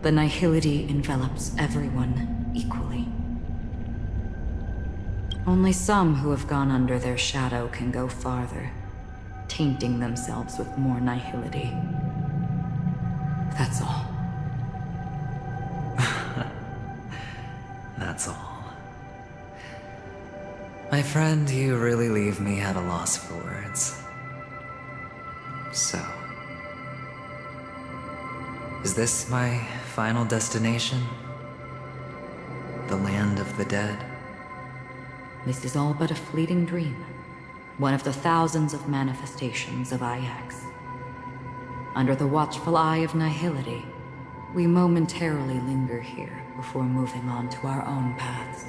The nihility envelops everyone equally. Only some who have gone under their shadow can go farther, tainting themselves with more nihility. That's all. That's all. My friend, you really leave me at a loss for words. So, is this my final destination? The land of the dead? This is all but a fleeting dream. One of the thousands of manifestations of IX. Under the watchful eye of nihility, we momentarily linger here before moving on to our own paths.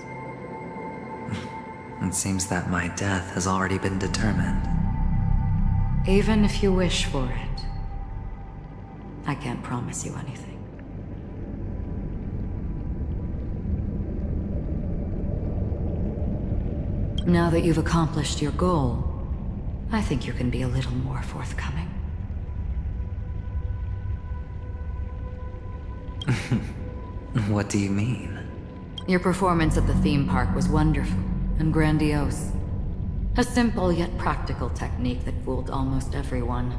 It seems that my death has already been determined. Even if you wish for it, I can't promise you anything. Now that you've accomplished your goal, I think you can be a little more forthcoming. What do you mean? Your performance at the theme park was wonderful and grandiose. A simple yet practical technique that fooled almost everyone.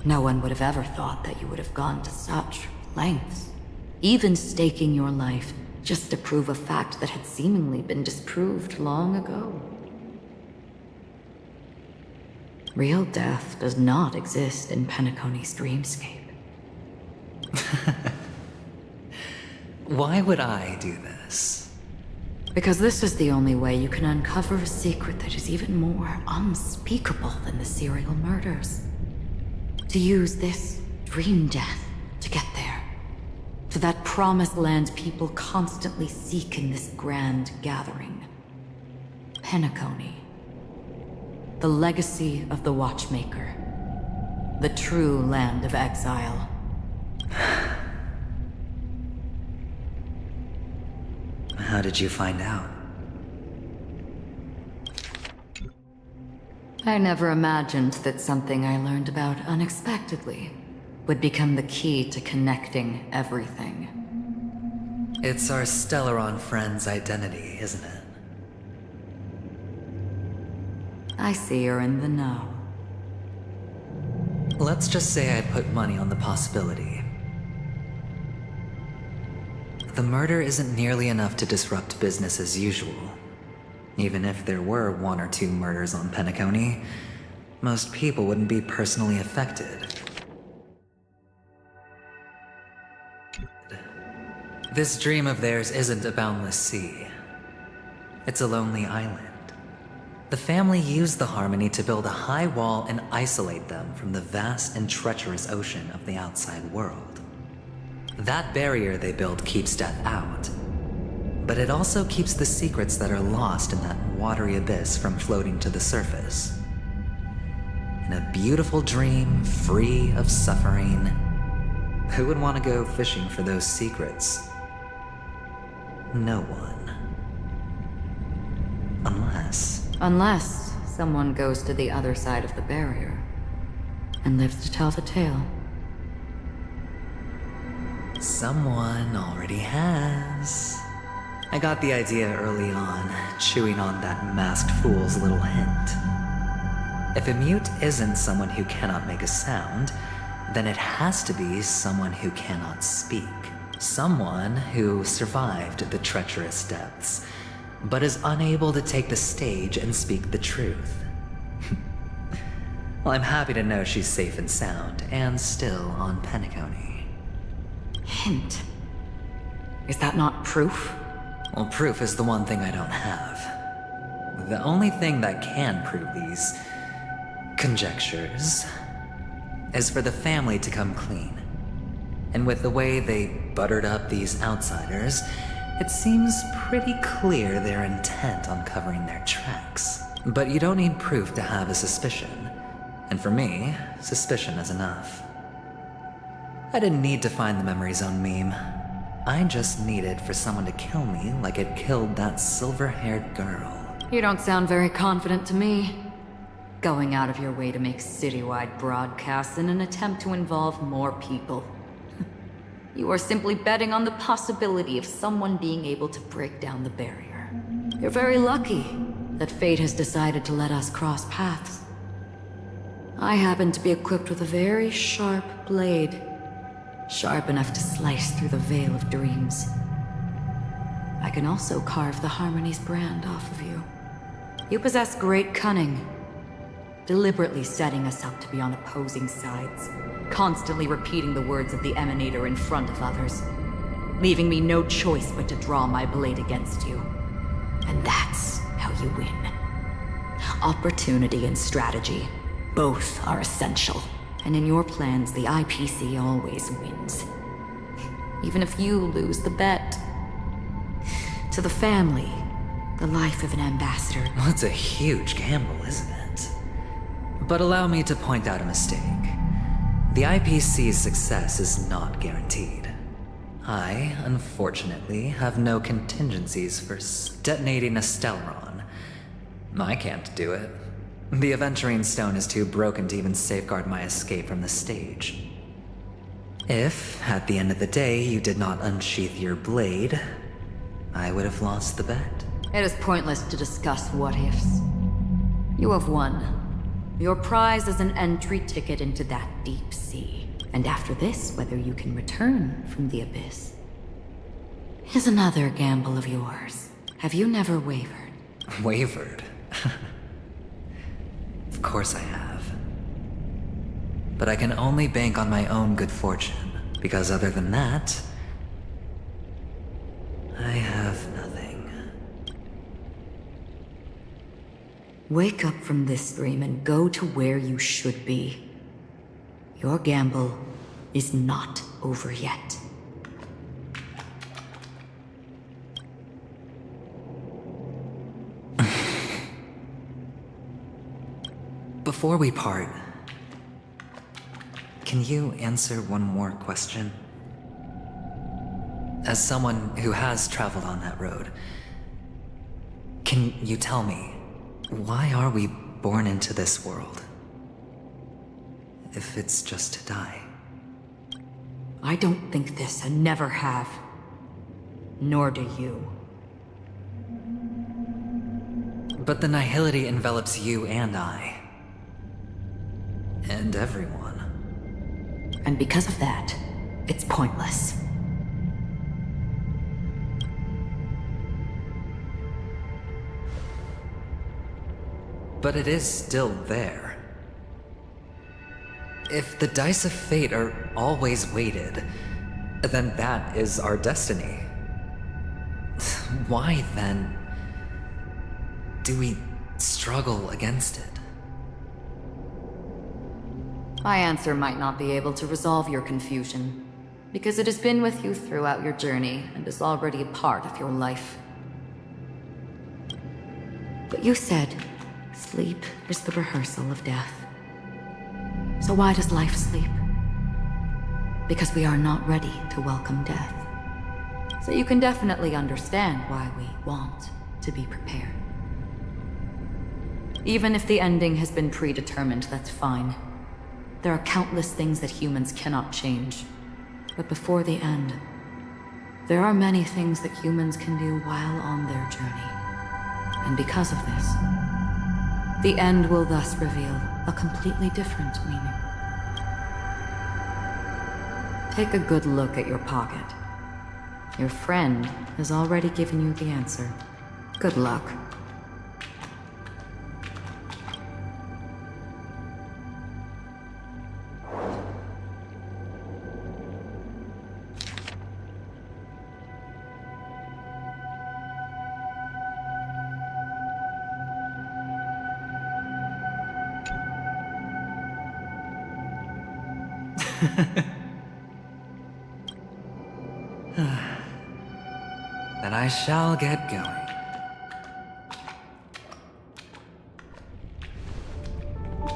No one would have ever thought that you would have gone to such lengths, even staking your life just to prove a fact that had seemingly been disproved long ago. Real death does not exist in Penacony's dreamscape. Why would I do this? Because this is the only way you can uncover a secret that is even more unspeakable than the serial murders. To use this dream death to get there. To that promised land people constantly seek in this grand gathering. Penacony. The legacy of the Watchmaker. The true land of exile. How did you find out? I never imagined that something I learned about unexpectedly would become the key to connecting everything. It's our Stellaron friend's identity, isn't it? I see you're in the know. Let's just say I put money on the possibility. The murder isn't nearly enough to disrupt business as usual. Even if there were 1 or 2 murders on Penacony, most people wouldn't be personally affected. This dream of theirs isn't a boundless sea. It's a lonely island. The family used the Harmony to build a high wall and isolate them from the vast and treacherous ocean of the outside world. That barrier they built keeps death out, but it also keeps the secrets that are lost in that watery abyss from floating to the surface. In a beautiful dream, free of suffering, who would want to go fishing for those secrets? No one. Unless someone goes to the other side of the barrier and lives to tell the tale. Someone already has. I got the idea early on, chewing on that masked fool's little hint. If a mute isn't someone who cannot make a sound, then it has to be someone who cannot speak. Someone who survived the treacherous depths, but is unable to take the stage and speak the truth. Well, I'm happy to know she's safe and sound, and still on Penacony. Hint. Is that not proof? Well, proof is the one thing I don't have. The only thing that can prove these conjectures is for the family to come clean. And with the way they buttered up these outsiders, it seems pretty clear they're intent on covering their tracks. But you don't need proof to have a suspicion. And for me, suspicion is enough. I didn't need to find the memory zone meme. I just needed for someone to kill me like it killed that silver-haired girl. You don't sound very confident to me. Going out of your way to make citywide broadcasts in an attempt to involve more people. You are simply betting on the possibility of someone being able to break down the barrier. You're very lucky that fate has decided to let us cross paths. I happen to be equipped with a very sharp blade. Sharp enough to slice through the veil of dreams. I can also carve the Harmony's brand off of you. You possess great cunning, deliberately setting us up to be on opposing sides, constantly repeating the words of the Emanator in front of others, leaving me no choice but to draw my blade against you. And that's how you win. Opportunity and strategy, both are essential. And in your plans, the IPC always wins. Even if you lose the bet. To the family, the life of an ambassador. Well, it's a huge gamble, isn't it? But allow me to point out a mistake. The IPC's success is not guaranteed. I, unfortunately, have no contingencies for detonating a Stellaron. I can't do it. The Aventurine Stone is too broken to even safeguard my escape from the stage. If, at the end of the day, you did not unsheath your blade, I would have lost the bet. It is pointless to discuss what-ifs. You have won. Your prize is an entry ticket into that deep sea. And after this, whether you can return from the abyss is another gamble of yours. Have you never wavered? Wavered? Of course I have. But I can only bank on my own good fortune, because other than that, I have nothing. Wake up from this dream and go to where you should be. Your gamble is not over yet. Before we part, can you answer one more question? As someone who has traveled on that road, can you tell me, why are we born into this world? If it's just to die. I don't think this and never have. Nor do you. But the nihility envelops you and I. And everyone. And because of that, it's pointless. But it is still there. If the dice of fate are always weighted, then that is our destiny. Why, then, do we struggle against it? My answer might not be able to resolve your confusion, because it has been with you throughout your journey and is already a part of your life. But you said, sleep is the rehearsal of death. So why does life sleep? Because we are not ready to welcome death. So you can definitely understand why we want to be prepared. Even if the ending has been predetermined, that's fine. There are countless things that humans cannot change. But before the end, there are many things that humans can do while on their journey. And because of this, the end will thus reveal a completely different meaning. Take a good look at your pocket. Your friend has already given you the answer. Good luck. Then I shall get going.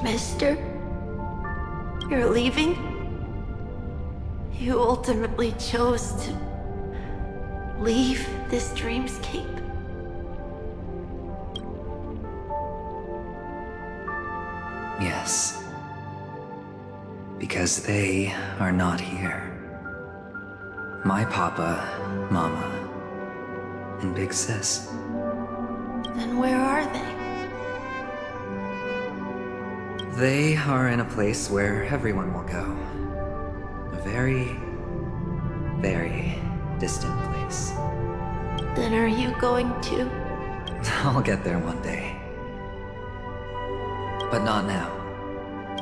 Mister? You're leaving? You ultimately chose to leave this dreamscape? Yes. Because they are not here. My papa, mama, and big sis. Then where are they? They are in a place where everyone will go. A very, very distant place. Then are you going to? I'll get there one day. But not now.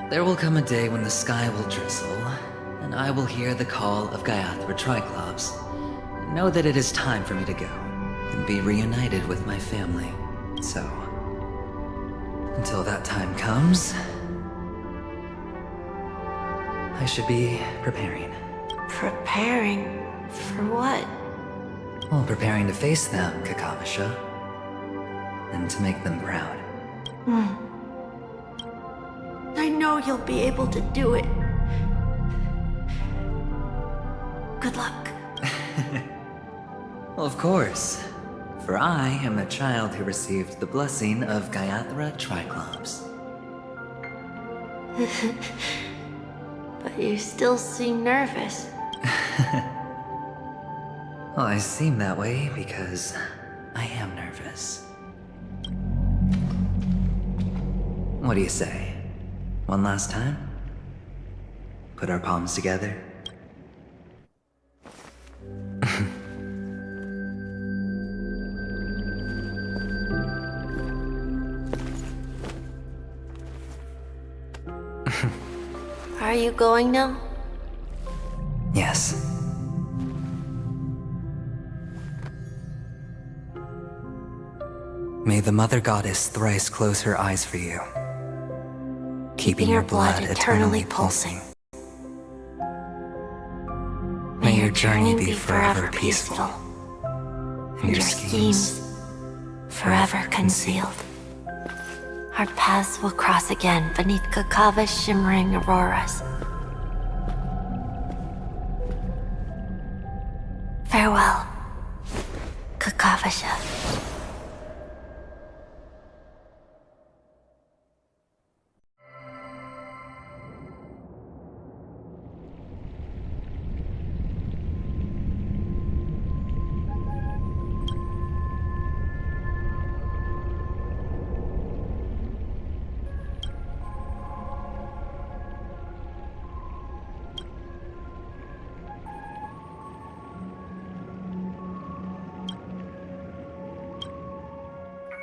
There will come a day when the sky will drizzle, and I will hear the call of Gaiathra Triclops, and know that it is time for me to go, and be reunited with my family. So, until that time comes, I should be preparing. Preparing? For what? Well, preparing to face them, Kakavasha. And to make them proud. I know you'll be able to do it. Good luck. Well, of course. For I am the child who received the blessing of Gaiathra Triclops. But you still seem nervous. Well, I seem that way because I am nervous. What do you say? One last time? Put our palms together? Are you going now? Yes. May the Mother Goddess thrice close her eyes for you, keeping your blood eternally pulsing. May your journey be forever peaceful, and your schemes forever concealed. Our paths will cross again beneath Kakava's shimmering auroras. Farewell, Kakavasha.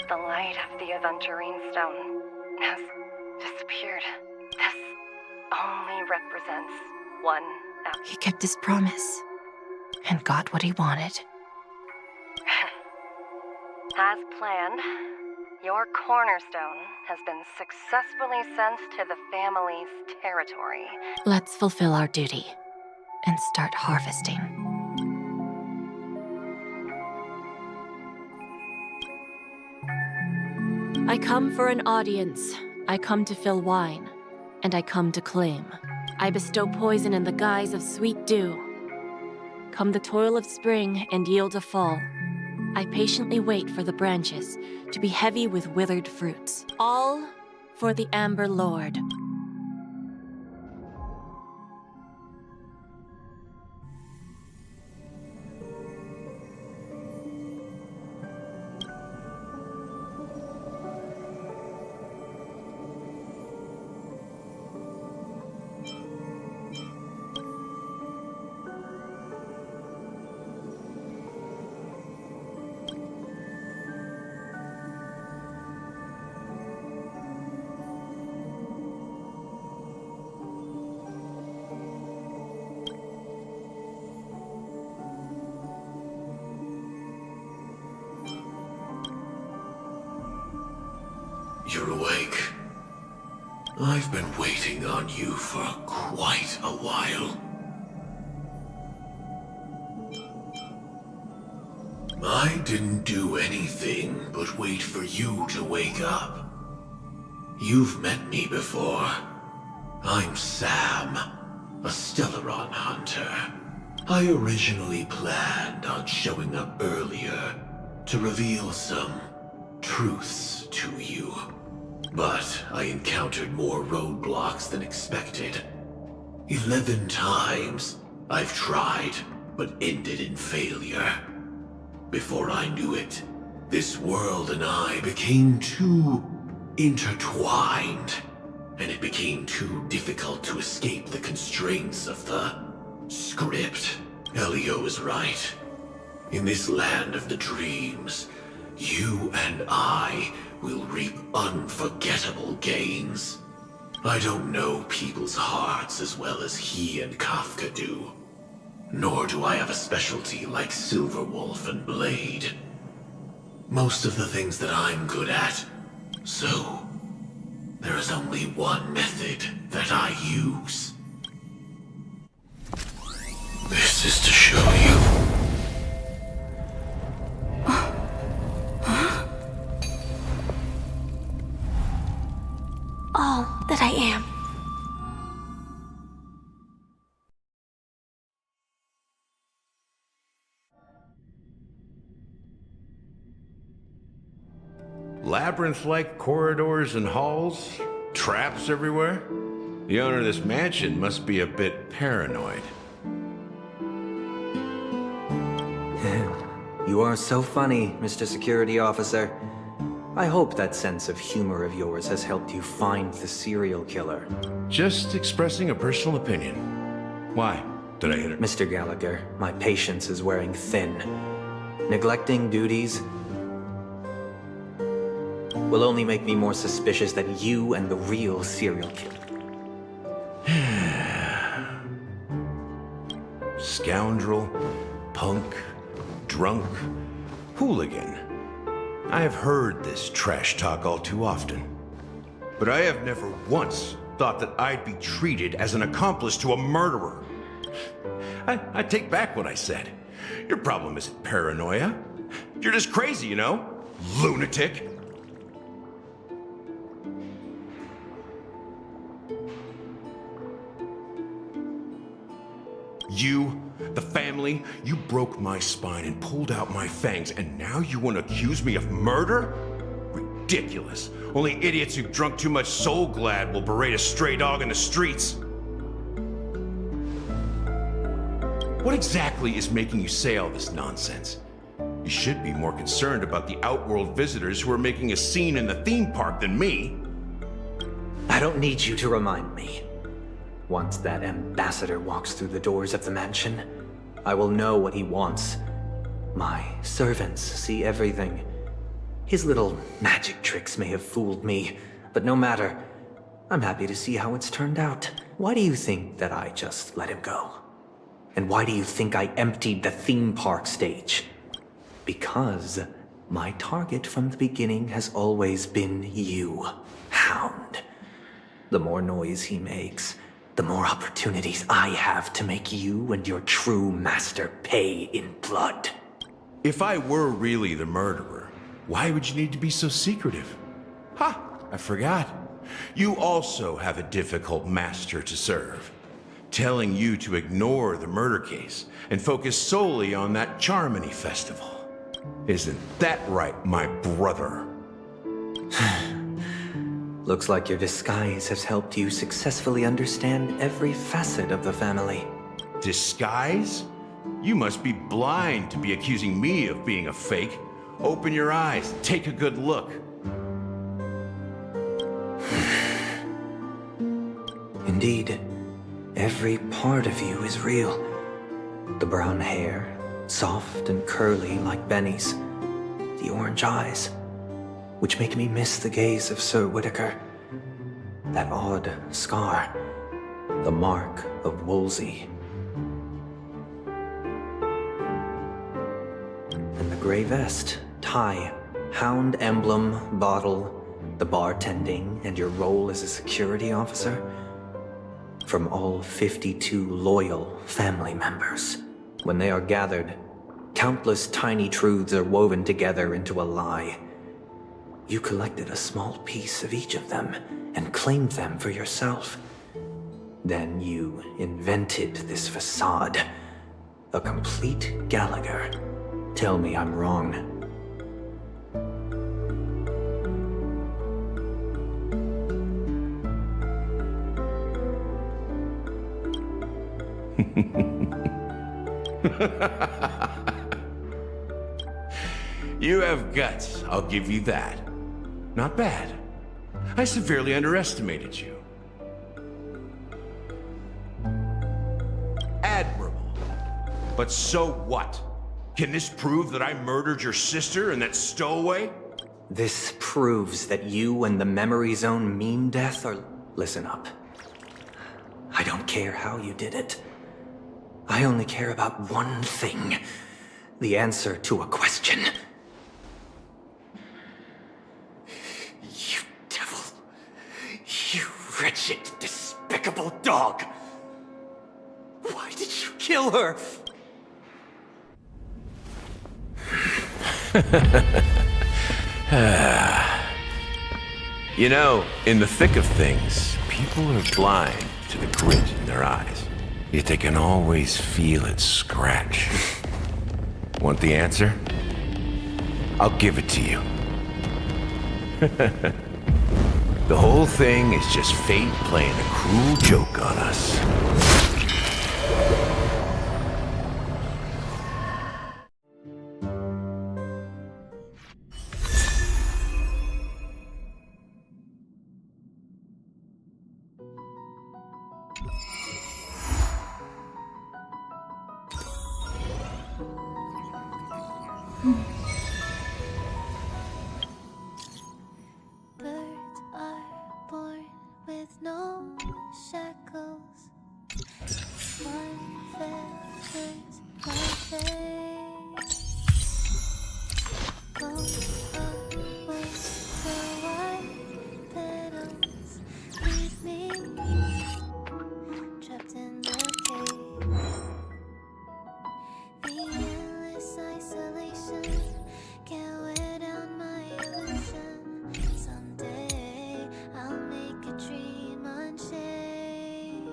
The light of the Aventurine Stone has disappeared. This only represents one outcome. He kept his promise and got what he wanted. As planned, your cornerstone has been successfully sent to the family's territory. Let's fulfill our duty and start harvesting. I come for an audience. I come to fill wine, and I come to claim. I bestow poison in the guise of sweet dew. Come the toil of spring and yield a fall. I patiently wait for the branches to be heavy with withered fruits. All for the Amber Lord. You're awake. I've been waiting on you for quite a while. I didn't do anything but wait for you to wake up. You've met me before. I'm Sam, a Stellaron hunter. I originally planned on showing up earlier to reveal some truths to you. But I encountered more roadblocks than expected. 11 times I've tried, but ended in failure. Before I knew it, this world and I became too intertwined, and it became too difficult to escape the constraints of the script. Elio is right. In this land of the dreams, you and I will reap unforgettable gains. I don't know people's hearts as well as he and Kafka do. Nor do I have a specialty like Silverwolf and Blade. Most of the things that I'm good at. So, there is only one method that I use. This is to show you. All that I am. Labyrinth-like corridors and halls? Traps everywhere? The owner of this mansion must be a bit paranoid. You are so funny, Mr. Security Officer. I hope that sense of humor of yours has helped you find the serial killer. Just expressing a personal opinion. Why? Did I hit it? Mr. Gallagher, my patience is wearing thin. Neglecting duties will only make me more suspicious that you and the real serial killer. Scoundrel, punk, drunk, hooligan. I have heard this trash talk all too often. But I have never once thought that I'd be treated as an accomplice to a murderer. I take back what I said. Your problem isn't paranoia. You're just crazy, you know? Lunatic. You, the family, you broke my spine and pulled out my fangs, and now you want to accuse me of murder? Ridiculous. Only idiots who've drunk too much Soul Glad will berate a stray dog in the streets. What exactly is making you say all this nonsense? You should be more concerned about the outworld visitors who are making a scene in the theme park than me. I don't need you to remind me. Once that ambassador walks through the doors of the mansion, I will know what he wants. My servants see everything. His little magic tricks may have fooled me, but no matter. I'm happy to see how it's turned out. Why do you think that I just let him go? And why do you think I emptied the theme park stage? Because my target from the beginning has always been you, Hound. The more noise he makes, the more opportunities I have to make you and your true master pay in blood. If I were really the murderer, why would you need to be so secretive? Ha! I forgot. You also have a difficult master to serve, telling you to ignore the murder case and focus solely on that Charmony festival. Isn't that right, my brother? Looks like your disguise has helped you successfully understand every facet of the family. Disguise? You must be blind to be accusing me of being a fake. Open your eyes, take a good look. Indeed, every part of you is real. The brown hair, soft and curly like Benny's. The orange eyes, which make me miss the gaze of Sir Whitaker. That odd scar, the mark of Wolsey. And the gray vest, tie, hound emblem, bottle, the bartending, and your role as a security officer? From all 52 loyal family members. When they are gathered, countless tiny truths are woven together into a lie. You collected a small piece of each of them and claimed them for yourself. Then you invented this facade. A complete Gallagher. Tell me I'm wrong. You have guts, I'll give you that. Not bad. I severely underestimated you. Admirable. But so what? Can this prove that I murdered your sister and that stowaway? This proves that you and the Memory Zone meme death are... Listen up. I don't care how you did it. I only care about one thing. The answer to a question. You devil. You wretched, despicable dog. Why did you kill her? You know, in the thick of things, people are blind to the grit in their eyes. Yet they can always feel it scratch. Want the answer? I'll give it to you. The whole thing is just fate playing a cruel joke on us. Birds are born with no shackles. One feather's my face. Go away, the white petals leave me trapped in the cave. The endless isolation can't wear down my illusion. Someday I'll make a dream unchained.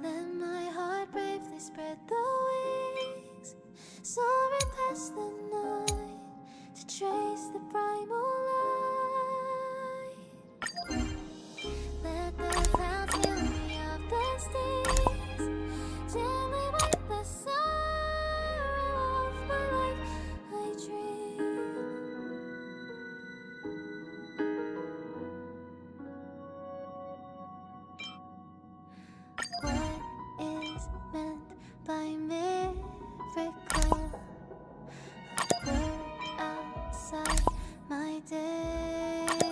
Let my heart bravely spread the wings, soaring past the night to trace the primal light. Let the clouds fill me of the stings, gently wipe the sorrow off my life. I dream. What is meant by miracle? A word outside my days.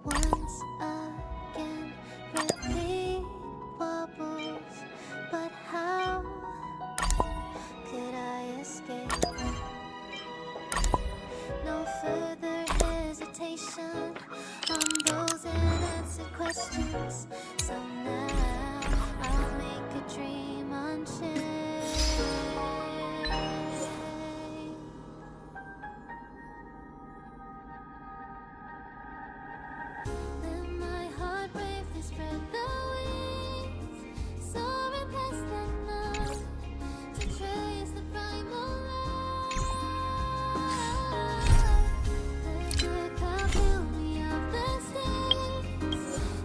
Once again, repeat wobbles, but how could I escape? No further hesitation on those unanswered questions. So now I'll make a dream unchained. Let my heart bravely spread the wings, soaring past the night to trace the primal light. Let the clouds fill me of the stings,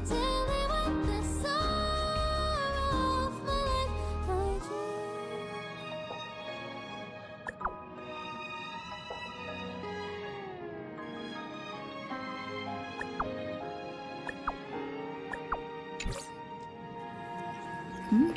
till they wipe the sorrow off my life. I dream. Hmm?